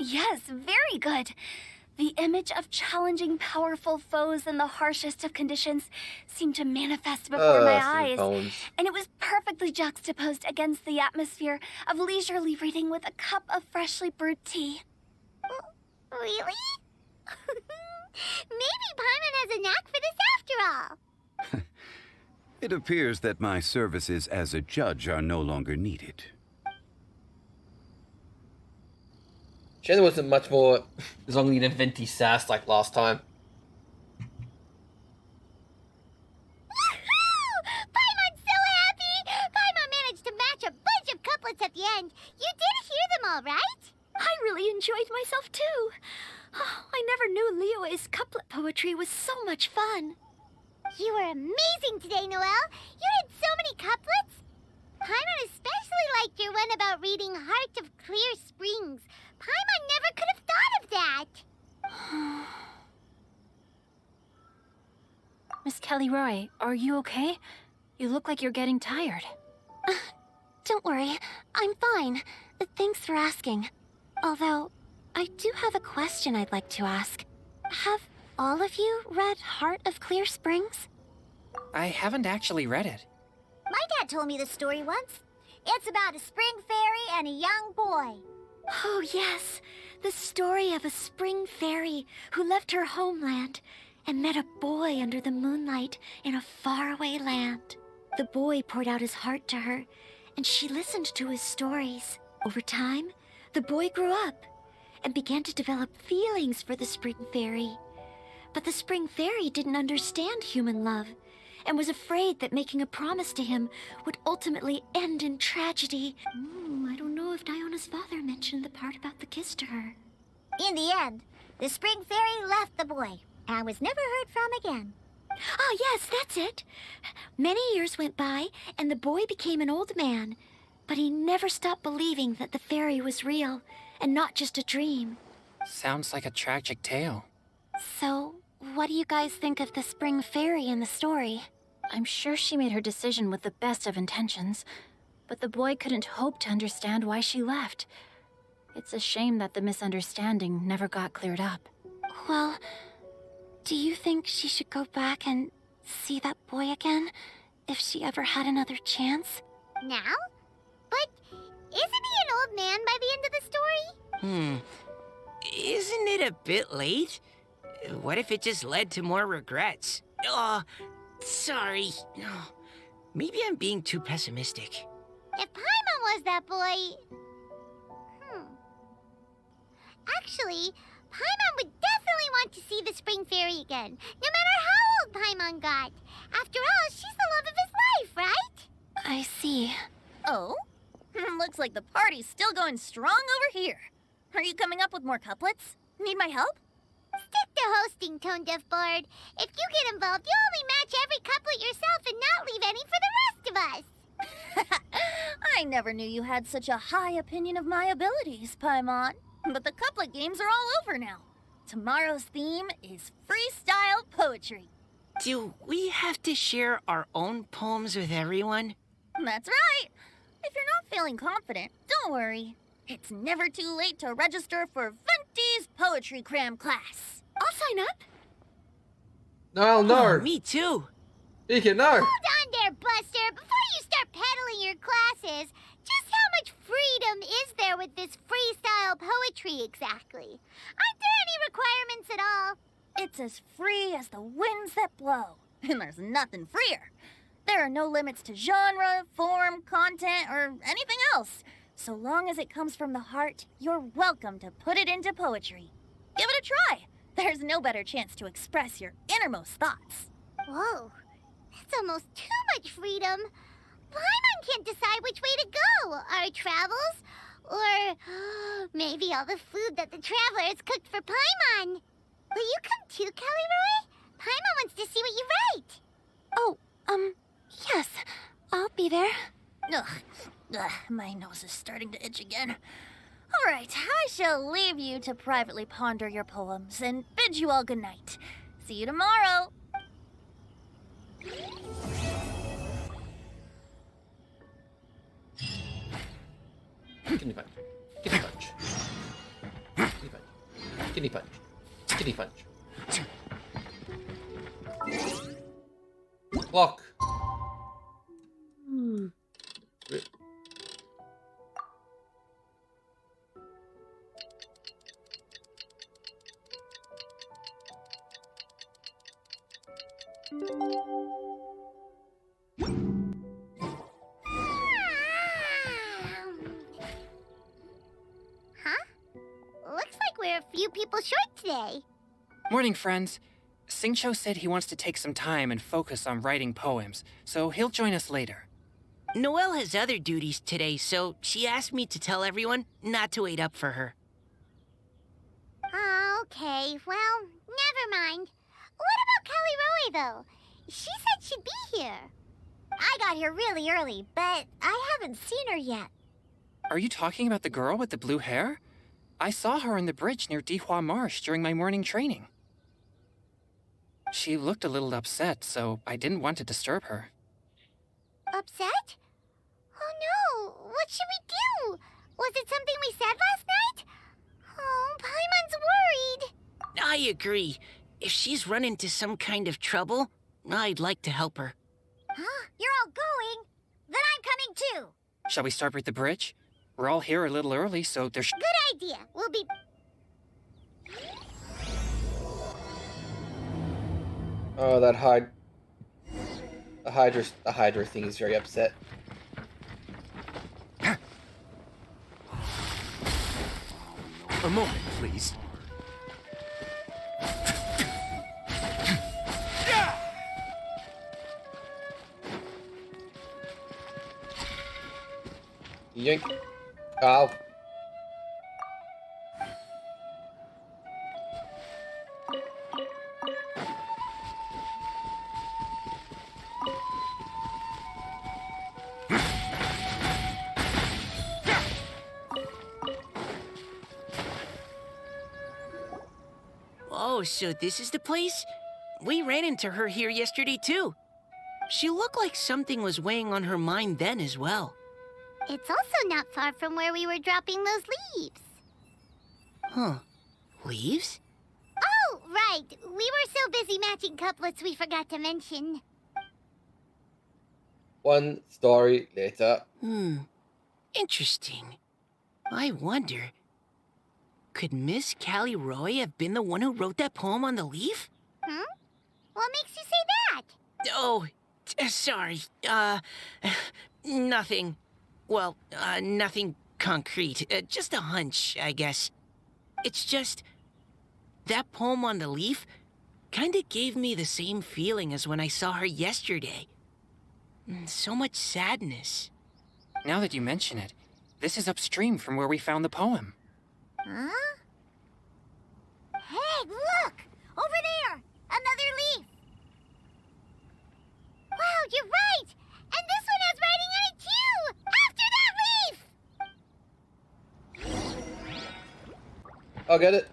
Yes, very good. The image of challenging powerful foes in the harshest of conditions seemed to manifest before my eyes, and it was perfectly juxtaposed against the atmosphere of leisurely reading with a cup of freshly brewed tea. Really? Maybe Paimon has a knack for this after all. It appears that my services as a judge are no longer needed. Shannon wasn't much more zongly than venti sass like last time. Paimon's so happy! Paimon managed to match a bunch of couplets at the end. You did hear them all, right? I really enjoyed myself too. Oh, I never knew Liyue's couplet poetry was so much fun. You were amazing today, Noelle. You did so many couplets. Paimon especially liked your one about reading Heart of Clear Springs. Paimon never could have thought of that. Miss Kelly Roy, are you okay? You look like you're getting tired. Don't worry, I'm fine. Thanks for asking. Although, I do have a question I'd like to ask. Have all of you read Heart of Clear Springs? I haven't actually read it. My dad told me the story once. It's about a spring fairy and a young boy. Oh, yes. The story of a spring fairy who left her homeland and met a boy under the moonlight in a faraway land. The boy poured out his heart to her, and she listened to his stories. Over time, the boy grew up and began to develop feelings for the spring fairy. But the spring fairy didn't understand human love and was afraid that making a promise to him would ultimately end in tragedy. I don't know if Diona's father mentioned the part about the kiss to her. In the end, the spring fairy left the boy and was never heard from again. Ah, yes, that's it. Many years went by, and the boy became an old man, but he never stopped believing that the fairy was real and not just a dream. Sounds like a tragic tale. So, what do you guys think of the spring fairy in the story? I'm sure she made her decision with the best of intentions, but the boy couldn't hope to understand why she left. It's a shame that the misunderstanding never got cleared up. Well, do you think she should go back and see that boy again, if she ever had another chance? Now? But isn't he an old man by the end of the story? Isn't it a bit late? What if it just led to more regrets? Oh, sorry. Maybe I'm being too pessimistic. If Paimon was that boy... Actually, Paimon would definitely want to see the spring fairy again, no matter how old Paimon got. After all, she's the love of his life, right? I see. Oh? Looks like the party's still going strong over here. Are you coming up with more couplets? Need my help? Stick to hosting, Tone Deaf Bard. If you get involved, you only match every couplet yourself and not leave any for the rest of us. I never knew you had such a high opinion of my abilities, Paimon. But the couplet games are all over now. Tomorrow's theme is freestyle poetry. Do we have to share our own poems with everyone? That's right. If you're not feeling confident, don't worry. It's never too late to register for Venti's Poetry Cram class. I'll sign up. No. Oh, me too. Beacon, no. Hold on there, Buster. Before you start peddling your classes, just how much freedom is there with this freestyle poetry exactly? Aren't there any requirements at all? It's as free as the winds that blow. And there's nothing freer. There are no limits to genre, form, content, or anything else. So long as it comes from the heart, you're welcome to put it into poetry. Give it a try. There's no better chance to express your innermost thoughts. Whoa, that's almost too much freedom. Paimon can't decide which way to go. Our travels, or maybe all the food that the travelers cooked for Paimon. Will you come too, Kelly-Roy? Paimon wants to see what you write. Oh, yes. I'll be there. Ugh, my nose is starting to itch again. All right, I shall leave you to privately ponder your poems and bid you all good night. See you tomorrow. Kidney punch. Kidney punch. Kidney punch. Kidney punch. Kidney punch. Clock. Huh? Looks like we're a few people short today. Morning, friends. Singcho said he wants to take some time and focus on writing poems, so he'll join us later. Noelle has other duties today, so she asked me to tell everyone not to wait up for her. Oh, okay. Well, never mind. What about Kelly-Roy, though? She said she'd be here. I got here really early, but I haven't seen her yet. Are you talking about the girl with the blue hair? I saw her on the bridge near Dihua Marsh during my morning training. She looked a little upset, so I didn't want to disturb her. Upset? Oh no, what should we do? Was it something we said last night? Oh, Paimon's worried. I agree. If she's run into some kind of trouble, I'd like to help her. Huh? You're all going? Then I'm coming too. Shall we start with the bridge? We're all here a little early, so there's... Good idea. We'll be... Oh, that the Hydra thing is very upset. A moment, please. Yank. Ow. Oh, so this is the place? We ran into her here yesterday, too. She looked like something was weighing on her mind then as well. It's also not far from where we were dropping those leaves. Huh. Leaves? Oh, right. We were so busy matching couplets we forgot to mention. One story later. Interesting. I wonder... Could Miss Callie Roy have been the one who wrote that poem on the leaf? What makes you say that? Oh, sorry. Nothing. Well, nothing concrete. Just a hunch, I guess. It's just... That poem on the leaf kinda gave me the same feeling as when I saw her yesterday. So much sadness. Now that you mention it, this is upstream from where we found the poem. Huh? Hey, look! Over there! Another leaf! Wow, you're right! And this one has writing on it too! After that leaf! I'll get it.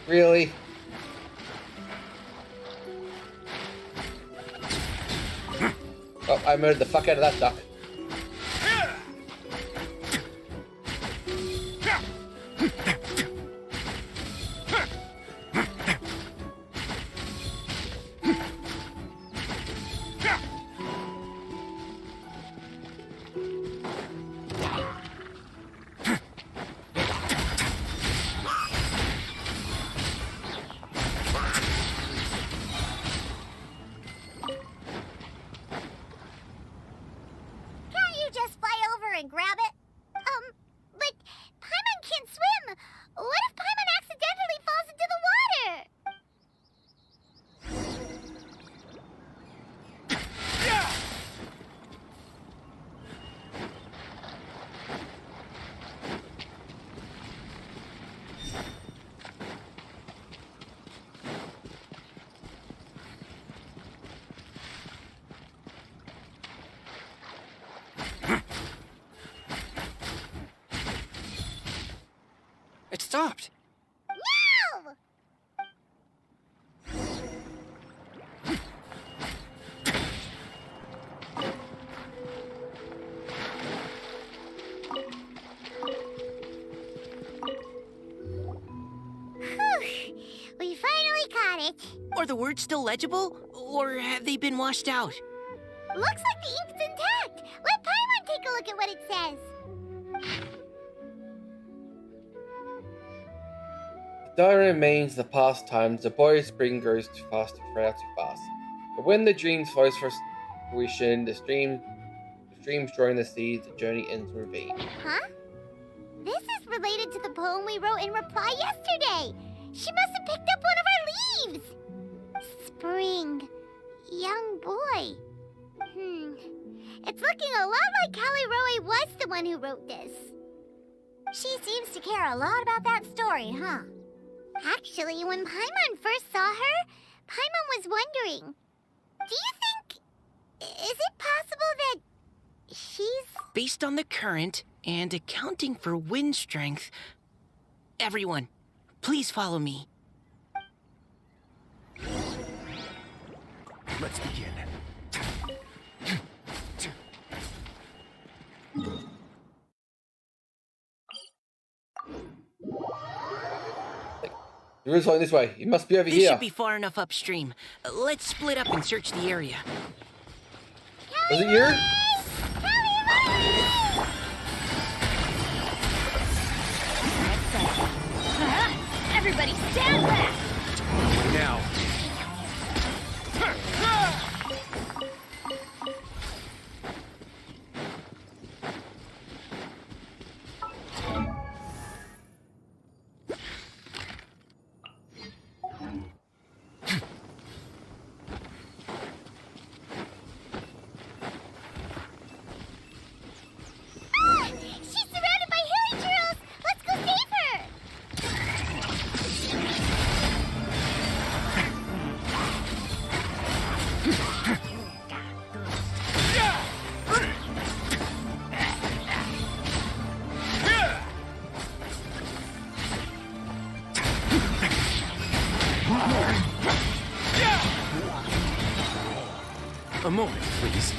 Really? Oh, I murdered the fuck out of that duck. just fly over and grab it? But Paimon can't swim. What if Paimon accidentally falls into the water? It stopped. No! Whew. We finally caught it. Are the words still legible, or have they been washed out? Looks like the ink's intact. Let Paimon take a look at what it says. The diary remains the past times. The boy's spring grows too fast to fret out too fast. But when the dreams flows for fruition, the streams drawing the seeds, the journey ends in ravine. Huh? This is related to the poem we wrote in reply yesterday. She must have picked up one of our leaves. Spring. Young boy. It's looking a lot like Callie Roe was the one who wrote this. She seems to care a lot about that story, huh? Actually, when Paimon first saw her, Paimon was wondering, do you think... is it possible that she's... Based on the current and accounting for wind strength, everyone, please follow me. Let's begin. The root's going this way. It must be over This here. should be far enough upstream. Let's split up and search the area. Was it you? Everybody stand back! Now. She's surrounded by hilly trolls! Let's go save her! A moment, please.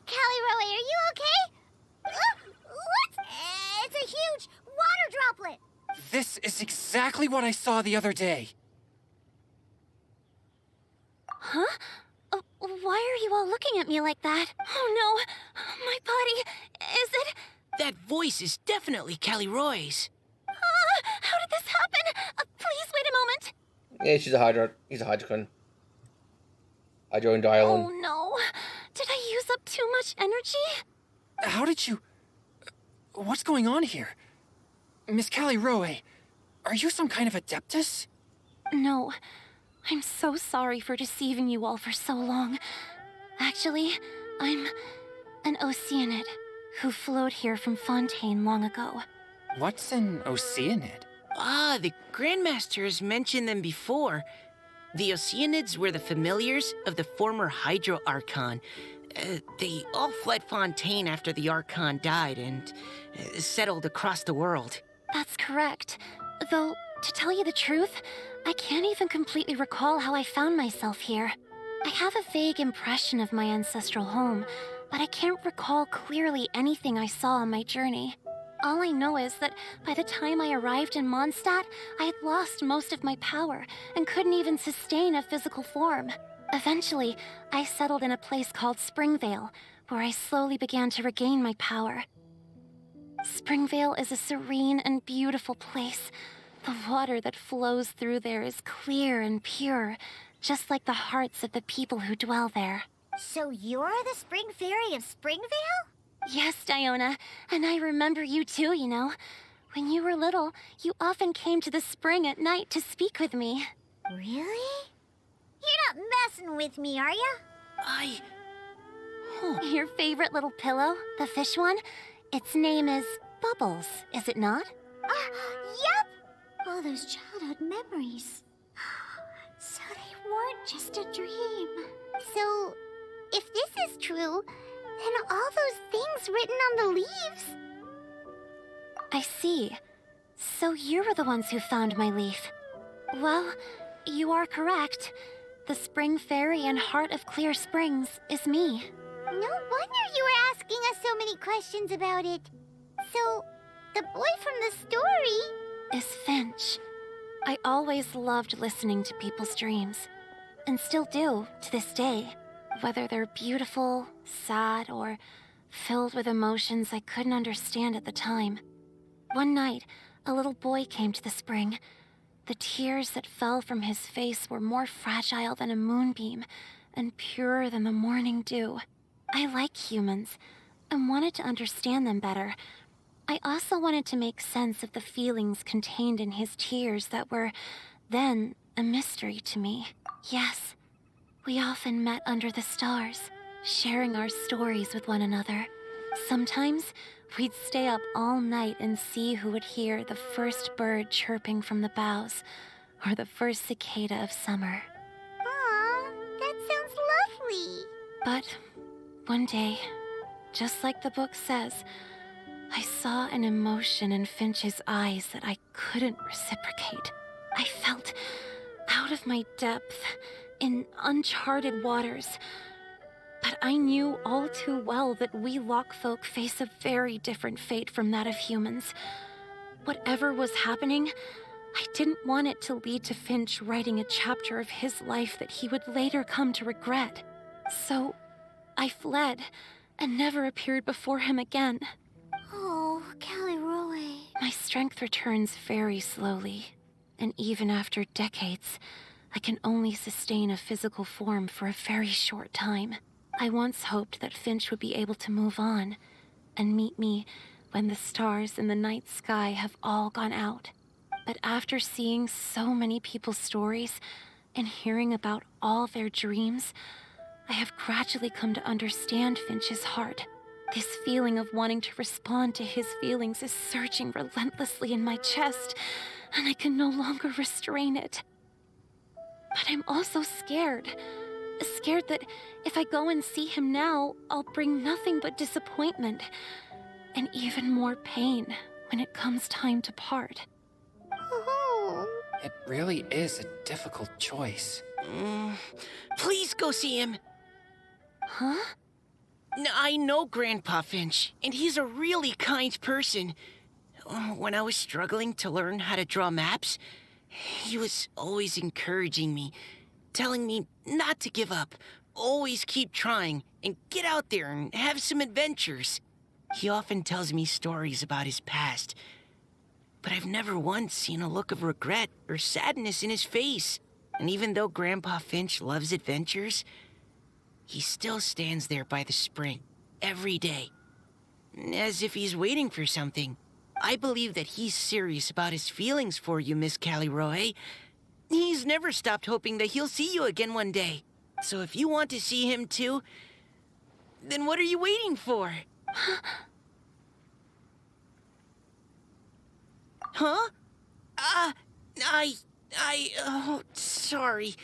Callie Roe, are you okay? What? It's a huge water droplet! This is exactly what I saw the other day. Huh? Why are you all looking at me like that? Oh no! My body... is it... That voice is definitely Callie Roy's. How did this happen? Please wait a moment. Yeah, she's a Hydra. He's a Hydra. Hydro and Dialon. Oh no. Did I use up too much energy? How did you... What's going on here? Miss Callie Roe, are you some kind of adeptus? No. I'm so sorry for deceiving you all for so long. Actually, I'm an Oceanid who flowed here from Fontaine long ago. What's an Oceanid? Ah, the Grandmaster has mentioned them before. The Oceanids were the familiars of the former Hydro Archon. They all fled Fontaine after the Archon died and settled across the world. That's correct. Though, to tell you the truth, I can't even completely recall how I found myself here. I have a vague impression of my ancestral home, but I can't recall clearly anything I saw on my journey. All I know is that by the time I arrived in Mondstadt, I had lost most of my power and couldn't even sustain a physical form. Eventually, I settled in a place called Springvale, where I slowly began to regain my power. Springvale is a serene and beautiful place, The water that flows through there is clear and pure, just like the hearts of the people who dwell there. So you're the spring fairy of Springvale? Yes, Diona, and I remember you too, you know. When you were little, you often came to the spring at night to speak with me. Really? You're not messing with me, are you? Your favorite little pillow, the fish one? Its name is Bubbles, is it not? Yep! All those childhood memories. So they weren't just a dream. So, if this is true, then all those things written on the leaves... I see. So you were the ones who found my leaf. Well, you are correct. The Spring Fairy and Heart of Clear Springs is me. No wonder you were asking us so many questions about it. So, the boy from the story... is Finch. I always loved listening to people's dreams, and still do to this day, whether they're beautiful, sad, or filled with emotions I couldn't understand at the time. One night, a little boy came to the spring. The tears that fell from his face were more fragile than a moonbeam, and purer than the morning dew. I like humans, and wanted to understand them better. I also wanted to make sense of the feelings contained in his tears that were, then, a mystery to me. Yes, we often met under the stars, sharing our stories with one another. Sometimes, we'd stay up all night and see who would hear the first bird chirping from the boughs, or the first cicada of summer. Aw, that sounds lovely. But one day, just like the book says, I saw an emotion in Finch's eyes that I couldn't reciprocate. I felt out of my depth, in uncharted waters. But I knew all too well that we Lockfolk face a very different fate from that of humans. Whatever was happening, I didn't want it to lead to Finch writing a chapter of his life that he would later come to regret. So, I fled, and never appeared before him again. Oh, Callie Roy. My strength returns very slowly, and even after decades, I can only sustain a physical form for a very short time. I once hoped that Finch would be able to move on, and meet me when the stars in the night sky have all gone out. But after seeing so many people's stories, and hearing about all their dreams, I have gradually come to understand Finch's heart. This feeling of wanting to respond to his feelings is surging relentlessly in my chest, and I can no longer restrain it. But I'm also scared. Scared that if I go and see him now, I'll bring nothing but disappointment, and even more pain when it comes time to part. It really is a difficult choice. Please go see him. Huh? I know Grandpa Finch, and he's a really kind person. When I was struggling to learn how to draw maps, he was always encouraging me, telling me not to give up, always keep trying, and get out there and have some adventures. He often tells me stories about his past, but I've never once seen a look of regret or sadness in his face. And even though Grandpa Finch loves adventures, he still stands there by the spring, every day, as if he's waiting for something. I believe that he's serious about his feelings for you, Miss Callie Roy. He's never stopped hoping that he'll see you again one day. So if you want to see him too, then what are you waiting for? Huh? Oh, sorry.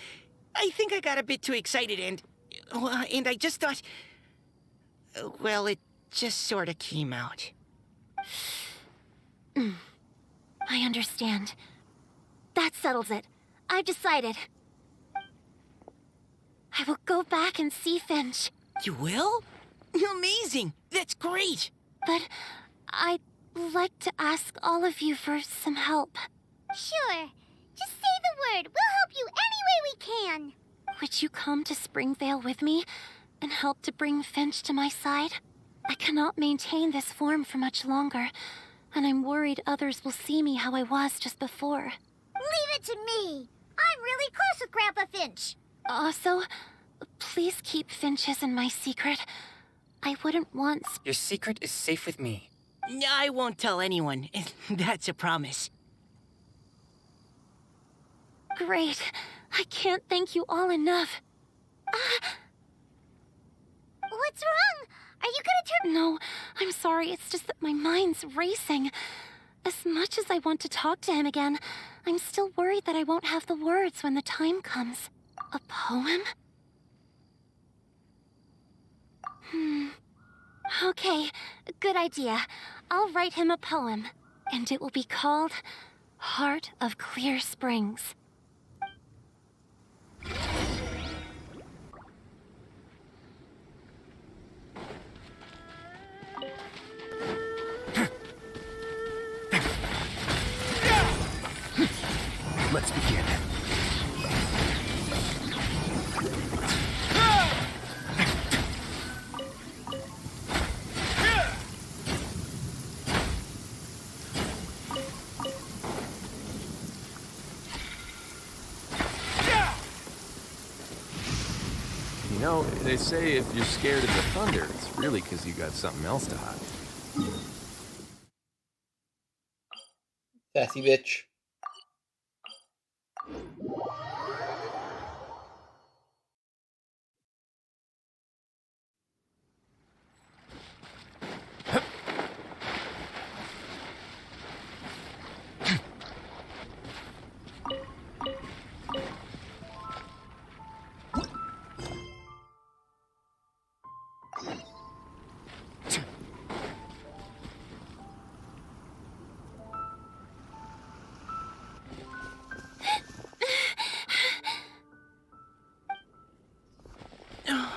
I think I got a bit too excited and I just thought, well, it just sort of came out. I understand. That settles it. I've decided. I will go back and see Finch. You will? Amazing! That's great! But I'd like to ask all of you for some help. Sure. Just say the word. We'll help you any way we can. Would you come to Springvale with me and help to bring Finch to my side? I cannot maintain this form for much longer, and I'm worried others will see me how I was just before. Leave it to me. I'm really close with Grandpa Finch. Also, please keep Finch's in my secret. I wouldn't want... Your secret is safe with me. I won't tell anyone. That's a promise. Great. I can't thank you all enough. What's wrong? Are you gonna turn... No, I'm sorry. It's just that my mind's racing. As much as I want to talk to him again, I'm still worried that I won't have the words when the time comes. A poem? Okay, good idea. I'll write him a poem, and it will be called Heart of Clear Springs. Let's begin. You know, they say if you're scared of the thunder, it's really because you got something else to hide. Sassy bitch.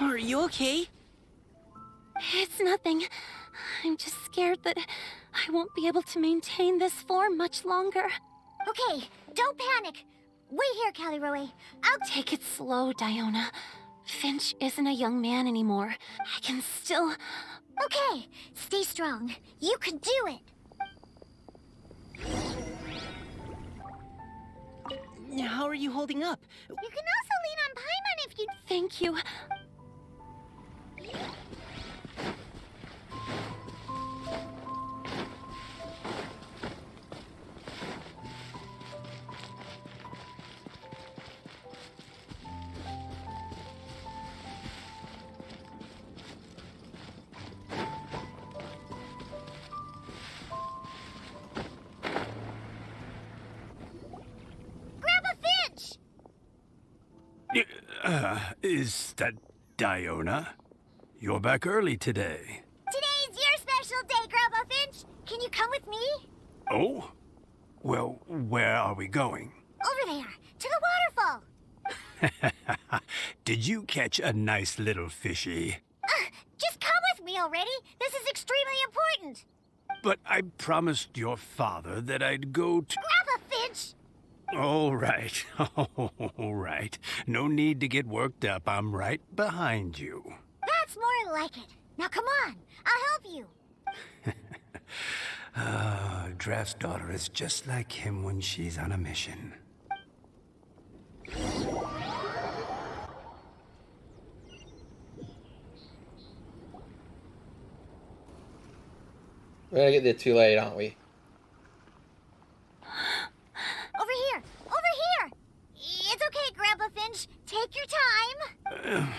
Are you okay? It's nothing. I'm just scared that I won't be able to maintain this form much longer. Okay, don't panic. Wait here, Caliroe. I'll take it slow, Diona. Finch isn't a young man anymore. I can still... Okay, stay strong. You can do it. How are you holding up? You can also lean on Paimon if you... Thank you. Is that Diona? You're back early today. Today's your special day, Grandpa Finch. Can you come with me? Oh? Well, where are we going? Over there, to the waterfall. Did you catch a nice little fishy? Just come with me already. This is extremely important. But I promised your father that I'd go to... Grandpa Finch! All right. All right. No need to get worked up. I'm right behind you. That's more like it. Now come on. I'll help you. Draft's daughter is just like him when she's on a mission. We're gonna get there too late, aren't we? Over here! Over here! It's okay, Grandpa Finch. Take your time.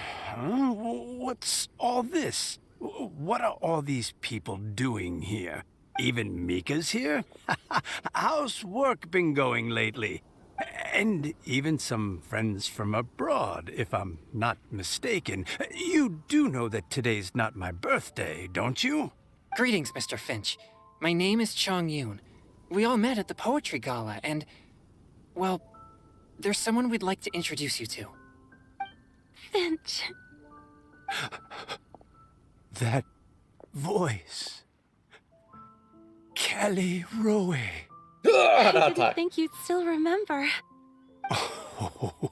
What's all this? What are all these people doing here? Even Mika's here? How's work been going lately? And even some friends from abroad, if I'm not mistaken. You do know that today's not my birthday, don't you? Greetings, Mr. Finch. My name is Chong Yoon. We all met at the poetry gala, and... well, there's someone we'd like to introduce you to. Finch. That voice. Caliroe. I didn't think you'd still remember. Oh,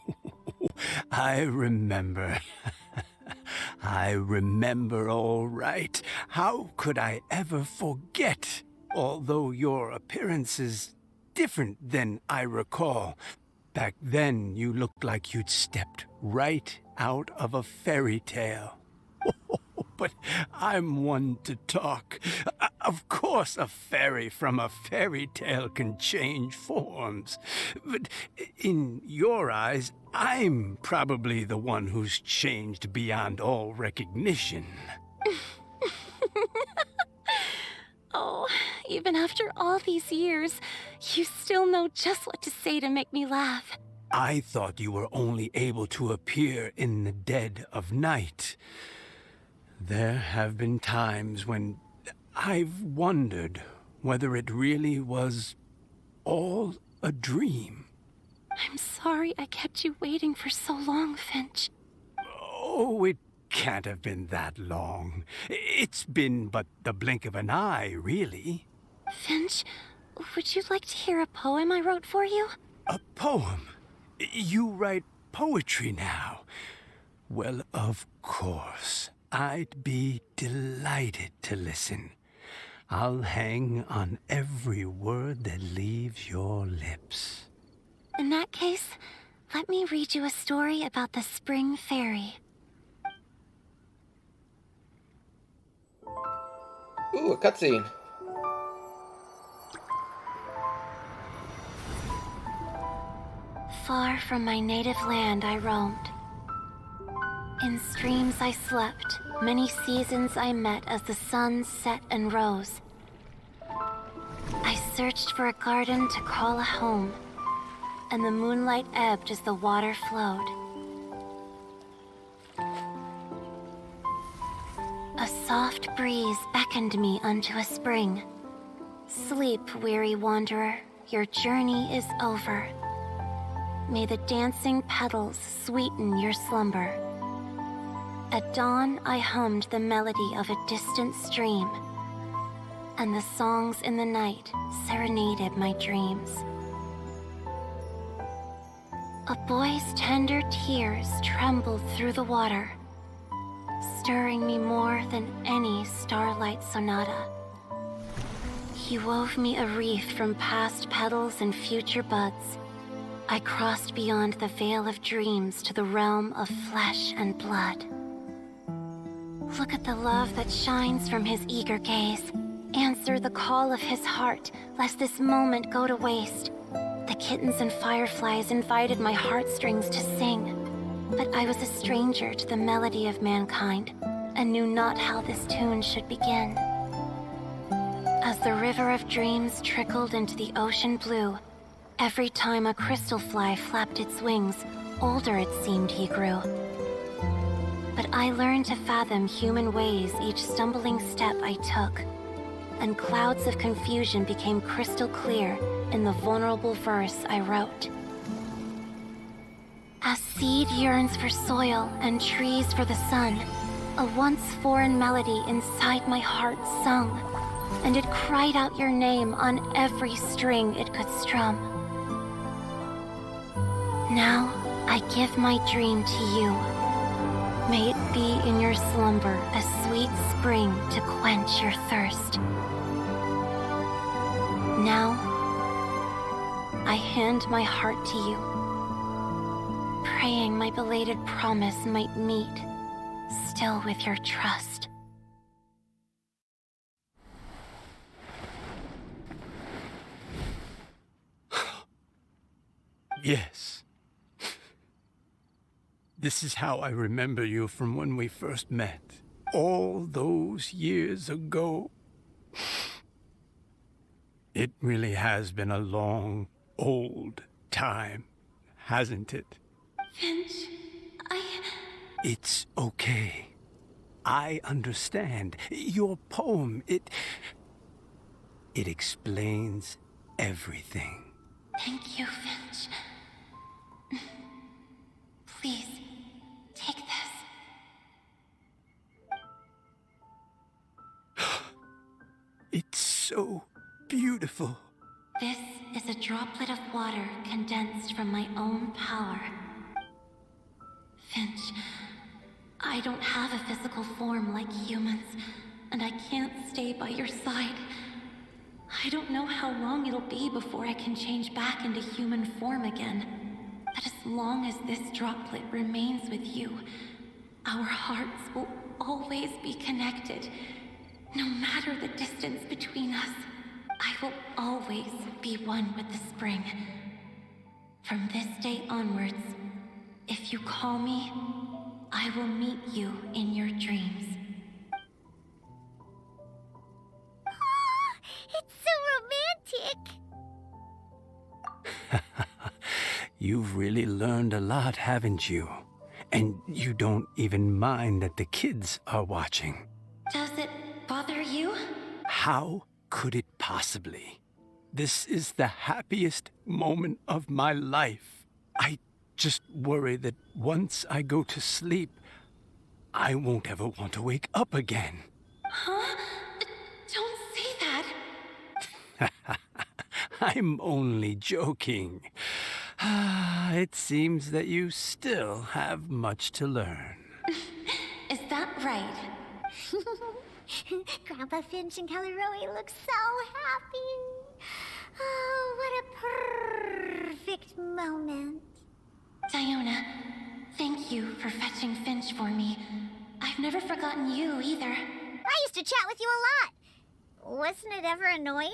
I remember. I remember all right. How could I ever forget? although your appearance is different than I recall. Back then, you looked like you'd stepped right out of a fairy tale. But I'm one to talk. Of course, a fairy from a fairy tale can change forms. But in your eyes, I'm probably the one who's changed beyond all recognition. Oh, even after all these years, you still know just what to say to make me laugh. I thought you were only able to appear in the dead of night. There have been times when I've wondered whether it really was all a dream. I'm sorry I kept you waiting for so long, Finch. Oh, it can't have been that long. It's been but the blink of an eye, really. Finch, would you like to hear a poem I wrote for you? A poem? You write poetry now? Well, of course. I'd be delighted to listen. I'll hang on every word that leaves your lips. In that case, let me read you a story about the Spring Fairy. Ooh, a cutscene. Far from my native land I roamed. In streams I slept, many seasons I met as the sun set and rose. I searched for a garden to call a home, and the moonlight ebbed as the water flowed. A soft breeze beckoned me unto a spring. Sleep, weary wanderer, your journey is over. May the dancing petals sweeten your slumber. At dawn, I hummed the melody of a distant stream, and the songs in the night serenaded my dreams. A boy's tender tears trembled through the water, stirring me more than any starlight sonata. He wove me a wreath from past petals and future buds. I crossed beyond the veil of dreams to the realm of flesh and blood. Look at the love that shines from his eager gaze. Answer the call of his heart, lest this moment go to waste. The kittens and fireflies invited my heartstrings to sing, but I was a stranger to the melody of mankind, and knew not how this tune should begin. As the river of dreams trickled into the ocean blue, every time a crystal fly flapped its wings, older it seemed he grew. But I learned to fathom human ways each stumbling step I took, and clouds of confusion became crystal clear in the vulnerable verse I wrote. As seed yearns for soil and trees for the sun, a once foreign melody inside my heart sung, and it cried out your name on every string it could strum. Now I give my dream to you. May it be in your slumber a sweet spring to quench your thirst. Now, I hand my heart to you, praying my belated promise might meet, still with your trust. Yes. This is how I remember you from when we first met, all those years ago. It really has been a long, old time, hasn't it? Finch, It's okay. I understand. Your poem, it explains everything. Thank you, Finch. Please, take this. It's so beautiful. This is a droplet of water condensed from my own power. Finch, I don't have a physical form like humans, and I can't stay by your side. I don't know how long it'll be before I can change back into human form again. But as long as this droplet remains with you, our hearts will always be connected. No matter the distance between us, I will always be one with the spring. From this day onwards, if you call me, I will meet you in your dreams. Oh, it's so romantic. You've really learned a lot, haven't you? And you don't even mind that the kids are watching. Does it bother you? How could it possibly? This is the happiest moment of my life. I just worry that once I go to sleep, I won't ever want to wake up again. Huh? Don't say that. I'm only joking. It seems that you still have much to learn. Is that right? Grandpa Finch and Kelleroy look so happy. Oh, what a perfect moment. Diona, thank you for fetching Finch for me. I've never forgotten you either. I used to chat with you a lot. Wasn't it ever annoying?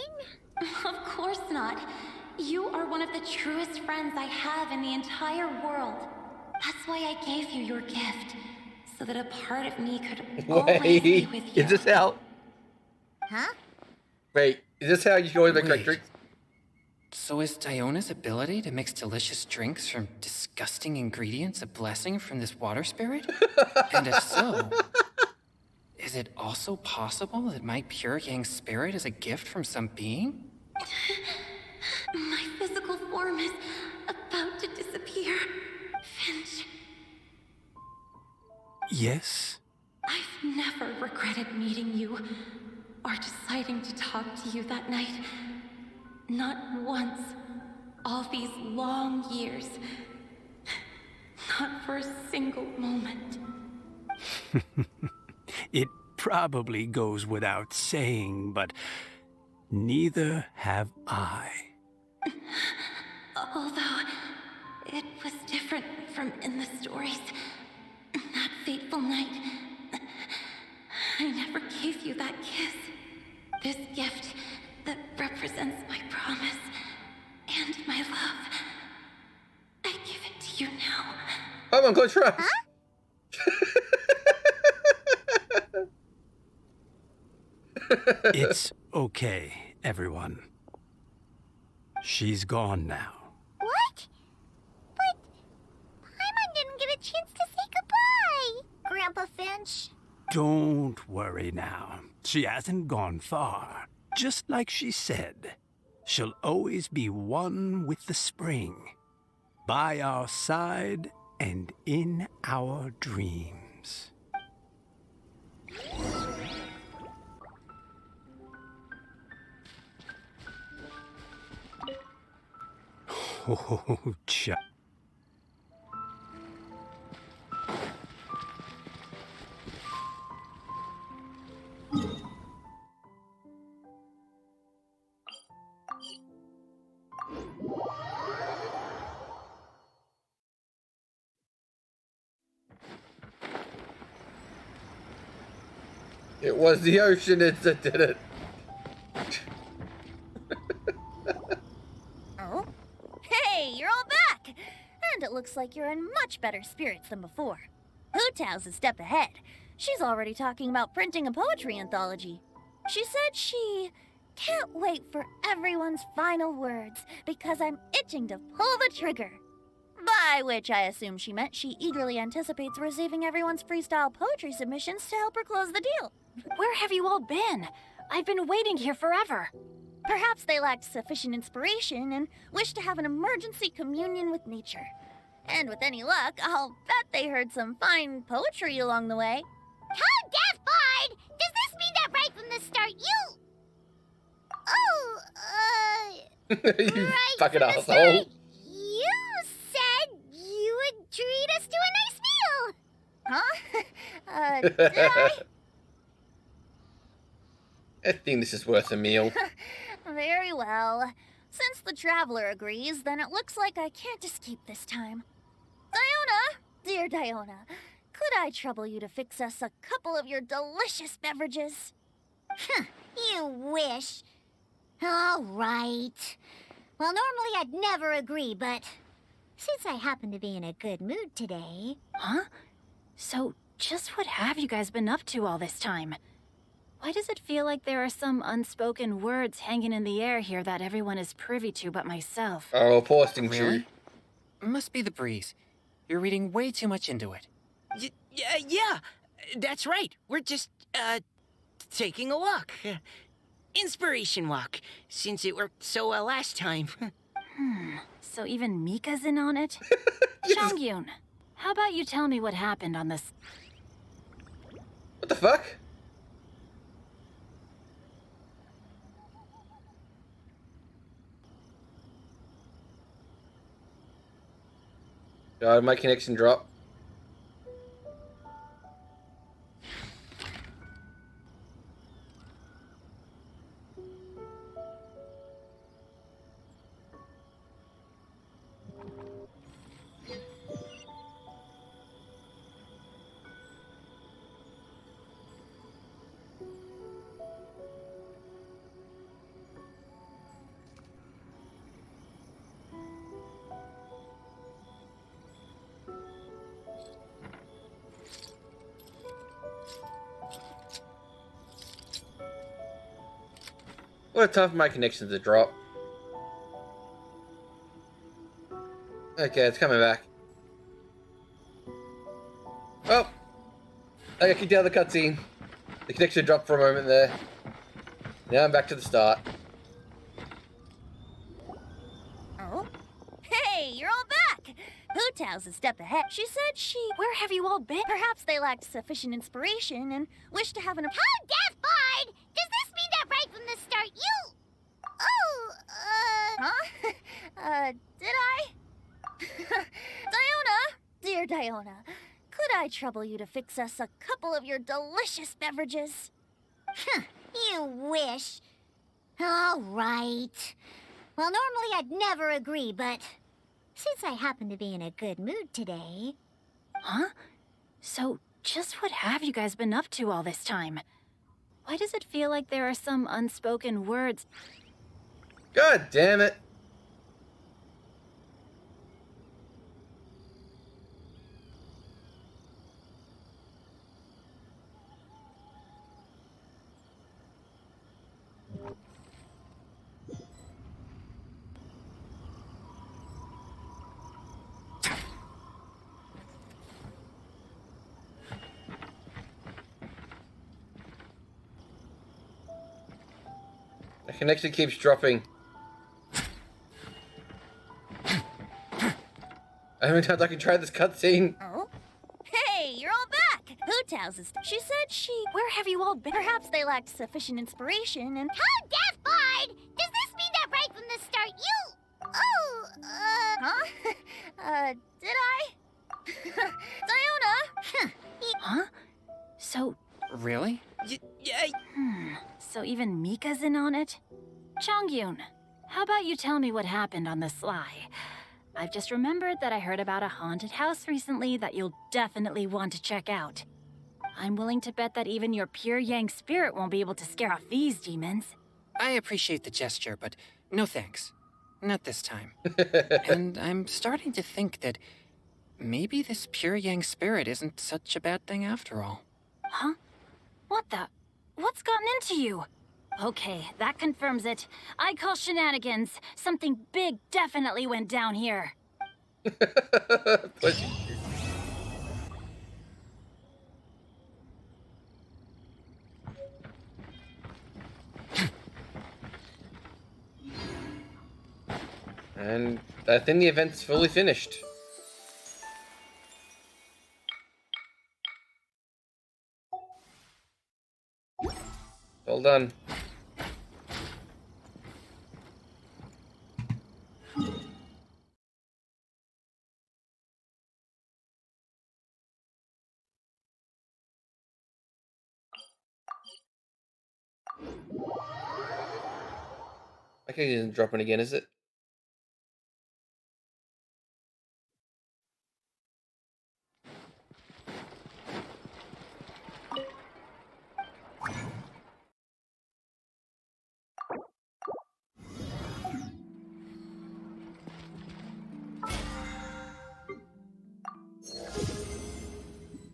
Of course not. You are one of the truest friends I have in the entire world. That's why I gave you your gift, so that a part of me could always be with you. Is this how? Huh? Wait, is this how you can always make great drinks? So is Diona's ability to mix delicious drinks from disgusting ingredients a blessing from this water spirit? And if so, is it also possible that my pure yang spirit is a gift from some being? My physical form is about to disappear. Finch. Yes? I've never regretted meeting you or deciding to talk to you that night. Not once. All these long years. Not for a single moment. It probably goes without saying, but neither have I. Although it was different from in the stories. That fateful night, I never gave you that kiss. This gift that represents my promise and my love. I give it to you now. I'm on good track. Huh? It's okay, everyone. She's gone now. What? But Paimon didn't get a chance to say goodbye. Grandpa Finch. Don't worry now. She hasn't gone far. Just like she said, she'll always be one with the spring. By our side and in our dreams. Oh, child. It was the ocean that did it. Oh? Hey, you're all back! And it looks like you're in much better spirits than before. Hu-Tao's a step ahead. She's already talking about printing a poetry anthology. She said she can't wait for everyone's final words because I'm itching to pull the trigger. By which I assume she meant she eagerly anticipates receiving everyone's freestyle poetry submissions to help her close the deal. Where have you all been? I've been waiting here forever. Perhaps they lacked sufficient inspiration and wished to have an emergency communion with nature. And with any luck, I'll bet they heard some fine poetry along the way. How deaf, Bard! Does this mean that right from the start you... Oh, You right fucking from the asshole. start, you said you would treat us to a nice meal! Huh? Did I? I think this is worth a meal. Very well. Since the traveler agrees, then it looks like I can't escape this time. Diona, dear Diona, could I trouble you to fix us a couple of your delicious beverages? You wish. All right. Well, normally I'd never agree, but since I happen to be in a good mood today... Huh? So, just what have you guys been up to all this time? Why does it feel like there are some unspoken words hanging in the air here that everyone is privy to but myself? Oh, posting Really? Must be the breeze. You're reading way too much into it. Yeah, that's right. We're just, taking a walk. Inspiration walk, since it worked so well last time. So even Mika's in on it? Chongyun, how about you tell me what happened on this... What the fuck? God, my connection dropped. What a time for my connection to drop. Okay, it's coming back. Oh! I got kicked out of the cutscene. The connection dropped for a moment there. Now I'm back to the start. Oh? Hey, you're all back! Hootow's a step ahead. She said she... Where have you all been? Perhaps they lacked sufficient inspiration and wished to have an... How deaf-eyed! Does this mean that right from the start you... Oh, Huh? Did I? Diona, dear Diona, could I trouble you to fix us a couple of your delicious beverages? You wish. All right. Well, normally I'd never agree, but since I happen to be in a good mood today... Huh? So, just what have you guys been up to all this time? Why does it feel like there are some unspoken words... God damn it! The connection keeps dropping. How many times I can try this cutscene? Oh? Hey, you're all back! Hootow's is... She said she... Where have you all been? Perhaps they lacked sufficient inspiration and... How deaf-eyed! Does this mean that right from the start you... Oh, Huh? Did I? Diona! Huh? So... Really? So even Mika's in on it? Chongyun, how about you tell me what happened on the sly? I've just remembered that I heard about a haunted house recently that you'll definitely want to check out. I'm willing to bet that even your pure Yang spirit won't be able to scare off these demons. I appreciate the gesture, but no thanks. Not this time. And I'm starting to think that maybe this pure Yang spirit isn't such a bad thing after all. Huh? What the? What's gotten into you? Okay, that confirms it. I call shenanigans. Something big definitely went down here. And I think the event's fully finished. Well done. Okay, it isn't dropping again, is it?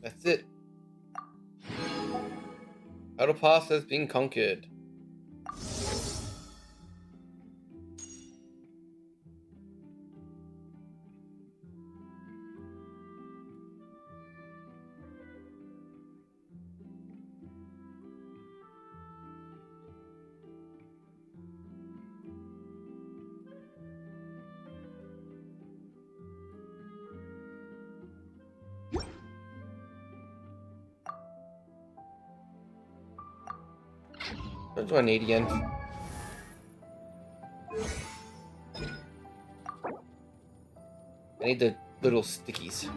That's it. Battle Pass has been conquered. What do I need again? I need the little stickies.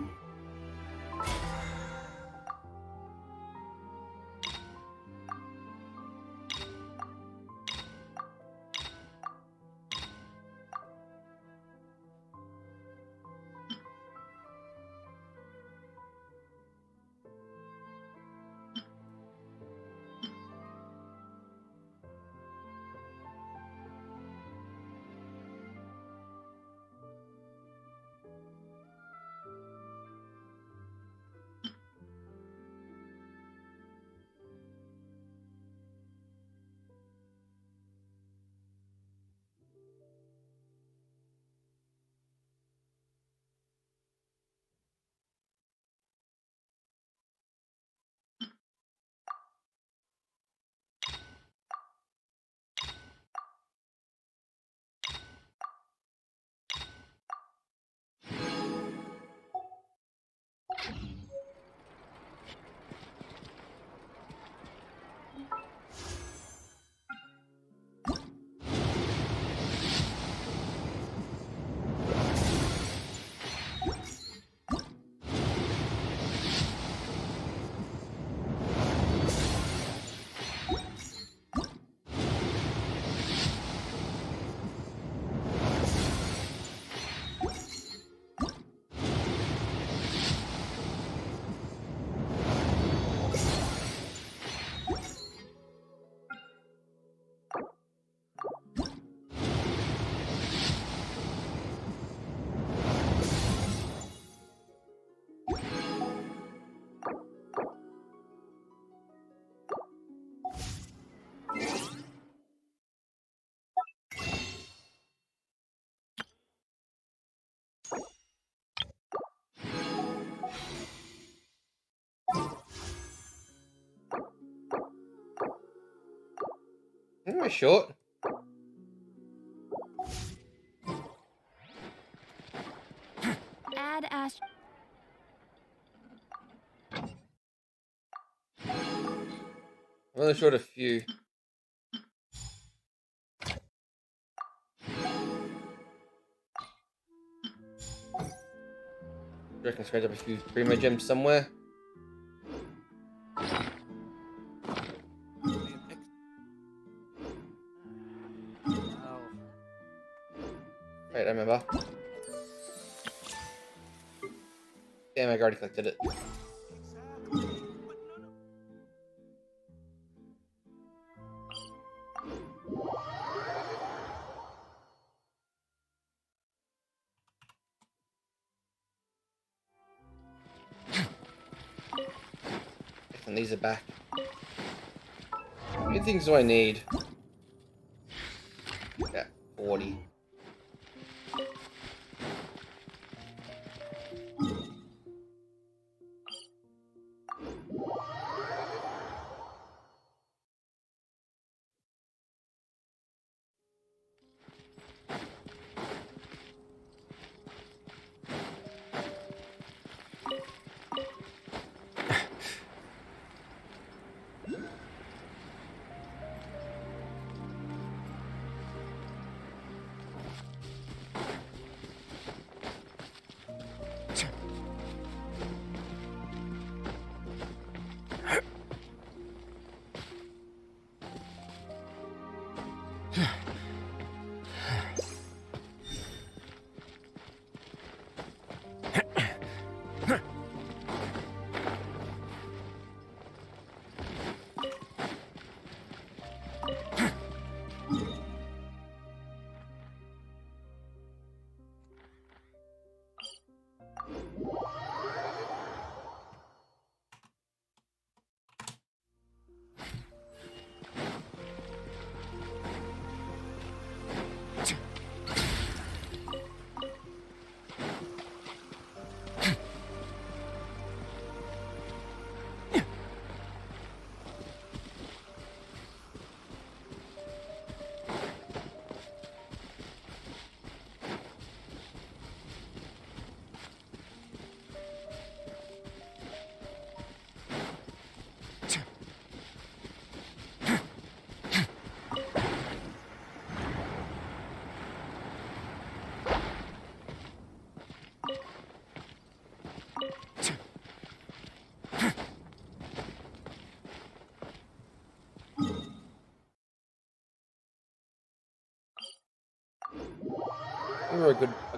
Am I short? Add Ash. I'm only short a few. I reckon I scratch up a few primo gems somewhere. Wait, I remember. Damn, I already collected it. And these are back. How many things do I need? Yeah, 40.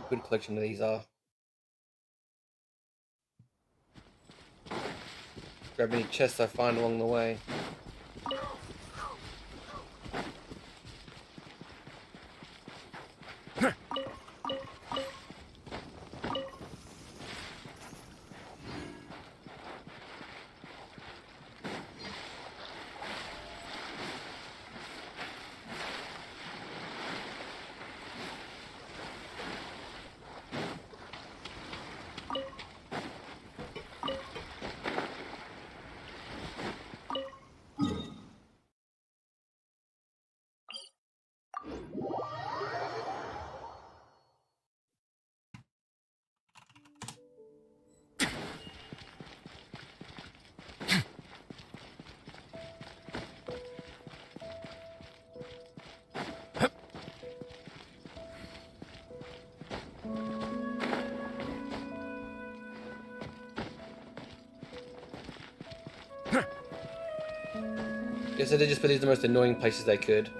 good collection of these are. Grab any chests I find along the way. Guess they just put these in the most annoying places they could.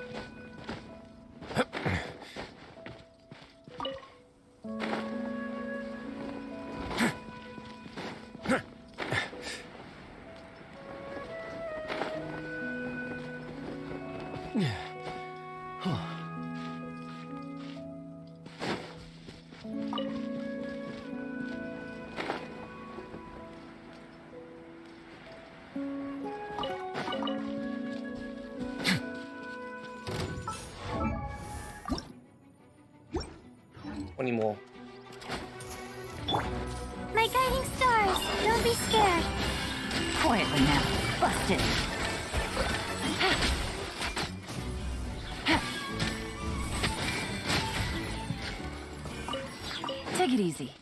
More. My guiding stars, don't be scared. Quietly now. Busted. Take it easy.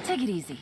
Take it easy.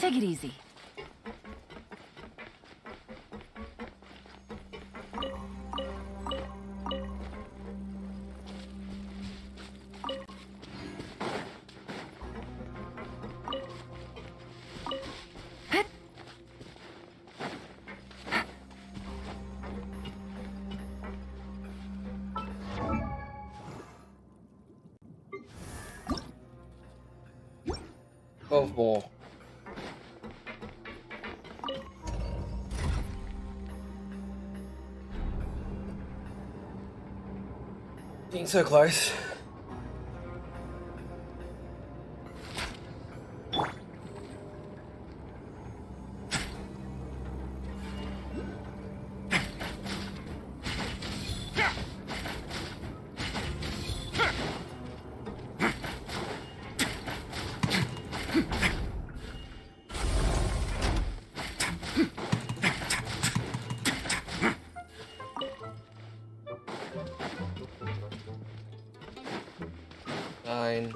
Take it easy. Of more. Getting so close. Nine.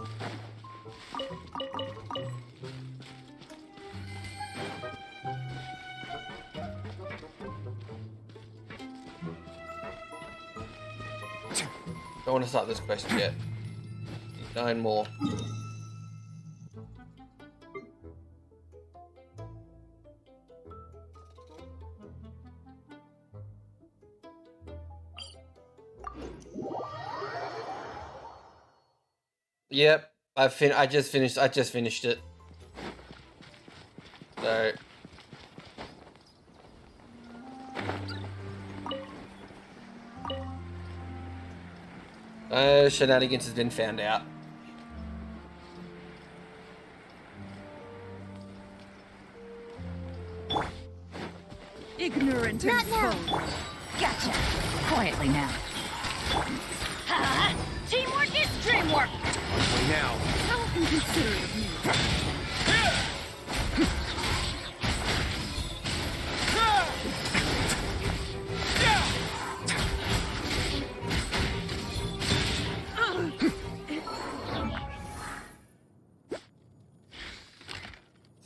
Don't want to start this quest yet. 9 more. Yep, I just finished it. So shenanigans has been found out. Ignorant and foe. Gotcha. Quietly now. Ha! Teamwork is dreamwork! Now. How inconsiderate of me.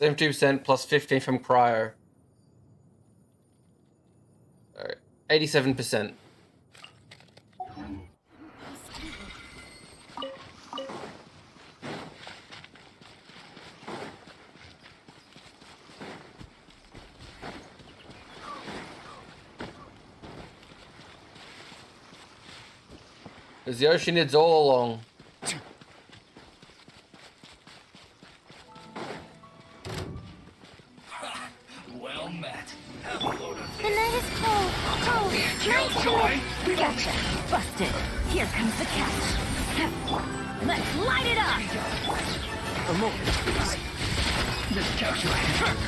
72% plus 15 from cryo. Alright, 87%. There's the Oceanids all along. Well met. Have a load of The night is cold. Cold. Nice joy. Gotcha. Busted. Here comes the catch. Let's light it up. A moment, please. Just catch your hand.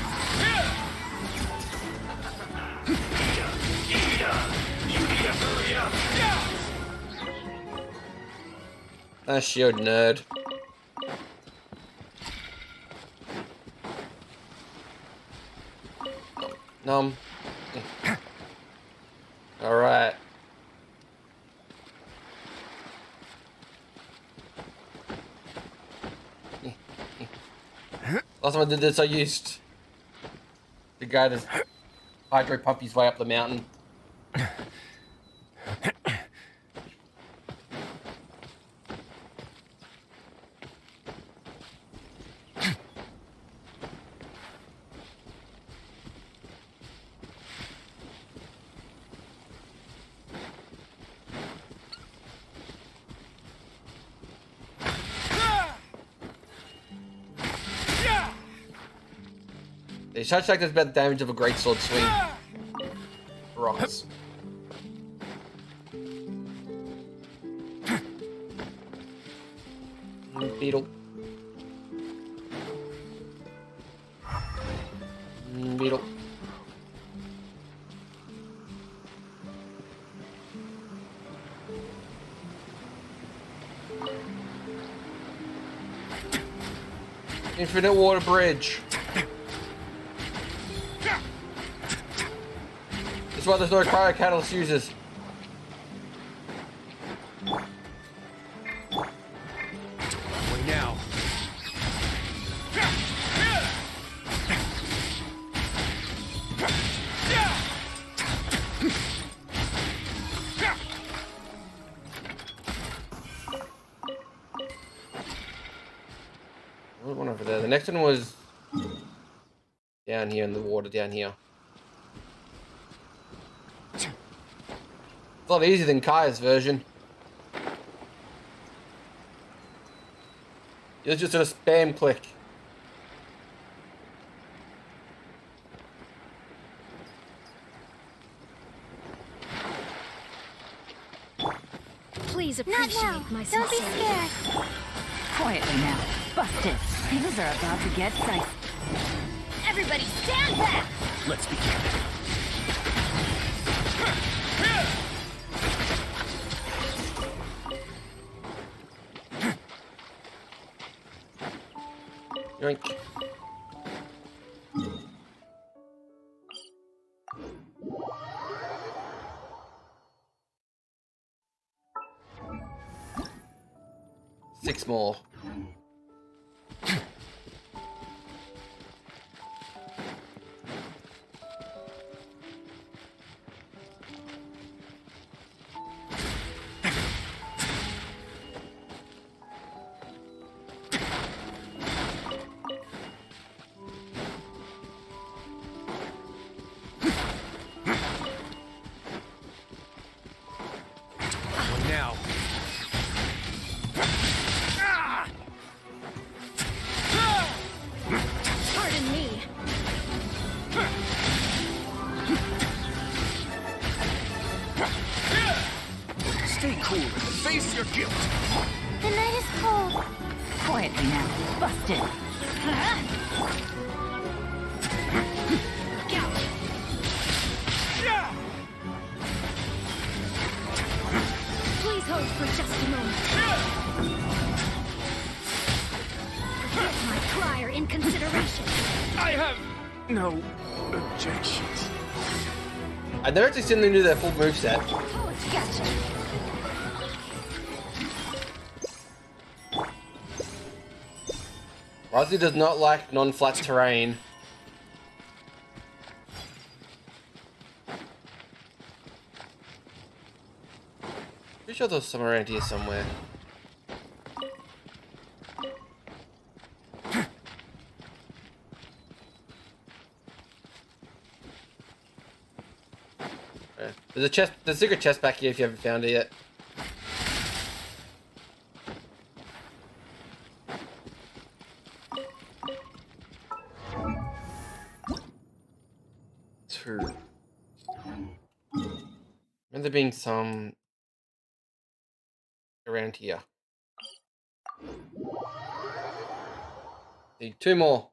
You need to hurry up. That shield nerd. Nom. Alright. Last time I did this, I used the guy to hydro pump his way up the mountain. The charge attack does about the damage of a great sword swing. Rocks. Beetle. Beetle. Infinite water bridge. That's why there's no cryo catalyst users. Way now. next one was down here in the water down here. It's a lot easier than Kaya's version. You just sort of spam click. Please Not appreciate now. my Don't be sincerity. scared. Quietly now. Busted. Things are about to get dicey. Everybody stand back! Let's begin. Yoink. Six more. Now. Pardon me. Stay cool and face your guilt. The night is cold. Quietly now. Busted. Please hold for just a moment. Here's my prior in consideration. I have no objections. I've never actually seen them do their full moveset. Oh, gotcha. Rozzy does not like non-flat terrain. Pretty sure there's some around here somewhere. There's a chest, there's a secret chest back here if you haven't found it yet. Two. Remember there being some around here. Need two more.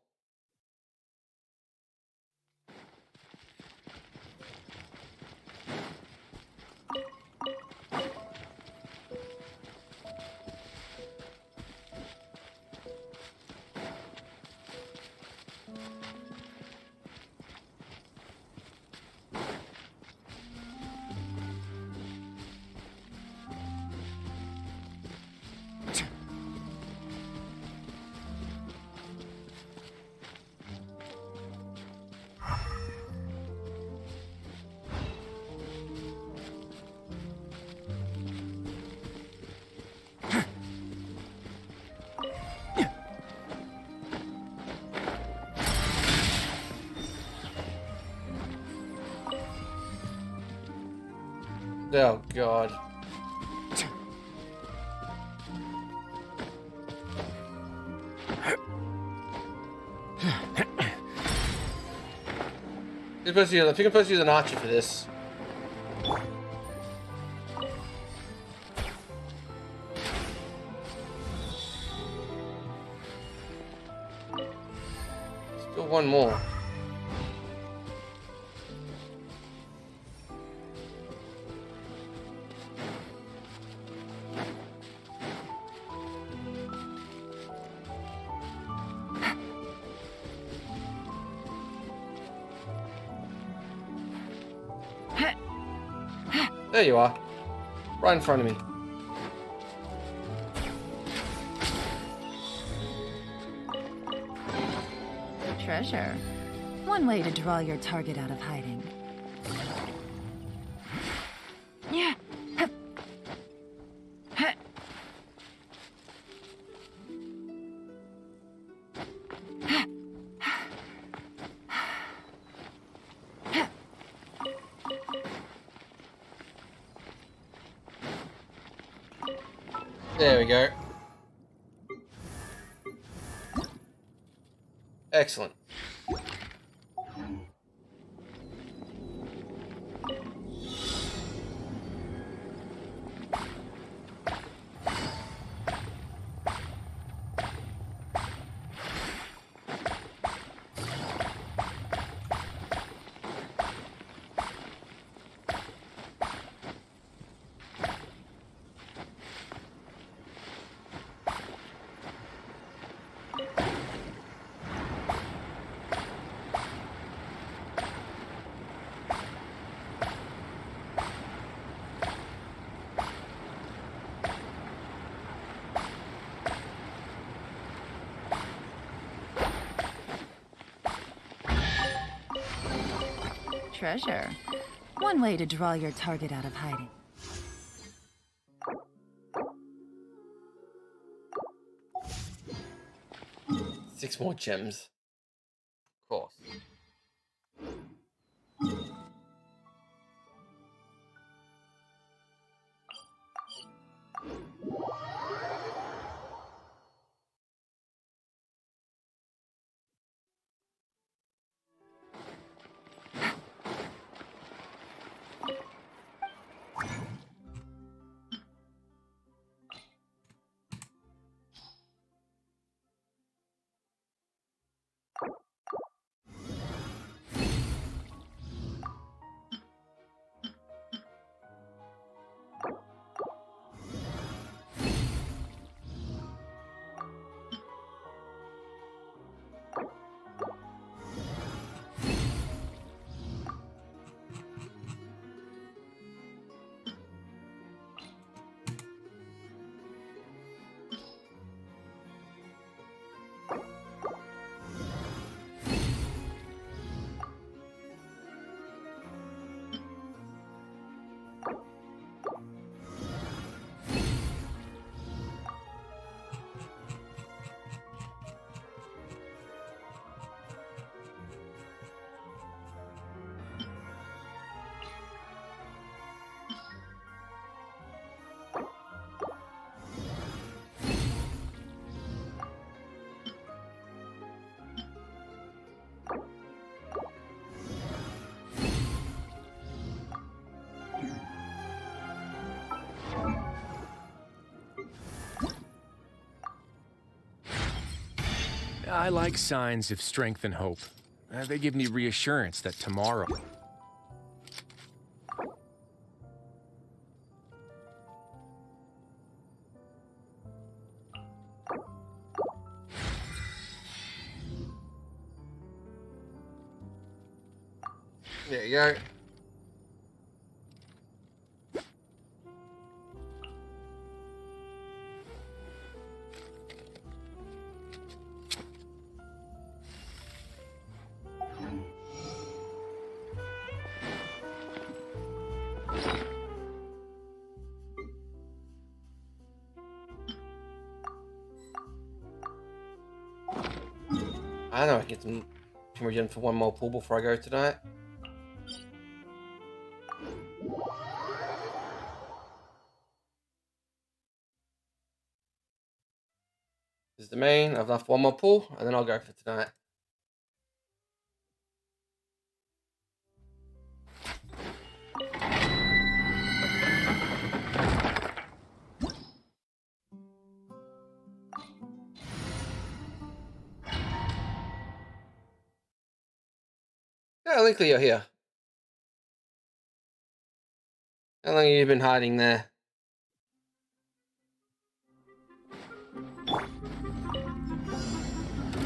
Oh god. I think I'm supposed to use an archer for this. Still one more. There you are. Right in front of me. Treasure. One way to draw your target out of hiding. Yeah. There we go. Excellent. Treasure. One way to draw your target out of hiding. 6 more gems. Of course. I like signs of strength and hope. They give me reassurance that tomorrow... There you go. I know I can get some more gems for one more pull before I go tonight. This is the main. I've left one more pull, and then I'll go for tonight. Yeah, Linkley, you're here. How long have you been hiding there?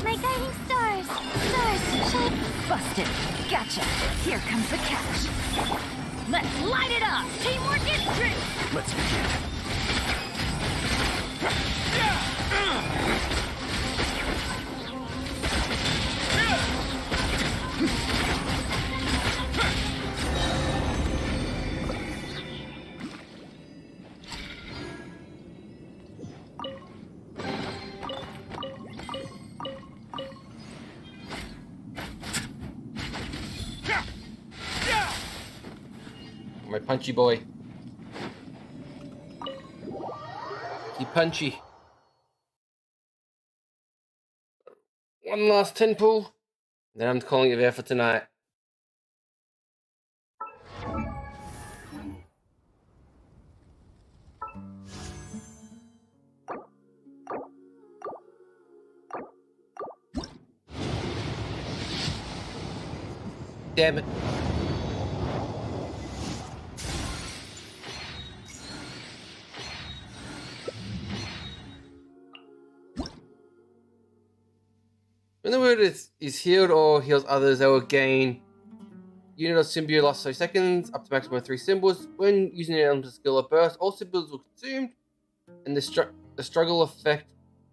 My guiding stars! Stars, shine! Busted. Gotcha. Here comes the catch. Let's light it up! Teamwork is strength! Let's begin. My punchy boy. punchy. One last 10 pull. Then I'm calling it there for tonight. Damn it. When the word is healed or heals others, they will gain unit of symbiote lasts 30 seconds, up to maximum of 3 symbols. When using an element skill or burst, all symbols will consumed, and the struggle effect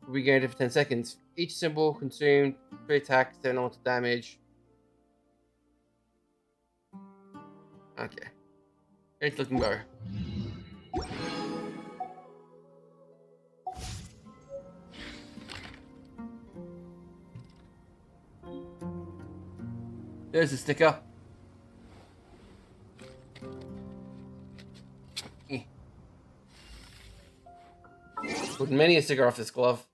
will be gained for 10 seconds. Each symbol consumed, 3 attacks, 7 elemental damage. Okay. Great looking bow. There's the sticker. Put many a sticker off this glove.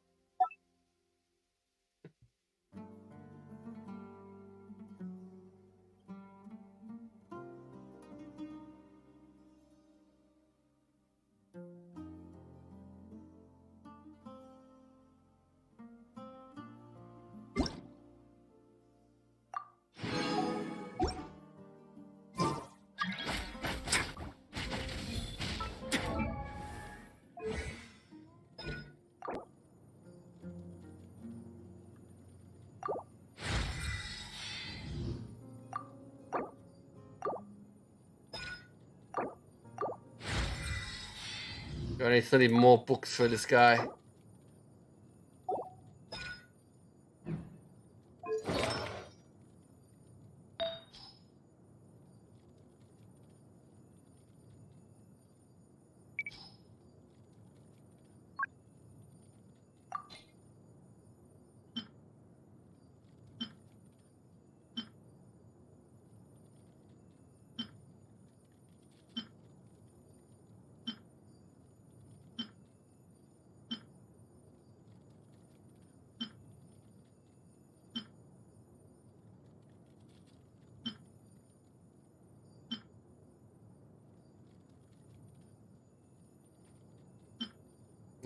I still need more books for this guy.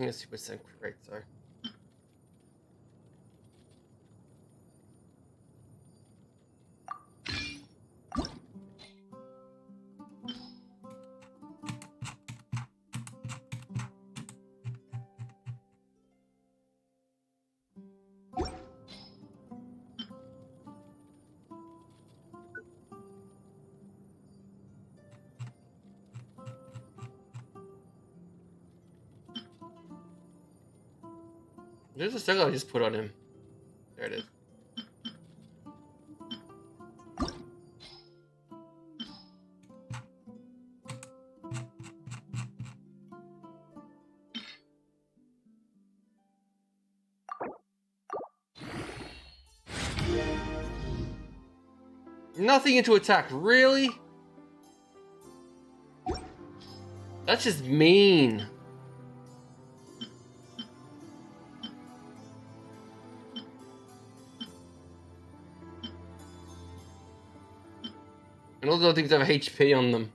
Yeah, Super Sync, right, sorry. There's a circle I just put on him. There it is. Nothing into attack, really? That's just mean. And all those things have HP on them.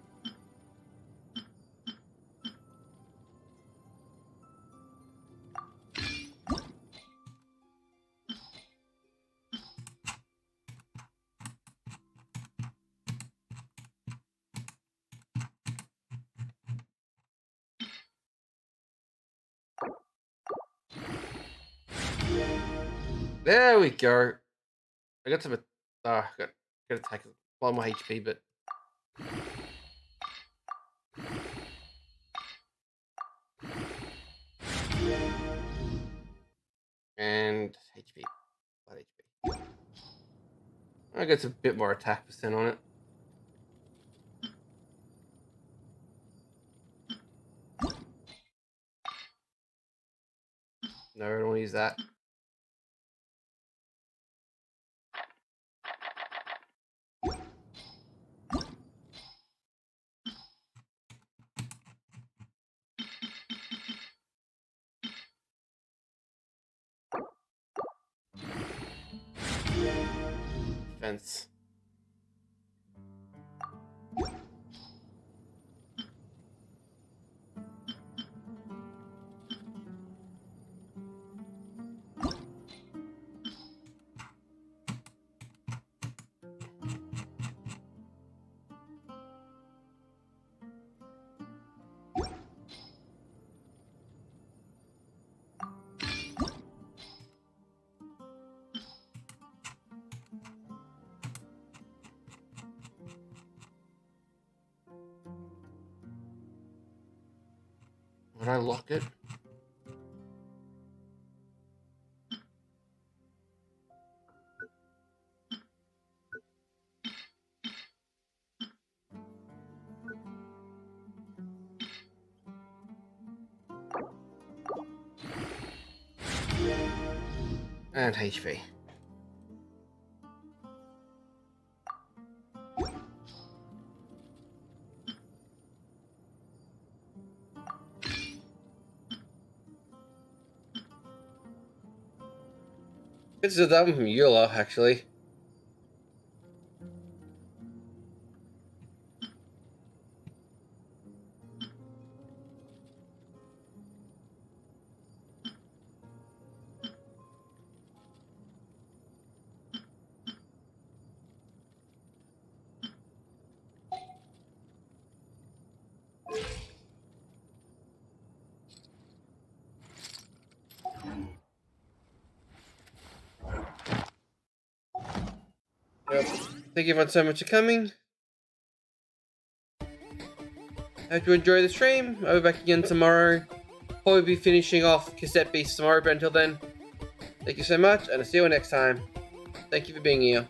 There we go. I got some. Got attack. A lot more HP, but. And HP. A lot of HP. I got a bit more attack percent on it. No, I don't want to use that. defense. Would I lock it? And HP. This is that one from Eula, actually. Yep. Thank you everyone so much for coming. Hope you enjoy the stream. I'll be back again tomorrow. Probably be finishing off Cassette Beast tomorrow, but until then, thank you so much, and I'll see you next time. Thank you for being here.